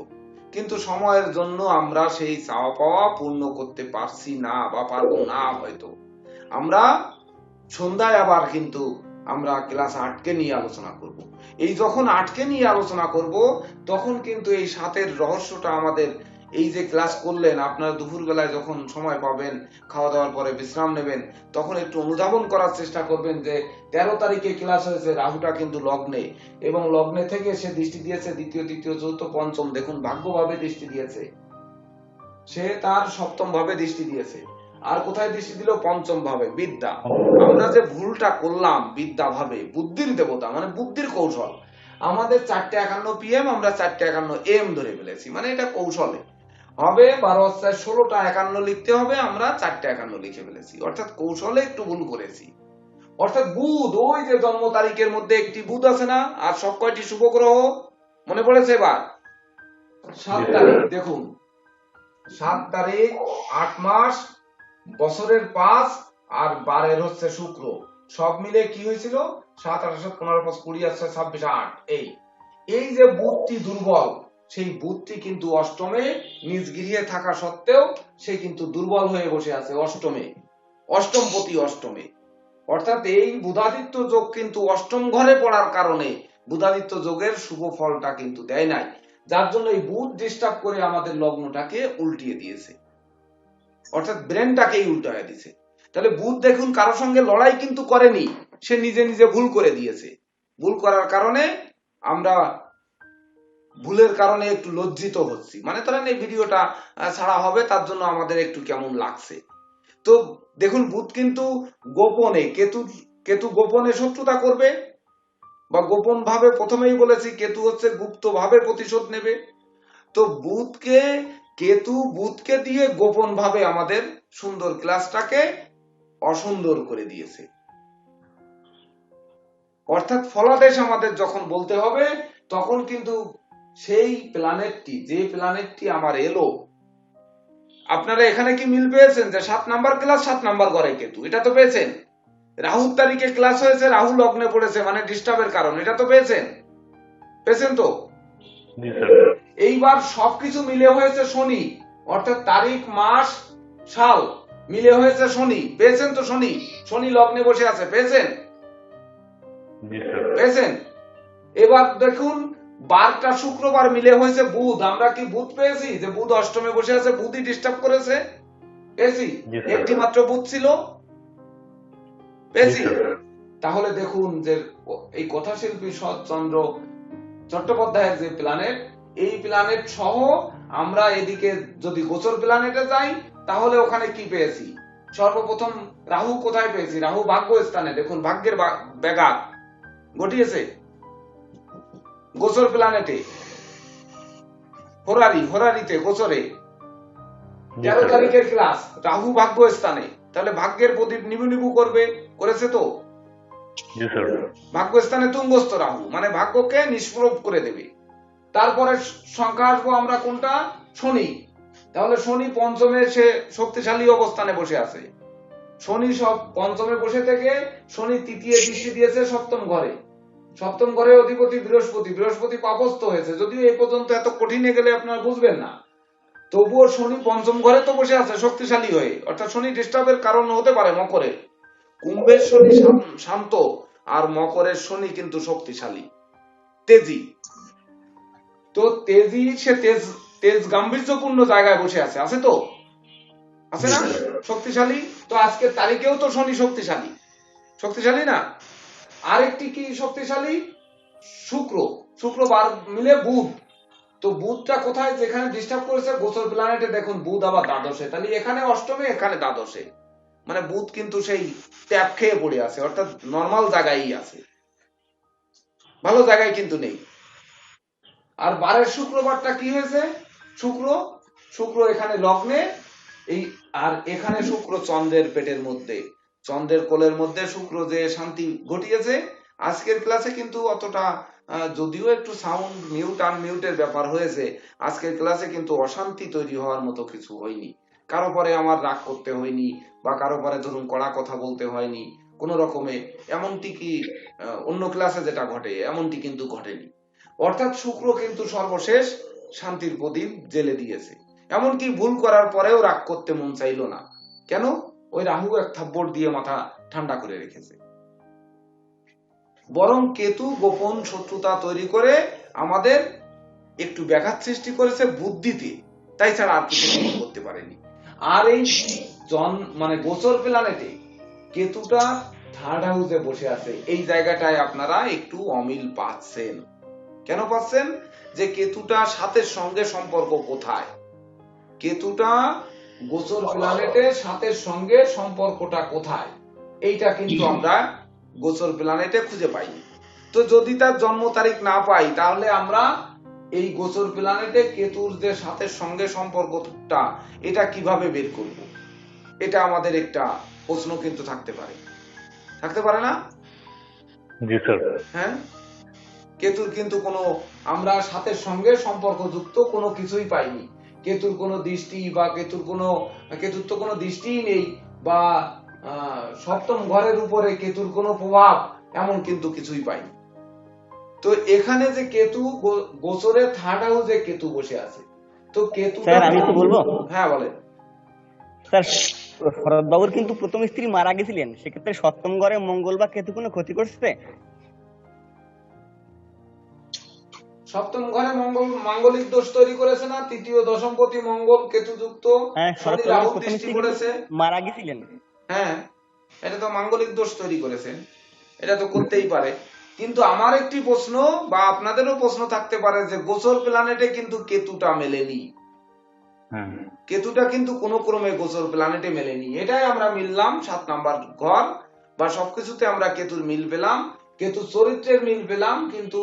কিন্তু সময়ের জন্য আমরা সেই চাওয়া পাওয়া পূর্ণ করতে পারছি না বা পারবো না। হয়তো আমরা সন্ধ্যায় আবার কিন্তু আমরা ক্লাস 8কে নিয়ে আলোচনা করব। এই যখন 8কে নিয়ে আলোচনা করব, তখন কিন্তু এই 7-এর রহস্যটা আমাদের, এই যে ক্লাস করলেন আপনারা দুপুর বেলায় যখন সময় পাবেন, খাওয়া দাওয়ার পরে বিশ্রাম নেবেন, তখন একটু অনুধাবন করার চেষ্টা করবেন যে 13 তারিখে ক্লাস হয়েছে, রাহুটা কিন্তু লগ্নে, এবং লগ্নে থেকে সে দৃষ্টি দিয়েছে দ্বিতীয়, তৃতীয়, চতুর্থ, পঞ্চম। দেখুন ভাগ্যভাবে দৃষ্টি দিয়েছে, সে তার সপ্তম ভাবে দৃষ্টি দিয়েছে। আর কোথায় দৃষ্টি দিল? পঞ্চম ভাবে, বিদ্যা। আমরা যে ভুলটা করলাম বিদ্যা ভাবে, বুদ্ধির দেবতা মানে বুদ্ধির কৌশল, আমাদের 4:51 PM আমরা 4:51 AM ধরে ফেলেছি, মানে এটা কৌশলে। হবে 12/16টা 51 লিখতে হবে, আমরা 4টা 51 লিখে ফেলেছি, অর্থাৎ কৌশলে একটু ভুল করেছি। অর্থাৎ বুধ, ওই যে জন্ম তারিখের মধ্যে একটি বুধ আছে না, আর সব কয়টি শুভ গ্রহ মনে পড়েছে এবার? 7 তারিখ, দেখুন 7 তারিখ, 8 মাস, বছরের 5 আর 12 হচ্ছে শুক্র, সব মিলে কি হয়েছিল 7 8 7 15 5 20 আছে 26 8। এই যে বুধটি দুর্বল, সেই বুধটি কিন্তু অষ্টমে নিজ গৃহে থাকা সত্ত্বেও সে কিন্তু দুর্বল হয়ে বসে আছে অষ্টমে, অষ্টমপতি অষ্টমে। অর্থাৎ এই বুধাদিত্য যোগ কিন্তু অষ্টম ঘরে পড়ার কারণে বুধাদিত্য যোগের শুভ ফলটা কিন্তু দেয় নাই, যার জন্য এই বুধ ডিস্টার্ব করে আমাদের লগ্নটাকে উল্টিয়ে দিয়েছে, অর্থাৎ ব্রেনটাকেই উল্টায় দিয়েছে। তাহলে বুধ দেখুন কারোর সঙ্গে লড়াই কিন্তু করেনি, সে নিজে নিজে ভুল করে দিয়েছে। ভুল করার কারণে আমরা ভুলের কারণে একটু লজ্জিত হচ্ছি, মানে ধরেন এই ভিডিওটা ছাড়া হবে তার জন্য আমাদের একটু কেমন লাগছে। তো দেখুন বুধ কিন্তু গোপনে, কেতু গোপনে শত্রুতা করবে, বা গোপন ভাবে, প্রথমেই বলেছি কেতু হচ্ছে গুপ্ত ভাবে প্রতিশোধ নেবে। তো বুধকে দিয়ে গোপন ভাবে আমাদের সুন্দর ক্লাসটাকে অসুন্দর করে দিয়েছে। অর্থাৎ ফলাদেশ আমাদের যখন বলতে হবে, তখন কিন্তু সেই প্ল্যানেটটি, যে প্ল্যানেটটি আমার এলো, আপনারা এখানে কি মিল পেয়েছেন যে 7 নাম্বার ক্লাস 7 নাম্বার ঘরে কেতু, এটা তো পেয়েছেন। রাহুর তারিখে ক্লাস হয়েছে, রাহু লগ্নে পড়েছে, মানে ডিস্টার্বের কারণ, এটা তো পেয়েছেন তো। এইবার সবকিছু মিলে হয়েছে শনি, অর্থাৎ তারিখ মাস সাল মিলে হয়েছে শনি, পেয়েছেন তো। শনি লগ্নে বসে আছে, পেয়েছেন। এবার দেখুন বারটা শুক্রবার মিলে হয়েছে বুধ, আমরা কি বুধ পেয়েছি যে বুধ অষ্টমে বসে আছে, বুধই ডিস্টার্ব করেছে, পেয়েছি। একটি মাত্র বুধ ছিল, পেয়েছি। তাহলে দেখুন যে এই কথাশিল্পী শরৎচন্দ্র চট্টোপাধ্যায়ের যে প্ল্যানেট, এই প্ল্যানেট সহ আমরা এদিকে যদি গোচর প্ল্যানেটে যাই, তাহলে ওখানে কি পেয়েছি? সর্বপ্রথম রাহু কোথায় পেয়েছি? রাহু ভাগ্য স্থানে, দেখুন ভাগ্যের ব্যাঘাত ঘটিয়েছে গোচর প্ল্যানেটে, হরারিতে গোচরে 13 তারিখের ক্লাস, রাহু ভাগ্য স্থানে, তাহলে ভাগ্যের প্রদীপ নিবু নিবু করবে, করেছে তো। ভাগ্য স্থানে তুঙ্গস্থ রাহু, মানে ভাগ্যকে নিষ্প্রভ করে দেবে। তারপরে সংখ্যা আসবো আমরা কোনটা? শনি। তাহলে শনি পঞ্চমে সে শক্তিশালী অবস্থানে বসে আছে। শনি সব পঞ্চমে বসে থেকে শনি তৃতীয় দৃষ্টি দিয়েছে সপ্তম ঘরে। সপ্তম ঘরে অধিপতি বৃহস্পতি পাপস্থ হয়েছে, যদিও এই পর্যন্ত এত কঠিনে গেলে আপনারা বুঝবেন না, তবুও শনি পঞ্চম ঘরে তো বসে আছে শক্তিশালী হয়ে, অর্থাৎ শনি ডিস্টার্বের কারণ হতে পারে মকরে। কুম্ভের শনি শান্ত, আর মকরের শনি কিন্তু শক্তিশালী, তেজি। তো তেজি, সে তেজ গাম্ভীর্যপূর্ণ জায়গায় বসে আছে, আছে তো, আছে না, শক্তিশালী। তো আজকের তারিখেও তো শনি শক্তিশালী না। আরেকটি কি শক্তিশালী? শুক্রবার মিলে বুধ। তো বুধটা কোথায়? যেখানে ডিস্টার্ব করেছে গোচর প্ল্যানেটে, দেখুন বুধ আবার দ্বাদশে, তাহলে এখানে অষ্টমে, এখানে দ্বাদশে, মানে বুধ কিন্তু সেই ট্যাপ খেয়ে পড়ে আছে, অর্থাৎ নর্মাল জায়গায় আছে, ভালো জায়গায় কিন্তু নেই। আর 12 শুক্রবারটা কি হয়েছে? শুক্র এখানে লগ্নে, এই আর এখানে শুক্র চন্দ্রের পেটের মধ্যে, চন্দ্রের কোলের মধ্যে শুক্র যে শান্তি ঘটিয়েছে। আজকের ক্লাসে কিন্তু অতটা, যদিও একটু সাউন্ড মিউট আনমিউটের ব্যাপার হয়েছে, আজকের ক্লাসে কিন্তু অশান্তি তৈরি হওয়ার মতো কিছু হয়নি, কারো পরে আমার রাগ করতে হয়নি, বা কারো পরে ধরুন কড়া কথা বলতে হয়নি কোন রকমে, এমনটি কি অন্য ক্লাসে যেটা ঘটে এমনটি কিন্তু ঘটেনি। অর্থাৎ শুক্র কিন্তু সর্বশেষ শান্তির প্রদীপ জেলে দিয়েছে। এমনকি ভুল করার পরেও রাগ করতে মন চাইল না, কেন? ওই রাহু এক থাপ্পড় দিয়ে মাথা ঠান্ডা করে রেখেছে। বরং কেতু গোপন শত্রুতা তৈরি করে আমাদের একটু ব্যাঘাত সৃষ্টি করেছে বুদ্ধিতে, তাই ছাড়া আর কিছু করতে পারেনি। আর এই মানে গোচর প্ল্যানেটে কেতুটা থার্ড হাউসে বসে আছে, এই জায়গাটায় আপনারা একটু অমিল পাচ্ছেন। কেন পাচ্ছেন? যে কেতুটা সাতের সঙ্গে সম্পর্ক কোথায়? কেতুটা গোচর প্ল্যানেটে সাতের সঙ্গে সম্পর্কটা কোথায়, এইটা কিন্তু আমরা গোচর প্ল্যানেটে খুঁজে পাইনি। তো যদি তার জন্ম তারিখ না পাই, তাহলে আমরা এই গোচর প্ল্যানেটে কেতুর যে সাথের সঙ্গে সম্পর্কটা এটা কিভাবে বের করব, এটা আমাদের একটা প্রশ্ন কিন্তু থাকতে পারে না? জি স্যার। হ্যাঁ, কেতুর কিন্তু কোনো আমরা সাথের সঙ্গে সম্পর্কযুক্ত কোনো কিছুই পাইনি। কেতুর কোনো দৃষ্টি বা কেতুর তো কোনো দৃষ্টিই নেই, বা সপ্তম ঘরের উপরে কেতুর কোনো প্রভাব এমন কিন্তু কিছুই পাইনি। তো এখানে যে কেতু গোচরের থার্ড হাউসে কেতু বসে আছে, তো কেতু স্যার আমি তো বলবো। হ্যাঁ বলেন। স্যার শরৎ বাবুর কিন্তু প্রথম স্ত্রী মারা গেছিলেন, সেক্ষেত্রে সপ্তম ঘরে মঙ্গল বা কেতু কোনো ক্ষতি করছে? সপ্তম ঘরে মাঙ্গলিক দোষ তৈরি করেছে না? তৃতীয় দশমপতি মঙ্গল কেতু যুক্ত, হ্যাঁ, শরৎ শনি বাবুর রাহু প্রথম দৃষ্টি স্ত্রী করেছে। মারা গেছিলেন। হ্যাঁ, এটা তো মাঙ্গলিক দোষ তৈরি করেছেন, এটা তো করতেই পারে। কিন্তু আমার একটি প্রশ্ন বা আপনাদেরও প্রশ্ন থাকতে পারে যে গোচর প্ল্যানেটে কিন্তু কেতুটা মেলেনি। কেতুটা কিন্তু কোনো ক্রমে গোচর প্ল্যানেটে মেলেনি। এটাই আমরা মিললাম 7 নাম্বার ঘর বা সবকিছুতে আমরা কেতুর মিল পেলাম, কেতুর চরিত্রের মিল পেলাম, কিন্তু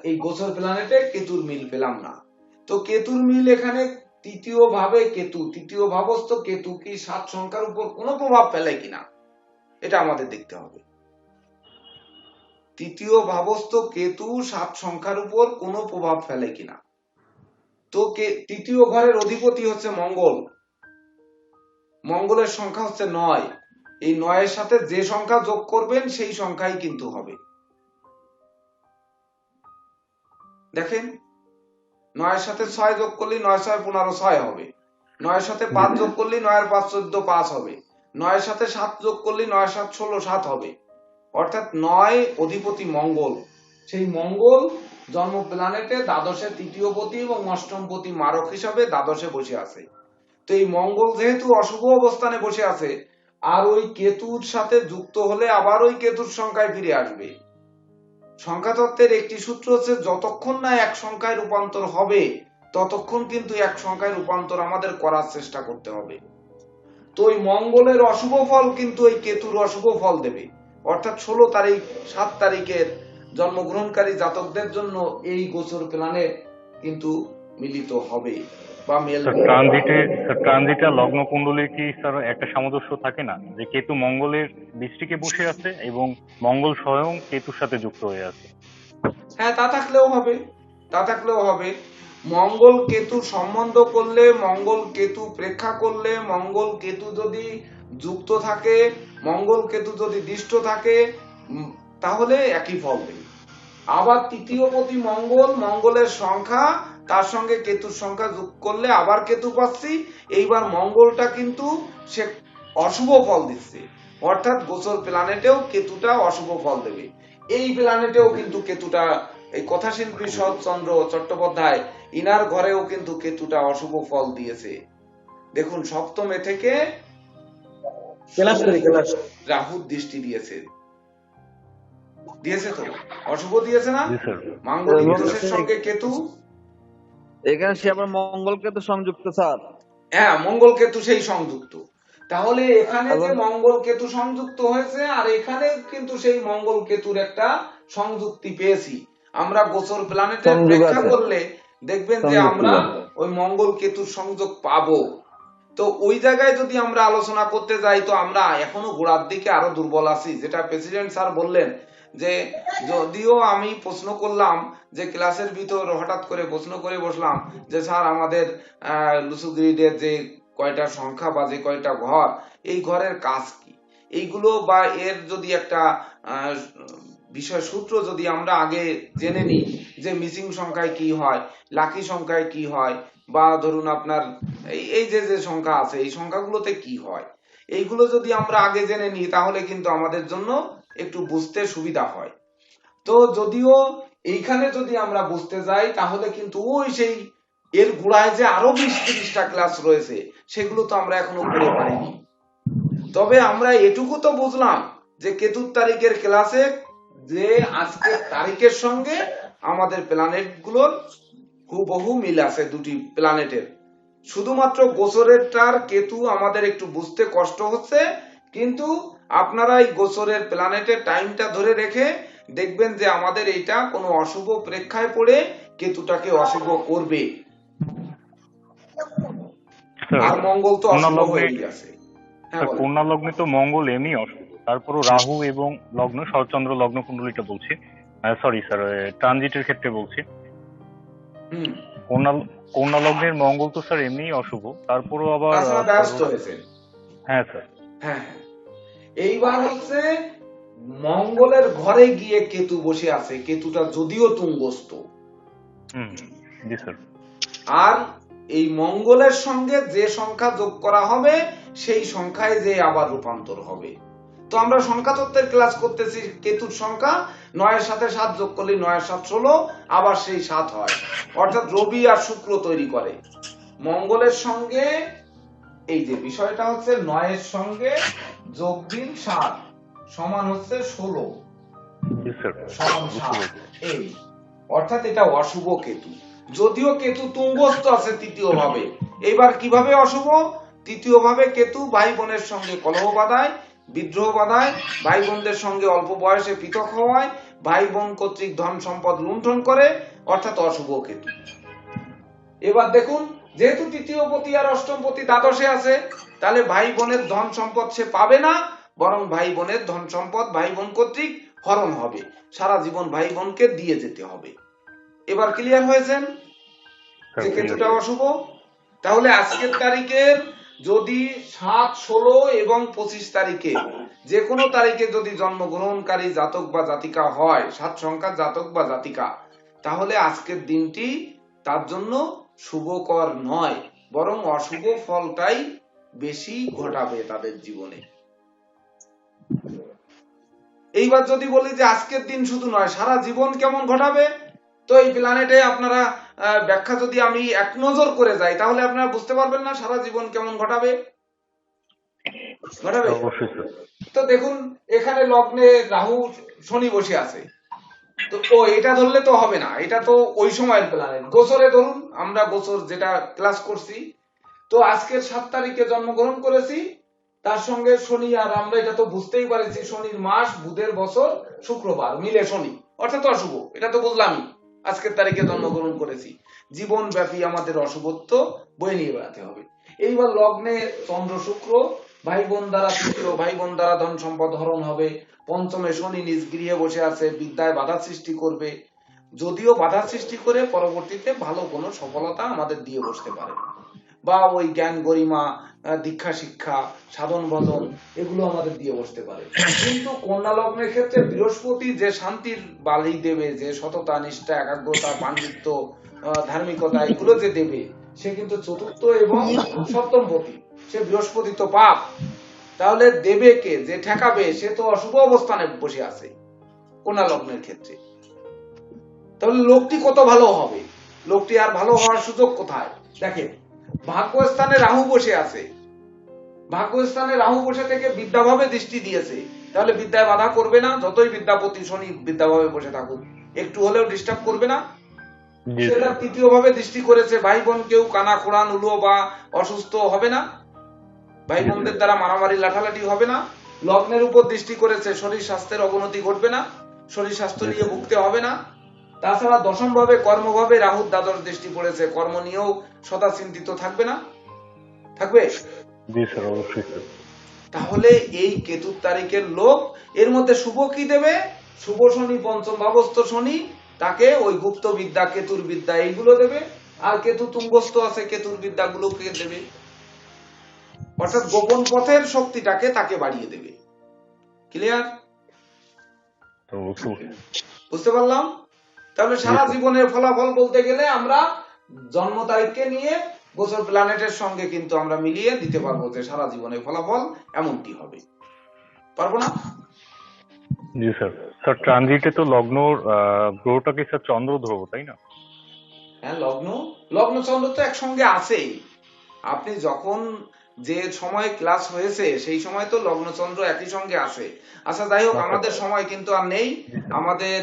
এই গোচর প্ল্যানেটে কেতুর মিল পেলাম না। তো কেতুর মিল এখানে তৃতীয় ভাবস্থ কেতু কি 7 সংখ্যার উপর কোনো প্রভাব ফেলে কিনা এটা আমাদের দেখতে হবে। তৃতীয় ভাবস্থ কেতু 7 সংখ্যার উপর কোনো প্রভাব ফেলে কিনা। তো তৃতীয় ঘরের অধিপতি হচ্ছে মঙ্গল, মঙ্গলের সংখ্যা হচ্ছে 9। এই 9 এর সাথে যে সংখ্যা যোগ করবেন সেই সংখ্যাই কিন্তু হবে। দেখেন, 9 এর সাথে 6 যোগ করলে 9 6 15 6 হবে, 9 এর সাথে 5 যোগ করলে 9 এর 5 14 5 হবে, 9 এর সাথে 7 যোগ করলে 9 7 16 7 হবে। অর্থাৎ 9 অধিপতি মঙ্গল, সেই মঙ্গল জন্ম প্ল্যানেটে দ্বাদশে তৃতীয় পতি এবং অষ্টম পতি মারক হিসাবে দ্বাদশে বসে আছে। তো এই মঙ্গল যেহেতু অশুভ অবস্থানে বসে আছে, আর ওই কেতুর সাথে যুক্ত হলে আবার ওই কেতুর সংখ্যায় ফিরে আসবে। সংখ্যা তত্ত্বের একটি সূত্র হচ্ছে যতক্ষণ না এক সংখ্যায় রূপান্তর হবে ততক্ষণ কিন্তু এক সংখ্যায় রূপান্তর আমাদের করার চেষ্টা করতে হবে। তো ওই মঙ্গলের অশুভ ফল কিন্তু ওই কেতুর অশুভ ফল দেবে। অর্থাৎ 16 তারিখ 7 তারিখের জন্মগ্রহণকারী জাতকদের জন্য এই গোচর প্ল্যানেট কিন্তু মিলিত হবে বা মেলবে। ট্রানজিটে লগ্ন কুণ্ডলী কি স্যার একটা সামঞ্জস্য থাকে না, যে কেতু মঙ্গলের দৃষ্টিকে বসে আছে এবং মঙ্গল স্বয়ং কেতুর সাথে যুক্ত হয়ে আছে? হ্যাঁ, তা থাকলেও হবে। মঙ্গল কেতু সম্বন্ধ করলে, মঙ্গল কেতু প্রেক্ষা করলে, মঙ্গল কেতু যদি যুক্ত থাকে, মঙ্গল কেতু যদি দৃষ্ট থাকে, তাহলে একই ফল দেবে। আবার তৃতীয় পতি মঙ্গলের সংখ্যা তার সঙ্গে কেতুর সংখ্যা যোগ করলে আবার কেতু পাচ্ছি। এইবার মঙ্গলটা কিন্তু সে অশুভ ফল দিচ্ছে, অর্থাৎ গোচর প্ল্যানেটেও কেতুটা অশুভ ফল দেবে। এই প্ল্যানেটেও কিন্তু কেতুটা, এই কথাশিল্পী শরৎচন্দ্র চট্টোপাধ্যায় ইনার ঘরেও কিন্তু কেতুটা অশুভ ফল দিয়েছে। দেখুন, সপ্তমে থেকে রাহুর দৃষ্টি দিয়েছে তো অশুভ দিয়েছে না? মাঙ্গলিক দোষের সঙ্গে কেতু, এখানে সে আবার মঙ্গল কেতু সংযুক্ত স্যার। হ্যাঁ, মঙ্গল কেতু সেই সংযুক্ত। তাহলে এখানে যে মঙ্গল কেতু সংযুক্ত হয়েছে, আর এখানে কিন্তু সেই মঙ্গল কেতুর একটা সংযুক্তি পেয়েছি আমরা। গোচর প্ল্যানেটের প্রেক্ষা করলে দেখবেন যে আমরা ওই মঙ্গল কেতুর সংযোগ পাবো। তো ওই জায়গায় যদি আমরা আলোচনা করতে যাই তো আমরা এখনো গোড়ার দিকে আরো দুর্বল আছি। যেটা প্রেসিডেন্ট স্যার বললেন, যে যদিও আমি প্রশ্ন করলাম যে ক্লাসের ভিতর হঠাৎ করে প্রশ্ন করে বসলাম যে স্যার আমাদের লুসু গ্রিডের যে কয়টা সংখ্যা বা যে কয়টা ঘর, এই ঘরের কাজ কি, এইগুলো বা এর যদি একটা বিষয় সূত্র যদি আমরা আগে জেনে নিই যে মিসিং সংখ্যায় কি হয়, লাকি সংখ্যায় কি হয়, বা ধরুন আপনার এই যে যে সংখ্যা আছে এই সংখ্যাগুলোতে কি হয়, এইগুলো যদি আমরা আগে জেনে নিই তাহলে কিন্তু আমাদের জন্য একটু বুঝতে সুবিধা হয়। তো যদিও এইখানে যদি আমরা বুঝতে যাই তাহলে কিন্তু ওই সেই এর গোড়ায় যে আরো 20-30টা ক্লাস রয়েছে সেগুলো তো আমরা এখনো করে পারিনি। তবে আমরা এটুকু তো বুঝলাম যে কেতুর তারিখের ক্লাসে যে আজকের তারিখের সঙ্গে আমাদের প্ল্যানেট গুলোর হুবহু মিল আছে দুটি প্ল্যানেটের। শুধুমাত্র গোচরেরটার কেতু আমাদের একটু বুঝতে কষ্ট হচ্ছে, কিন্তু আপনারা এই গোচরের প্ল্যানেটের টাইমটা ধরে রেখে দেখবেন যে আমাদের এইটা কোনো অশুভ প্রেক্ষায় পড়ে কেতুটাকে অশুভ করবে, স্যার আর মঙ্গল তো কন্যা অশুভ লগ্নে হয়ে গেছে। হ্যাঁ স্যার বলেন। কন্যা লগ্নে তো মঙ্গল এমনি অশুভ, তারপরও রাহু এবং লগ্ন শরৎচন্দ্র লগ্ন কুণ্ডলীটা বলছি, সরি স্যার ট্রানজিটের ক্ষেত্রে বলছি। হুম, কন্যা কন্যা লগ্নের মঙ্গল তো স্যার এমনি অশুভ, তারপরও আবার তাছাড়া ব্যস্ত হয়েছে। হ্যাঁ স্যার। হ্যাঁ হ্যাঁ, এইবার হচ্ছে মঙ্গলের ঘরে গিয়ে কেতু বসে আছে, কেতুটা যদিও তুঙ্গস্থ, জি স্যার। আর এই মঙ্গলের সঙ্গে যে সংখ্যা যোগ করা হবে সেই সংখ্যায় যে আবার রূপান্তর হবে। তো আমরা সংখ্যা তত্ত্বের ক্লাস করতেছি, কেতুর সংখ্যা 9 এর সাথে 7 যোগ করলে 9 এর 7 16, আবার সেই 7 হয়, অর্থাৎ রবি আর শুক্র তৈরি করে। মঙ্গলের সঙ্গে এই যে বিষয়টা হচ্ছে 9 এর সঙ্গে যোগ দিন 7 সমান হচ্ছে 16 জি স্যার। সমান 7, এই অর্থাৎ এটা অশুভ কেতু, যদিও কেতু তুঙ্গস্থ আছে তৃতীয় ভাবে। এবার কিভাবে অশুভ? তৃতীয় ভাবে কেতু ভাই বোনের সঙ্গে কলহ বাঁধায়, বিদ্রোহ বাঁধায়, ভাই বোনদের সঙ্গে অল্প বয়সে পৃথক হওয়ায়, ভাই বোন কর্তৃক ধন সম্পদ লুণ্ঠন করে, অর্থাৎ অশুভ কেতু। এবার দেখুন, যেহেতু তৃতীয় পতি আর অষ্টম পতি দ্বাদশে আছে, তাহলে ভাই বোনের ধন সম্পদ সে পাবে না, বরং ভাই বোনের ধন সম্পদ ভাই বোন কর্তৃক হরণ হবে, সারা জীবন ভাই বোনকে দিয়ে যেতে হবে। এবার ক্লিয়ার হয়েছেন যে কেতুটা অশুভ? তাহলে আজকের তারিখের যদি 7, 16 এবং 25 তারিখে যে কোনো তারিখে যদি জন্মগ্রহণকারী জাতক বা জাতিকা হয়, 7 সংখ্যার জাতক বা জাতিকা, তাহলে আজকের দিনটি তার জন্য শুভকর নয়, বরং অশুভ ফলটাই বেশি ঘটাবে তাদের জীবনে। এইবার যদি বলি যে আজকের দিন শুধু নয়, সারা জীবন কেমন ঘটাবে, তো এই প্ল্যানেটে আপনারা ব্যাখ্যা যদি আমি এক নজর করে যাই, তাহলে আপনারা বুঝতে পারবেন না সারা জীবন কেমন ঘটাবে। তো দেখুন, এখানে লগ্নে রাহু শনি বসে আছে, তো এটা ধরলে তো হবে না, এটা তো ওই সময়ের প্ল্যানেট। গোচরে ধরুন, আমরা গোচর যেটা ক্লাস করছি, তো আজকের 7 তারিখে জন্মগ্রহণ করেছি, তার সঙ্গে শনি, আর আমরা এটা তো বুঝতেই পারছি শনির মাস, বুধের বছর, শুক্রবার মিলে শনি, অর্থাৎ অশুভ, এটা তো বুঝলামই। আজকের তারিখে জন্মগ্রহণ করেছি, জীবন ব্যাপী আমাদের অশুভত্ব বয়ে নিয়ে বেড়াতে হবে। এইবার লগ্নে চন্দ্র শুক্র, ভাই বোন দ্বারা, তৃতীয় ভাই বোন দ্বারা ধন সম্পদ হরণ হবে। পঞ্চমে শনি নিজ গৃহে বসে আছে, বিদ্যায় বাধা সৃষ্টি করবে, যদিও বাধা সৃষ্টি করে পরবর্তীতে ভালো কোনো সফলতা আমাদের দিয়ে বসতে পারে, বা ওই জ্ঞান গরিমা, দীক্ষা শিক্ষা, সাধন ভজন, এগুলো আমাদের দিয়ে বসতে পারে। কিন্তু কন্যা লগ্নের ক্ষেত্রে বৃহস্পতি যে শান্তির বালি দেবে, যে সততা, নিষ্ঠা, একাগ্রতা, পাণ্ডিত্য, ধার্মিকতা, এগুলো যে দেবে, সে কিন্তু চতুর্থ এবং সপ্তম পতি, সে বৃহস্পতি তো পাপ, তাহলে দেবে কে? যে ঠেকাবে সে তো অশুভ অবস্থানে বসে আছে কন্যা লগ্নের ক্ষেত্রে। তাহলে লোকটি কত ভালো হবে? লোকটি আর ভালো হওয়ার সুযোগ কোথায়? দেখেন, ভাগ্যস্থানে রাহু বসে আছে, ভাগ্যস্থানে রাহু বসে থেকে বিদ্যাভাবে দৃষ্টি দিয়েছে, তাহলে বিদ্যায় বাধা করবে না? যতই বিদ্যাপতি শনি বিদ্যাভাবে বসে থাকুক, একটু হলেও ডিস্টার্ব করবে না? সেটা তৃতীয় ভাবে দৃষ্টি করেছে, ভাই বোন কেউ কানা খোড়া নুলো বা অসুস্থ হবে না, ভাই বোনদের দ্বারা মারামারি লাঠালাঠি হবে না। লগ্নের উপর দৃষ্টি করেছে, শরীর স্বাস্থ্যের অবনতি ঘটবে না, শরীর স্বাস্থ্য নিয়ে ভুগতে হবে না। তাছাড়া দশম ভাবে কর্মভাবে রাহুর দ্বাদশ দৃষ্টি পড়েছে, কর্ম নিয়েও সদা চিন্তিত থাকবে না? থাকবে? তাহলে এই কেতুর তারিখের লোক, এর মধ্যে শুভ কি দেবে? শুভ শনি, পঞ্চম ভাবস্থ শনি, তাকে ওই গুপ্ত বিদ্যা, কেতুর বিদ্যা, এইগুলো দেবে। আর কেতু তুঙ্গস্থ আছে, কেতুর বিদ্যাগুলোকে দেবে, অর্থাৎ গোপন পথের শক্তিটাকে তাকে বাড়িয়ে দেবে। ক্লিয়ার? বুঝতে পারলাম? তাহলে সারা জীবনের ফলাফল বলতে গেলে আমরা জন্ম তারিখকে নিয়ে গোচর প্ল্যানেটের সঙ্গে কিন্তু আমরা মিলিয়ে দিতে পারবো যে সারা জীবনের ফলাফল এমনটি হবে। পারবো না? জি স্যার। স্যার ট্রানজিটে তো লগ্ন গ্রহটাকে স্যার চন্দ্র ধরবো, তাই না? হ্যাঁ, লগ্ন চন্দ্র তো একসঙ্গে আছেই। আপনি যখন যে সময় ক্লাস হয়েছে সেই সময় তো লগ্ন চন্দ্র একই সঙ্গে আছে। আচ্ছা, যাই হোক, আমাদের সময় কিন্তু আর নেই। আমাদের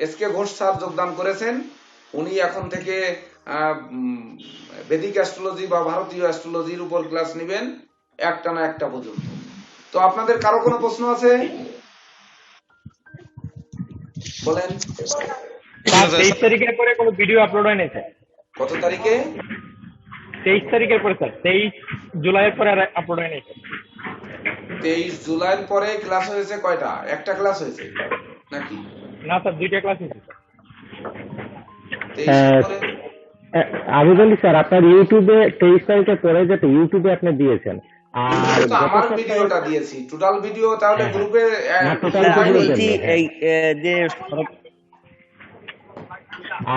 এসকে ঘোষ স্যার যোগদান করেছেন, উনি এখন থেকে বেদিক অ্যাস্ট্রোলজি বা ভারতীয় অ্যাস্ট্রোলজির উপর ক্লাস নেবেন একটানা একটা পর্যন্ত। তো আপনাদের কারো কোনো প্রশ্ন আছে? বলেন। স্যার 23 তারিখের পরে কোনো ভিডিও আপলোড হয় নাই স্যার। কত তারিখে? 23 তারিখের পরে স্যার, 23 জুলাইয়ের পরে আর আপলোড হয় নাই স্যার। 23 জুলাইয়ের পরে ক্লাস হয়েছে কয়টা? একটা ক্লাস হয়েছে নাকি? না স্যার, 2টা ক্লাস হয়েছে স্যার। 23 পরে আমি বলি স্যার, আপনার ইউটিউবে 23 তারিখের পরে যেটা ইউটিউবে আপনি দিয়েছেন, আর তো আমার ভিডিওটা দিয়েছি টোটাল ভিডিও, তাহলে গ্রুপে টোটাল আমি ভিডিও বলছি দেন, এই যে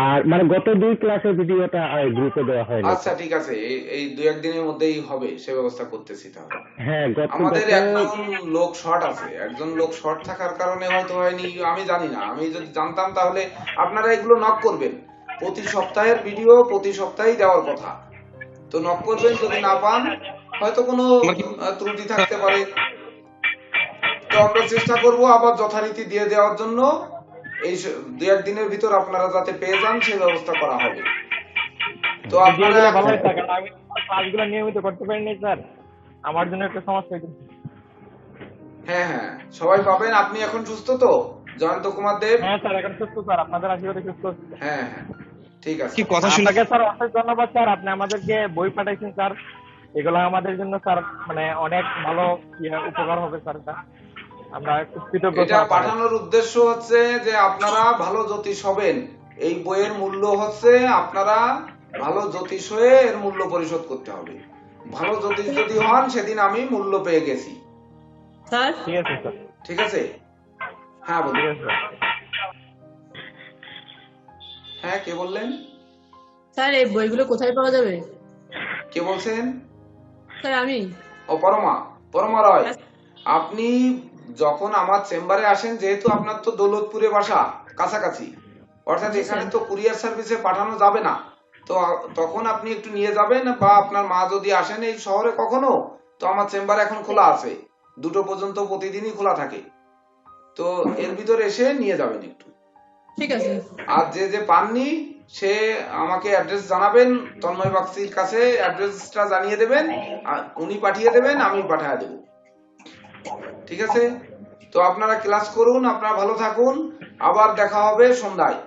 আর মানে গত 2 ক্লাসের ভিডিওটা গ্রুপে দেওয়া হয়নি। আচ্ছা ঠিক আছে, এই 2-1 দিনের মধ্যেই হবে, সে ব্যবস্থা করতেছি। তাহলে হ্যাঁ, আমাদের একজন লোক শর্ট আছে, একজন লোক শর্ট থাকার কারণে হয়তো হয়নি, আমি জানি না। আমি যদি জানতাম তাহলে আপনারা এগুলো নক করবেন। প্রতি সপ্তাহের ভিডিও প্রতি সপ্তাহেই দেওয়ার কথা, তো নক করবেন। যদি না পান হয়তো কোনো ত্রুটি থাকতে পারে, তো আমরা চেষ্টা করব আবার যথারীতি দিয়ে দেওয়ার জন্য। এই 2-1 দিনের ভিতর আপনারা যাতে পেয়ে যান সেই ব্যবস্থা করা হবে। তো আপনারা ভিডিওগুলো ভালো হয়েছে, কারণ আমি ক্লাসগুলো নিয়মিত করতে পারিনি স্যার, আমার জন্য একটা সমস্যা হয়েছে। হ্যাঁ হ্যাঁ, সবাই পাবেন। আপনি এখন সুস্থ তো, জয়ন্ত কুমার দেব? হ্যাঁ স্যার, এখন সুস্থ স্যার, আপনাদের আশীর্বাদে সুস্থ আছি। হ্যাঁ হ্যাঁ, ঠিক আছে। আপনাকে স্যার অশেষ ধন্যবাদ স্যার, আপনি আমাদেরকে বই পাঠাইছেন স্যার, এগুলো আমাদের জন্য স্যার মানে অনেক ভালো উপকার হবে স্যার। এটা আমরা খুব কৃতজ্ঞ এটা স্যার। পাঠানোর উদ্দেশ্য হচ্ছে যে আপনারা ভালো জ্যোতিষ হবেন। এই বইয়ের মূল্য হচ্ছে আপনারা ভালো জ্যোতিষ হয়ে এর মূল্য পরিশোধ করতে হবে। ভালো জ্যোতিষ যদি হন, সেদিন আমি মূল্য পেয়ে গেছি। স্যার ঠিক আছে স্যার। ঠিক আছে, হ্যাঁ বলুন। ঠিক আছে স্যার। হ্যাঁ, কে বললেন? স্যার এই বইগুলো কোথায় পাওয়া যাবে? কে বলছেন? স্যার আমি। ও পরমা রয়। আপনি যখন আমার চেম্বারে আসেন, যেহেতু আপনার তো দৌলতপুরে বাসা, কাছাকাছি, অর্থাৎ এখানে তো কুরিয়ার সার্ভিসে পাঠানো যাবে না, তো তখন আপনি একটু নিয়ে যাবেন। বা আপনার মা যদি আসেন এই শহরে কখনো, তো আমার চেম্বার এখন খোলা আছে, 2টো পর্যন্ত প্রতিদিনই খোলা থাকে, তো এর ভিতরে এসে নিয়ে যাবেন একটু। ঠিক আছে। আর যে পাননি সে আমাকে অ্যাড্রেস জানাবেন, তন্ময় বাগচির কাছে অ্যাড্রেসটা জানিয়ে দেবেন, আর উনি পাঠিয়ে দেবেন, আমি পাঠিয়ে দেব। ঠিক আছে, তো আপনারা ক্লাস করুন, আপনারা ভালো থাকুন, আবার দেখা হবে সন্ধ্যায়।